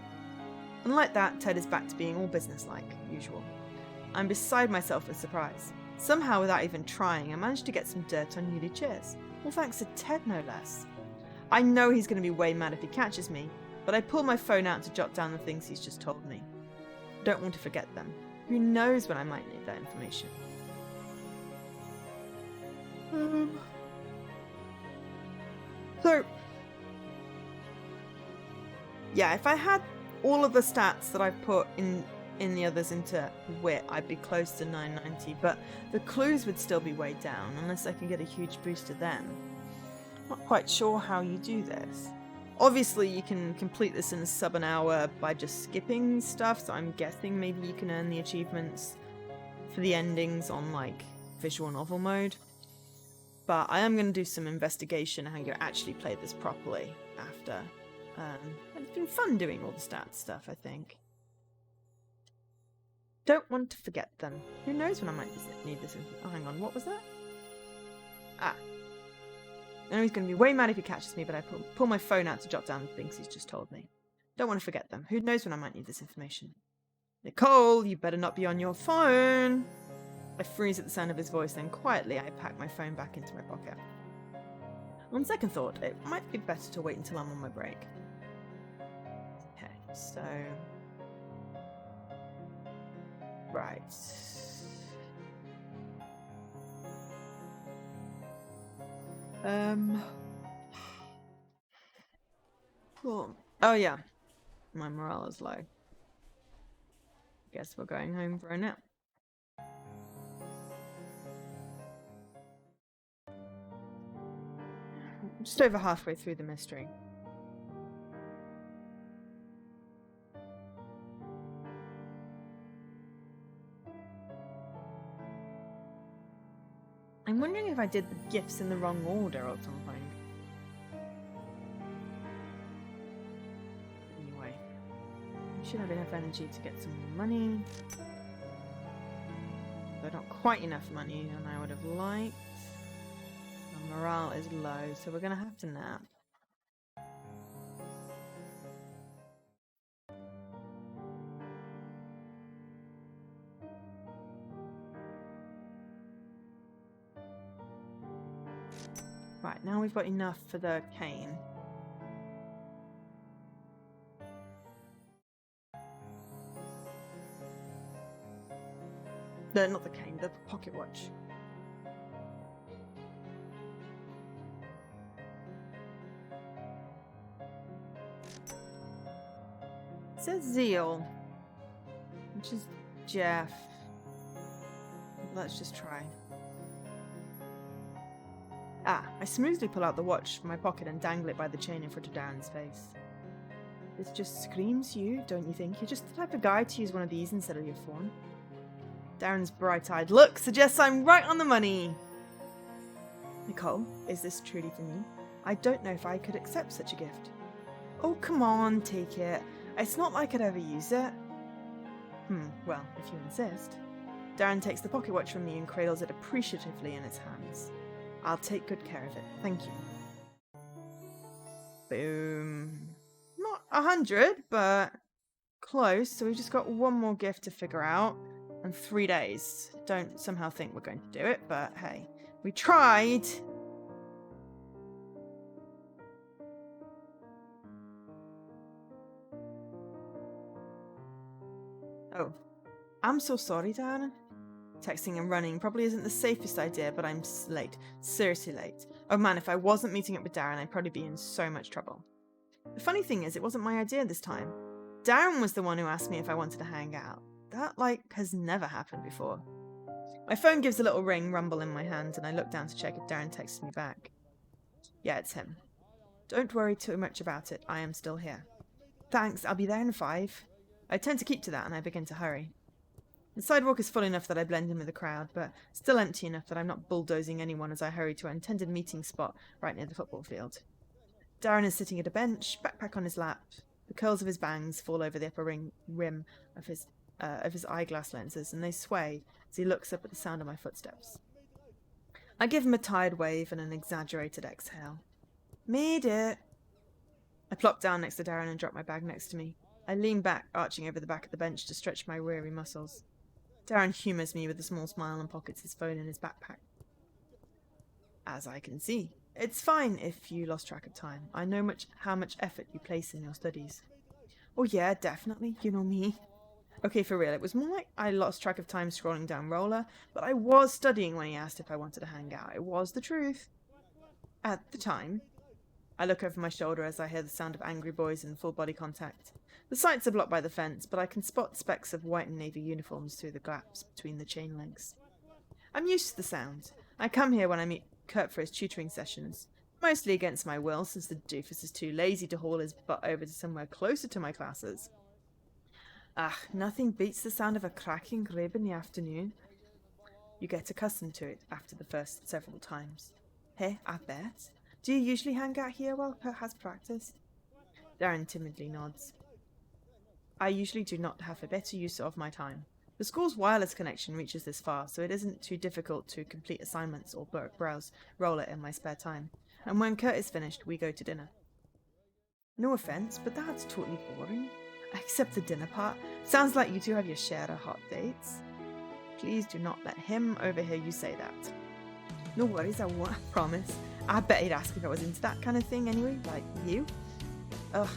And like that, Ted is back to being all businesslike, usual. I'm beside myself with surprise. Somehow, without even trying, I managed to get some dirt on Newly Cheers. All thanks to Ted, no less. I know he's going to be way mad if he catches me, but I pull my phone out to jot down the things he's just told me. Don't want to forget them. Who knows when I might need that information. So, yeah, if I had all of the stats that I've put in the others into wit, I'd be close to 990, but the clues would still be way down unless I can get a huge boost to them. Not quite sure how you do this. Obviously, you can complete this in sub an hour by just skipping stuff, so I'm guessing maybe you can earn the achievements for the endings on, like, visual novel mode. But I am going to do some investigation on how you actually play this properly after. It's been fun doing all the stats stuff, I think. Don't want to forget them. Who knows when I might need this. Oh, hang on, what was that? Ah. I know he's going to be way mad if he catches me, but I pull my phone out to jot down the things he's just told me. Don't want to forget them. Who knows when I might need this information. Nicole, you better not be on your phone. I freeze at the sound of his voice, then quietly I pack my phone back into my pocket. On second thought, it might be better to wait until I'm on my break. Okay, so... Right. Cool. Oh yeah. My morale is low. Guess we're going home for a nap. Just over halfway through the mystery. I'm wondering if I did the gifts in the wrong order or something. Anyway, I should have enough energy to get some money. Though not quite enough money than I would have liked. My morale is low, so we're going to have to nap. Right, now we've got enough for the cane. No, not the cane, the pocket watch. It says Zeal, which is Jeff. Let's just try. Ah, I smoothly pull out the watch from my pocket and dangle it by the chain in front of Darren's face. This just screams you, don't you think? You're just the type of guy to use one of these instead of your phone. Darren's bright-eyed look suggests I'm right on the money. Nicole, is this truly for me? I don't know if I could accept such a gift. Oh, come on, take it. It's not like I'd ever use it. Well, if you insist. Darren takes the pocket watch from me and cradles it appreciatively in his hands. I'll take good care of it. Thank you. Boom. Not 100, but close. So we've just got one more gift to figure out. And 3 days. Don't somehow think we're going to do it, but hey, we tried. Oh, I'm so sorry, Darren. Texting and running probably isn't the safest idea, but I'm late. Seriously late. Oh man, if I wasn't meeting up with Darren, I'd probably be in so much trouble. The funny thing is, it wasn't my idea this time. Darren was the one who asked me if I wanted to hang out. That, has never happened before. My phone gives a little ring rumble in my hand, and I look down to check if Darren texts me back. Yeah, it's him. Don't worry too much about it. I am still here. Thanks, I'll be there in 5. I tend to keep to that, and I begin to hurry. The sidewalk is full enough that I blend in with the crowd, but still empty enough that I'm not bulldozing anyone as I hurry to our intended meeting spot right near the football field. Darren is sitting at a bench, backpack on his lap. The curls of his bangs fall over the upper rim of his eyeglass lenses, and they sway as he looks up at the sound of my footsteps. I give him a tired wave and an exaggerated exhale. Made it! I plop down next to Darren and drop my bag next to me. I lean back, arching over the back of the bench to stretch my weary muscles. Darren humours me with a small smile and pockets his phone in his backpack. As I can see, it's fine if you lost track of time. I know how much effort you place in your studies. Oh yeah, definitely, you know me. Okay, for real, it was more like I lost track of time scrolling down Roller, but I was studying when he asked if I wanted to hang out. It was the truth. At the time. I look over my shoulder as I hear the sound of angry boys in full body contact. The sights are blocked by the fence, but I can spot specks of white and navy uniforms through the gaps between the chain links. I'm used to the sound. I come here when I meet Kurt for his tutoring sessions, mostly against my will since the doofus is too lazy to haul his butt over to somewhere closer to my classes. Nothing beats the sound of a cracking rib in the afternoon. You get accustomed to it after the first several times. Hey, I bet. Do you usually hang out here while Kurt has practice? Darren timidly nods. I usually do not have a better use of my time. The school's wireless connection reaches this far, so it isn't too difficult to complete assignments or browse Roller in my spare time. And when Kurt is finished, we go to dinner. No offense, but that's totally boring. Except the dinner part. Sounds like you two have your share of hot dates. Please do not let him overhear you say that. No worries, I won't, I promise. I bet he'd ask if I was into that kind of thing anyway, like you. Ugh,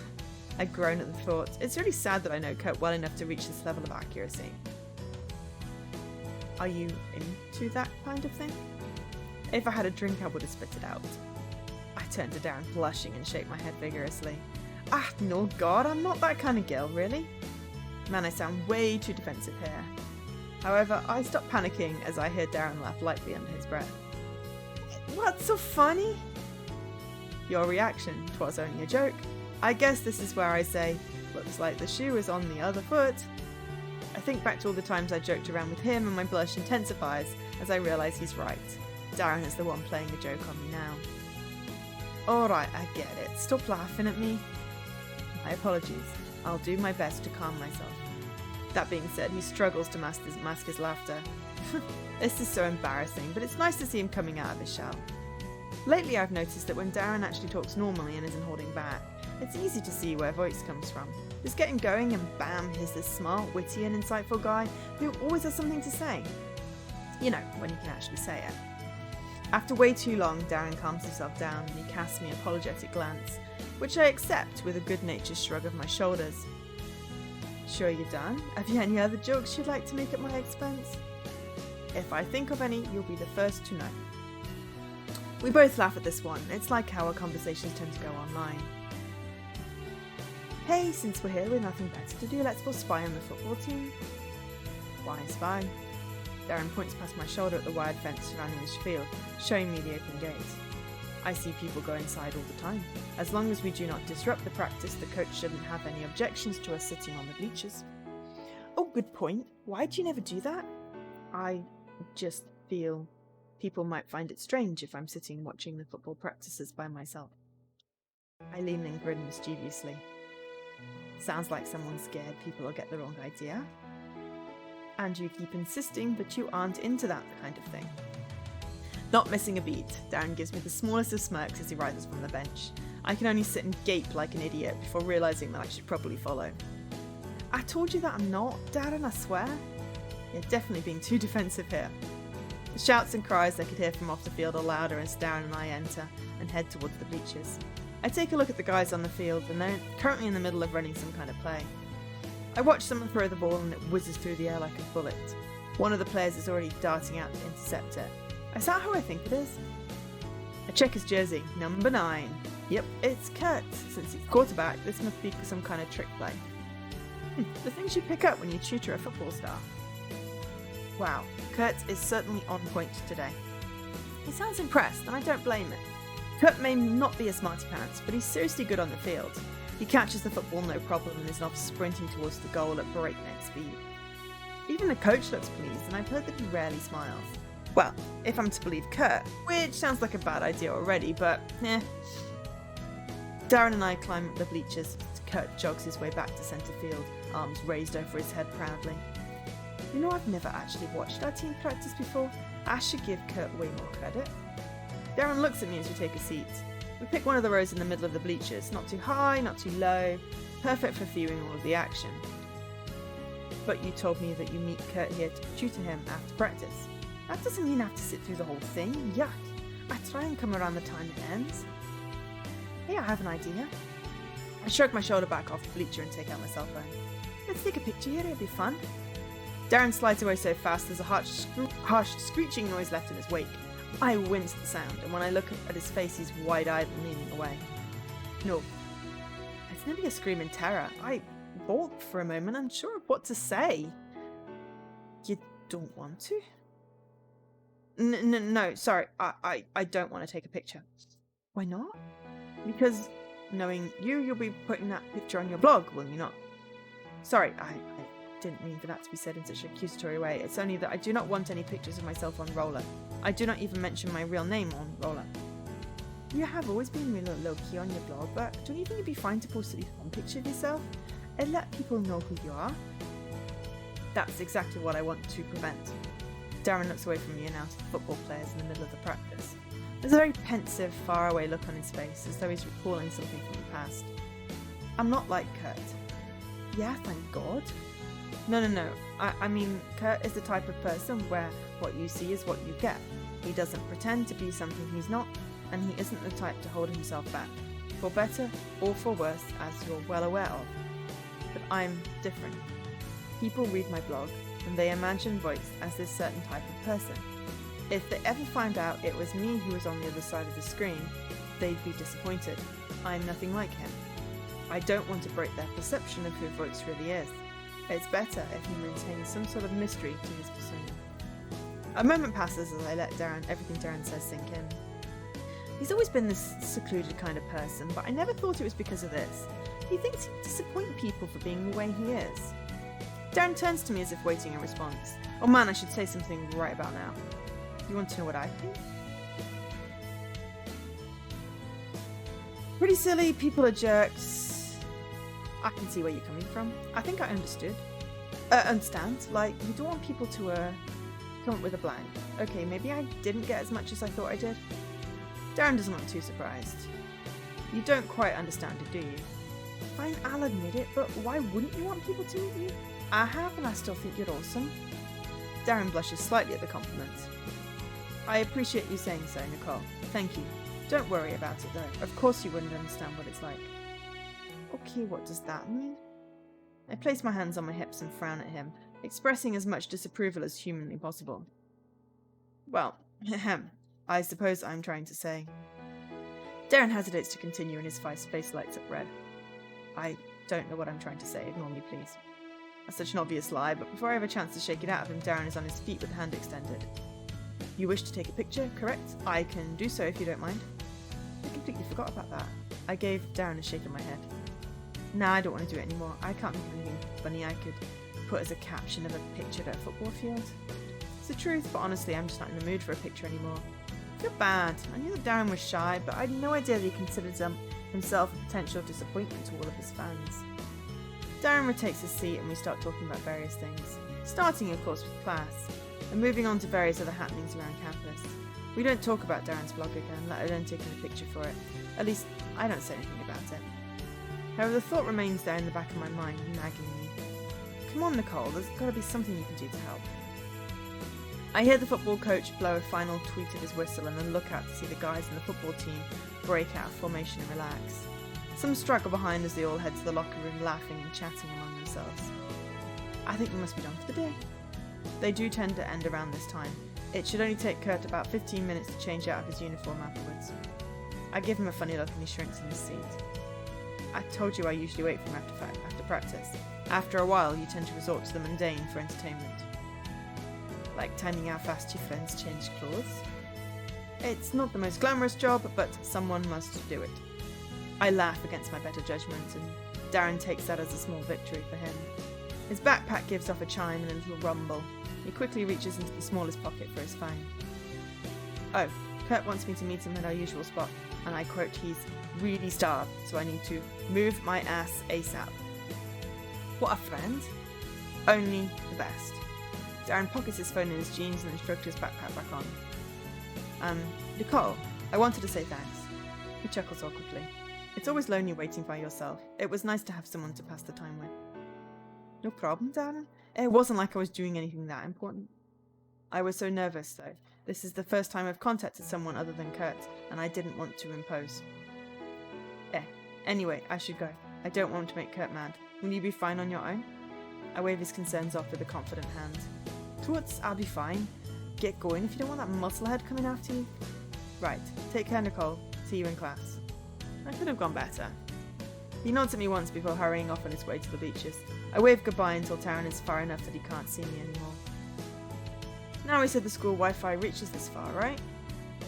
I groan at the thought. It's really sad that I know Kurt well enough to reach this level of accuracy. Are you into that kind of thing? If I had a drink, I would have spit it out. I turned to Darren, blushing, and shake my head vigorously. No, God, I'm not that kind of girl, really. Man, I sound way too defensive here. However, I stop panicking as I hear Darren laugh lightly under his breath. What's so funny? Your reaction, 'twas only a joke. I guess this is where I say, looks like the shoe is on the other foot. I think back to all the times I joked around with him and my blush intensifies as I realise he's right. Darren is the one playing a joke on me now. Alright, I get it. Stop laughing at me. My apologies. I'll do my best to calm myself. That being said, he struggles to mask his laughter. This is so embarrassing, but it's nice to see him coming out of his shell. Lately I've noticed that when Darren actually talks normally and isn't holding back, it's easy to see where voice comes from. Just get him going and bam, here's this smart, witty and insightful guy who always has something to say. You know, when he can actually say it. After way too long, Darren calms himself down and he casts me an apologetic glance, which I accept with a good-natured shrug of my shoulders. Sure you're done? Have you any other jokes you'd like to make at my expense? If I think of any, you'll be the first to know. We both laugh at this one. It's like how our conversations tend to go online. Hey, since we're here with nothing better to do, let's go spy on the football team. Why spy? Darren points past my shoulder at the wired fence surrounding this field, showing me the open gate. I see people go inside all the time. As long as we do not disrupt the practice, the coach shouldn't have any objections to us sitting on the bleachers. Oh, good point. Why do you never do that? I just feel people might find it strange if I'm sitting watching the football practices by myself. I lean and grin mischievously. Sounds like someone's scared people will get the wrong idea. And you keep insisting that you aren't into that kind of thing. Not missing a beat, Darren gives me the smallest of smirks as he rises from the bench. I can only sit and gape like an idiot before realising that I should probably follow. I told you that I'm not, Darren, I swear. You're definitely being too defensive here. The shouts and cries I could hear from off the field are louder as Darren and I enter and head towards the bleachers. I take a look at the guys on the field and they're currently in the middle of running some kind of play. I watch someone throw the ball and it whizzes through the air like a bullet. One of the players is already darting out to intercept it. Is that who I think it is? I check his jersey, number 9. Yep, it's Kurt. Since he's quarterback, this must be some kind of trick play. The things you pick up when you tutor a football star. Wow, Kurt is certainly on point today. He sounds impressed, and I don't blame him. Kurt may not be a smarty pants, but he's seriously good on the field. He catches the football no problem and is off sprinting towards the goal at breakneck speed. Even the coach looks pleased, and I've heard that he rarely smiles. Well, if I'm to believe Kurt, which sounds like a bad idea already, but eh. Darren and I climb up the bleachers. Kurt jogs his way back to centre field, arms raised over his head proudly. You know, I've never actually watched our team practice before. I should give Kurt way more credit. Darren looks at me as we take a seat. We pick one of the rows in the middle of the bleachers, not too high, not too low, perfect for viewing all of the action. But you told me that you meet Kurt here to tutor him after practice. That doesn't mean I have to sit through the whole thing. Yuck. I try and come around the time it ends. Hey, I have an idea. I shrug my shoulder back off the bleacher and take out my cell phone. Let's take a picture here, it'll be fun. Darren slides away so fast there's a harsh screeching noise left in his wake. I wince at the sound, and when I look at his face, he's wide-eyed and leaning away. No. It's nearly a scream in terror. I balk for a moment, unsure of what to say. You don't want to? No, sorry. I don't want to take a picture. Why not? Because knowing you'll be putting that picture on your blog, will you not? Sorry, I didn't mean for that to be said in such an accusatory way. It's only that I do not want any pictures of myself on Roller. I do not even mention my real name on Roller. You have always been real low-key on your blog, but don't you think it'd be fine to post at least one picture of yourself and let people know who you are? That's exactly what I want to prevent. Darren looks away from me and out at the football players in the middle of the practice. There's a very pensive, faraway look on his face, as though he's recalling something from the past. I'm not like Kurt. Yeah, thank God. No. I mean, Kurt is the type of person where what you see is what you get. He doesn't pretend to be something he's not, and he isn't the type to hold himself back, for better or for worse, as you're well aware of. But I'm different. People read my blog, and they imagine Voice as this certain type of person. If they ever find out it was me who was on the other side of the screen, they'd be disappointed. I'm nothing like him. I don't want to break their perception of who Voice really is. It's better if he maintains some sort of mystery to his persona. A moment passes as I let everything Darren says sink in. He's always been this secluded kind of person, but I never thought it was because of this. He thinks he'd disappoint people for being the way he is. Darren turns to me as if waiting a response. Oh man, I should say something right about now. You want to know what I think? Pretty silly, people are jerks. I can see where you're coming from. I think I understand. Like, you don't want people to come up with a blank. Okay, maybe I didn't get as much as I thought I did. Darren doesn't look too surprised. You don't quite understand it, do you? Fine, I'll admit it, but why wouldn't you want people to meet you? I have, and I still think you're awesome. Darren blushes slightly at the compliment. I appreciate you saying so, Nicole. Thank you. Don't worry about it, though. Of course you wouldn't understand what it's like. Okay, what does that mean? I place my hands on my hips and frown at him, expressing as much disapproval as humanly possible. Well, I suppose I'm trying to say. Darren hesitates to continue and his face lights up red. I don't know what I'm trying to say. Ignore me, please. That's such an obvious lie, but before I have a chance to shake it out of him, Darren is on his feet with a hand extended. You wish to take a picture, correct? I can do so if you don't mind. I completely forgot about that. I gave Darren a shake of my head. Nah, I don't want to do it anymore. I can't think of anything funny I could put as a caption of a picture at a football field. It's the truth, but honestly, I'm just not in the mood for a picture anymore. I feel bad. I knew that Darren was shy, but I had no idea that he considered himself a potential disappointment to all of his fans. Darren retakes his seat and we start talking about various things, starting of course with class, and moving on to various other happenings around campus. We don't talk about Darren's blog again, let alone taking a picture for it. At least, I don't say anything about it. However, the thought remains there in the back of my mind, nagging me. Come on, Nicole, there's got to be something you can do to help. I hear the football coach blow a final tweet of his whistle and then look out to see the guys in the football team break out of formation and relax. Some struggle behind as they all head to the locker room laughing and chatting among themselves. I think we must be done for the day. They do tend to end around this time. It should only take Kurt about 15 minutes to change out of his uniform afterwards. I give him a funny look and he shrinks in his seat. I told you I usually wait for him after practice. After a while, you tend to resort to the mundane for entertainment. Like timing how fast your friends change clothes. It's not the most glamorous job, but someone must do it. I laugh against my better judgment, and Darren takes that as a small victory for him. His backpack gives off a chime and a little rumble. He quickly reaches into the smallest pocket for his phone. Oh, Kurt wants me to meet him at our usual spot, and I quote, he's really starved, so I need to move my ass ASAP. What a friend. Only the best. Darren pockets his phone in his jeans and then shrugs his backpack back on. Nicole, I wanted to say thanks. He chuckles awkwardly. It's always lonely waiting by yourself. It was nice to have someone to pass the time with. No problem, Darren. It wasn't like I was doing anything that important. I was so nervous, though. This is the first time I've contacted someone other than Kurt, and I didn't want to impose. Anyway, I should go. I don't want to make Kurt mad. Will you be fine on your own? I wave his concerns off with a confident hand. Toots, I'll be fine. Get going if you don't want that musclehead coming after you. Right, take care, Nicole. See you in class. I could have gone better. He nods at me once before hurrying off on his way to the beaches. I wave goodbye until Taryn is far enough that he can't see me anymore. Now he said the school Wi-Fi reaches this far, right?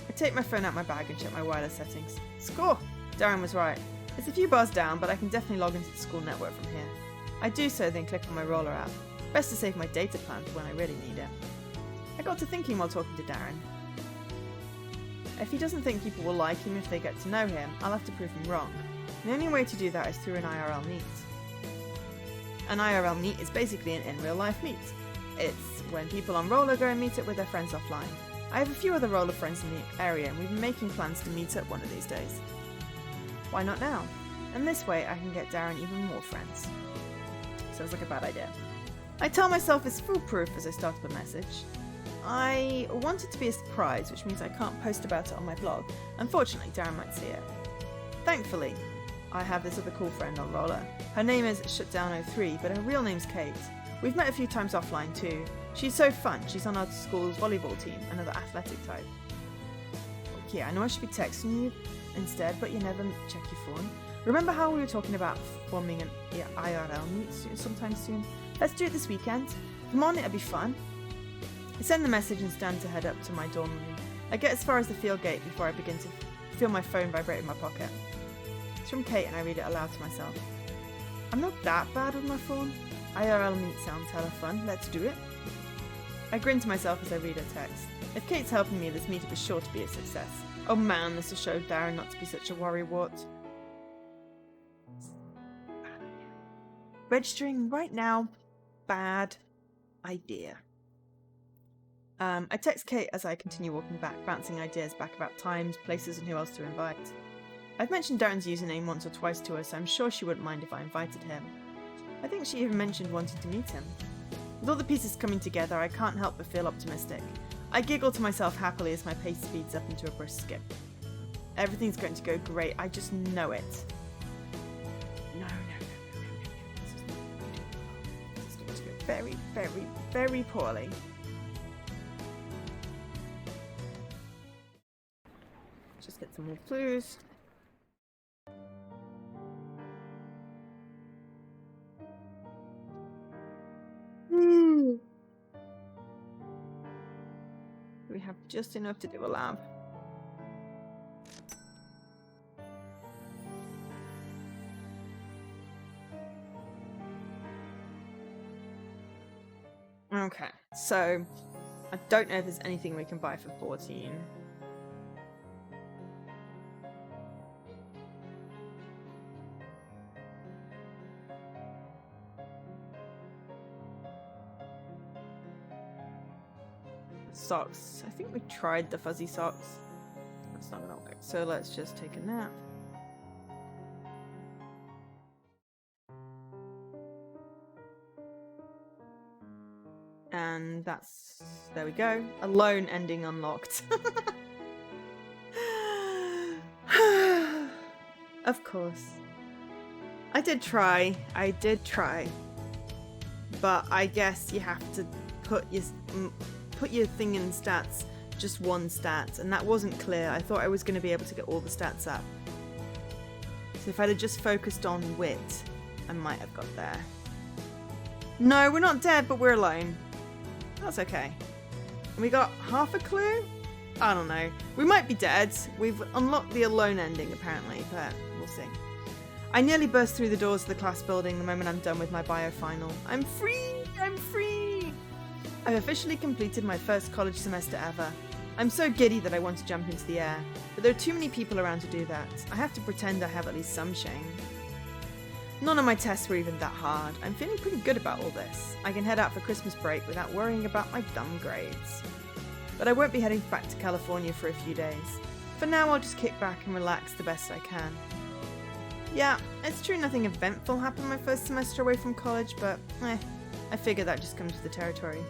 I take my phone out my bag and check my wireless settings. Score! Darren was right. It's a few bars down, but I can definitely log into the school network from here. I do so, then click on my roller app. Best to save my data plan for when I really need it. I got to thinking while talking to Darren. If he doesn't think people will like him if they get to know him, I'll have to prove him wrong. The only way to do that is through an IRL meet. An IRL meet is basically an in-real-life meet. It's when people on roller go and meet up with their friends offline. I have a few other roller friends in the area and we've been making plans to meet up one of these days. Why not now? And this way I can get Darren even more friends. Sounds like a bad idea. I tell myself it's foolproof as I start up a message. I want it to be a surprise, which means I can't post about it on my blog. Unfortunately, Darren might see it. Thankfully, I have this other cool friend on roller. Her name is Shutdown03, but her real name's Kate. We've met a few times offline too. She's so fun. She's on our school's volleyball team, another athletic type. Okay, I know I should be texting you instead, but you never check your phone. Remember how we were talking about forming an IRL meet sometime soon? Let's do it this weekend. Come on, it'll be fun. I send the message and stand to head up to my dorm room. I get as far as the field gate before I begin to feel my phone vibrate in my pocket. It's from Kate and I read it aloud to myself. I'm not that bad with my phone. IRL meet sounds hella fun. Let's do it. I grin to myself as I read her text. If Kate's helping me, this meetup is sure to be a success. Oh man, this will show Darren not to be such a worrywart. Registering right now. Bad idea. I text Kate as I continue walking back, bouncing ideas back about times, places and who else to invite. I've mentioned Darren's username once or twice to her, so I'm sure she wouldn't mind if I invited him. I think she even mentioned wanting to meet him. With all the pieces coming together, I can't help but feel optimistic. I giggle to myself happily as my pace speeds up into a brisk skip. Everything's going to go great, I just know it. No. This is going to go very, very, very poorly. Just get some more clues. We have just enough to do a lab. Okay, so I don't know if there's anything we can buy for 14. Socks. I think we tried the fuzzy socks. That's not gonna work. So let's just take a nap. And that's... there we go. Alone ending unlocked. Of course. I did try. But I guess you have to put your thing in stats, just one stat, and that wasn't clear. I thought I was going to be able to get all the stats up. So if I'd have just focused on wit, I might have got there. No, we're not dead, but we're alone. That's okay. And we got half a clue? I don't know. We might be dead. We've unlocked the alone ending, apparently, but we'll see. I nearly burst through the doors of the class building the moment I'm done with my bio final. I'm free! I'm free! I've officially completed my first college semester ever. I'm so giddy that I want to jump into the air, but there are too many people around to do that. I have to pretend I have at least some shame. None of my tests were even that hard. I'm feeling pretty good about all this. I can head out for Christmas break without worrying about my dumb grades. But I won't be heading back to California for a few days. For now, I'll just kick back and relax the best I can. Yeah, it's true nothing eventful happened my first semester away from college, but I figure that just comes with the territory.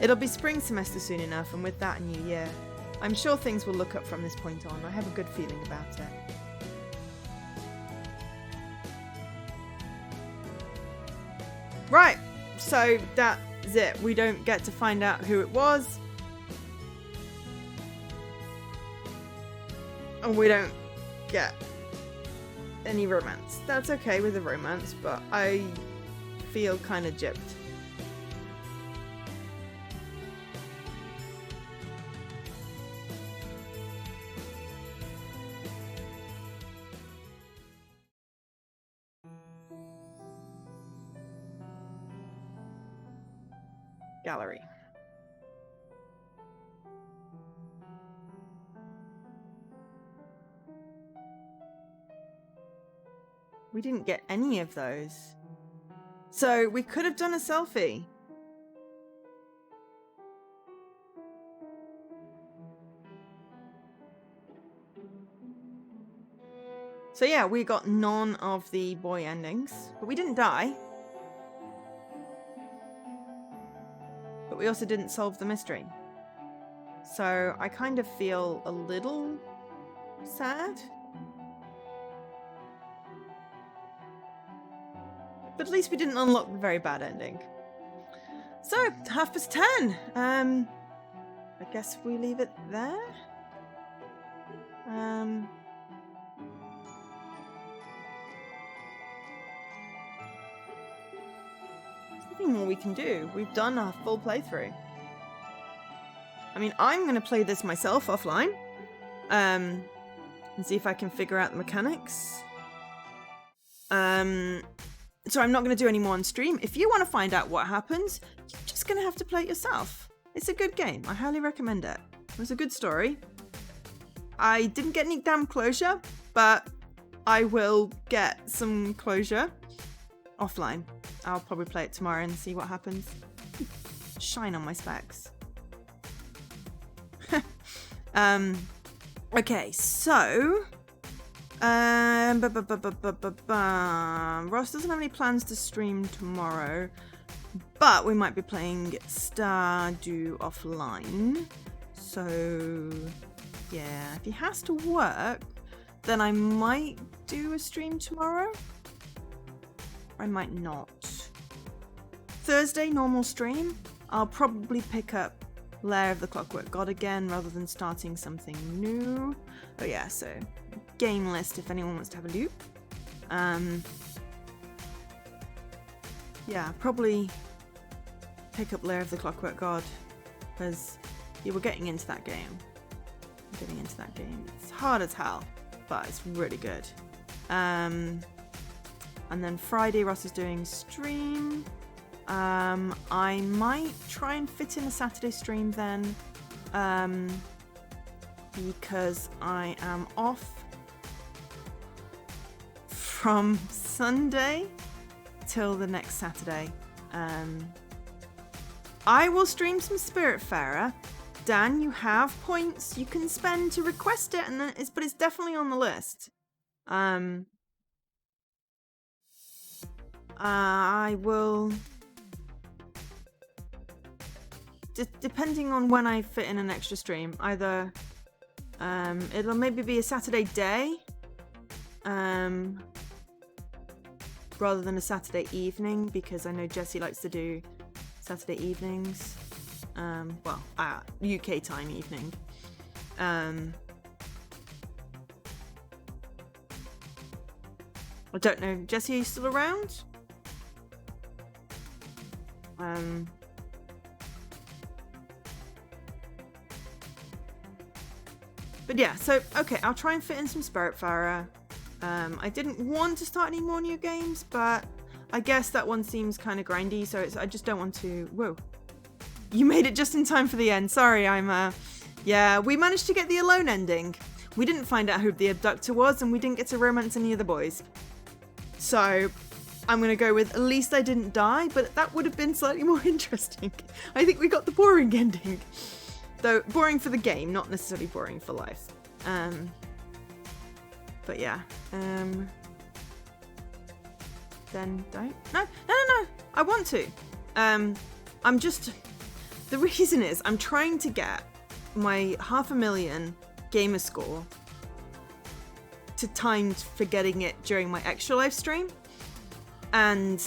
It'll be spring semester soon enough, and with that a new year. I'm sure things will look up from this point on. I have a good feeling about it. Right, so that's it. We don't get to find out who it was. And we don't get any romance. That's okay with the romance, but I feel kind of gypped. Gallery. We didn't get any of those. So we could have done a selfie. So yeah, we got none of the boy endings, but we didn't die. But we also didn't solve the mystery. So I kind of feel a little sad. But at least we didn't unlock the very bad ending. So, 10:30. I guess we leave it there. There's nothing more we can do. We've done a full playthrough. I mean, I'm going to play this myself offline. And see if I can figure out the mechanics. So I'm not going to do any more on stream. If you want to find out what happens, you're just going to have to play it yourself. It's a good game. I highly recommend it. It was a good story. I didn't get any damn closure, but I will get some closure offline. I'll probably play it tomorrow and see what happens. Shine on my specs. Okay, so... Ross doesn't have any plans to stream tomorrow, but we might be playing Stardew offline. So, yeah, if he has to work, then I might do a stream tomorrow. I might not. Thursday, normal stream. I'll probably pick up Lair of the Clockwork God again rather than starting something new. Oh yeah, so game list if anyone wants to have a loop. Yeah, probably pick up Lair of the Clockwork God because yeah, we're getting into that game. It's hard as hell, but it's really good. And then Friday Ross is doing stream. I might try and fit in a Saturday stream then, because I am off from Sunday till the next Saturday. I will stream some Spiritfarer. Dan, you have points you can spend to request it, and then but it's definitely on the list. I will, depending on when I fit in an extra stream, either it'll maybe be a Saturday day, rather than a Saturday evening, because I know Jessie likes to do Saturday evenings. Well, UK time evening. I don't know. Jessie, are you still around? But yeah, so, okay, I'll try and fit in some Spiritfarer. I didn't want to start any more new games, but I guess that one seems kind of grindy, so I just don't want to... Whoa. You made it just in time for the end. Sorry, yeah, we managed to get the alone ending. We didn't find out who the abductor was, and we didn't get to romance any of the boys. So I'm going to go with at least I didn't die, but that would have been slightly more interesting. I think we got the boring ending. Though, boring for the game, not necessarily boring for life. But yeah. Then don't. No. I want to. I'm just... The reason is I'm trying to get my 500,000 gamer score to timed for getting it during my extra live stream. And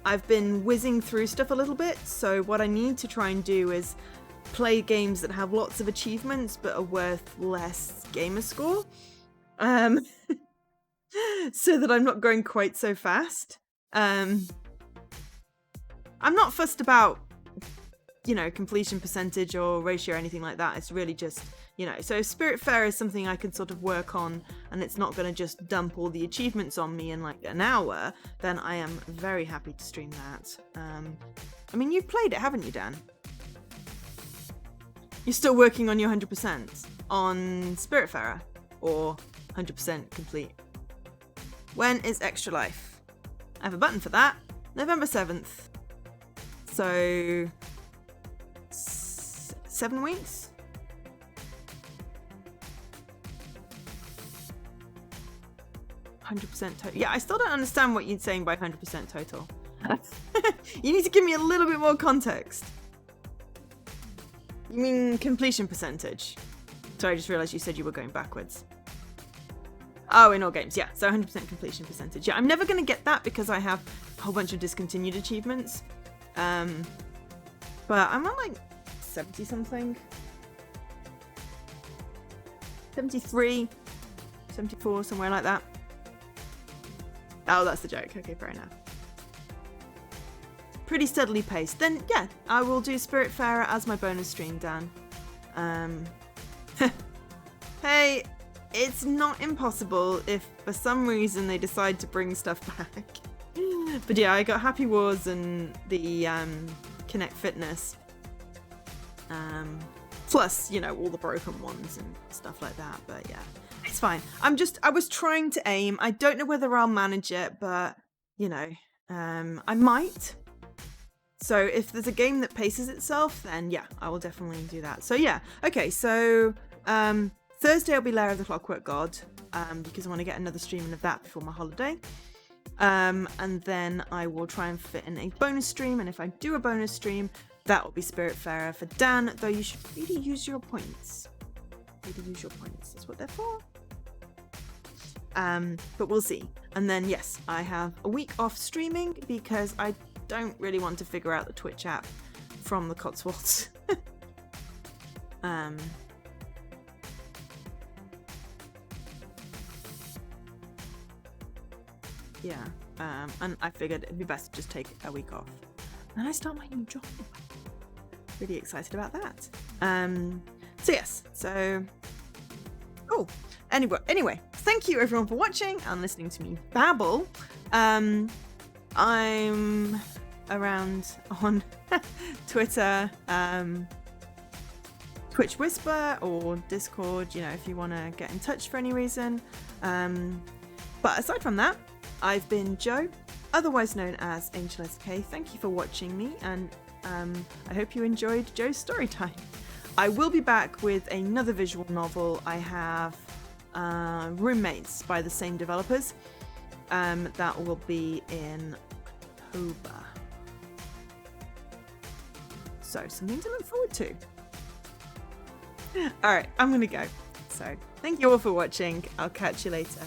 I've been whizzing through stuff a little bit. So what I need to try and do is play games that have lots of achievements but are worth less gamer score. So that I'm not going quite so fast. I'm not fussed about, you know, completion percentage or ratio or anything like that. It's really just, you know, so if Spiritfarer is something I can sort of work on and it's not going to just dump all the achievements on me in like an hour, then I am very happy to stream that. I mean, you've played it, haven't you, Dan? You're still working on your 100% on Spiritfarer, or 100% complete? When is Extra Life? I have a button for that. November 7th. So 7 weeks? %total. Yeah, I still don't understand what you're saying by 100% total. You need to give me a little bit more context. You mean completion percentage? Sorry, I just realized you said you were going backwards. Oh, in all games, yeah. So 100% completion percentage. Yeah, I'm never going to get that because I have a whole bunch of discontinued achievements. But I'm at like 70 something. 73, 74, somewhere like that. Oh, that's the joke. Okay, fair enough. Pretty steadily paced. Then, yeah, I will do Spiritfarer as my bonus stream, Dan. Hey, it's not impossible if for some reason they decide to bring stuff back. But yeah, I got Happy Wars and the Kinect Fitness. Plus, you know, all the broken ones and stuff like that. But yeah, it's fine. I was trying to aim. I don't know whether I'll manage it, but, you know, I might. So if there's a game that paces itself, then yeah, I will definitely do that. So yeah, okay, so Thursday will be Lair of the Clockwork God, because I want to get another streaming of that before my holiday. And then I will try and fit in a bonus stream, and if I do a bonus stream, that will be Spiritfarer. For Dan, though, you should really use your points. Really use your points, that's what they're for. But we'll see. And then yes, I have a week off streaming because I don't really want to figure out the Twitch app from the Cotswolds. Yeah, and I figured it'd be best to just take a week off. And I start my new job. Really excited about that. So yes, so... Oh, anyway, thank you everyone for watching and listening to me babble. I'm around on Twitter, Twitch Whisper or Discord, you know, if you want to get in touch for any reason. But aside from that, I've been Jo, otherwise known as Angel SK. Thank you for watching me, and I hope you enjoyed Jo's story time. I will be back with another visual novel. I have Roommates by the same developers. That will be in October. So, something to look forward to. Alright, I'm gonna go. So, thank you all for watching. I'll catch you later.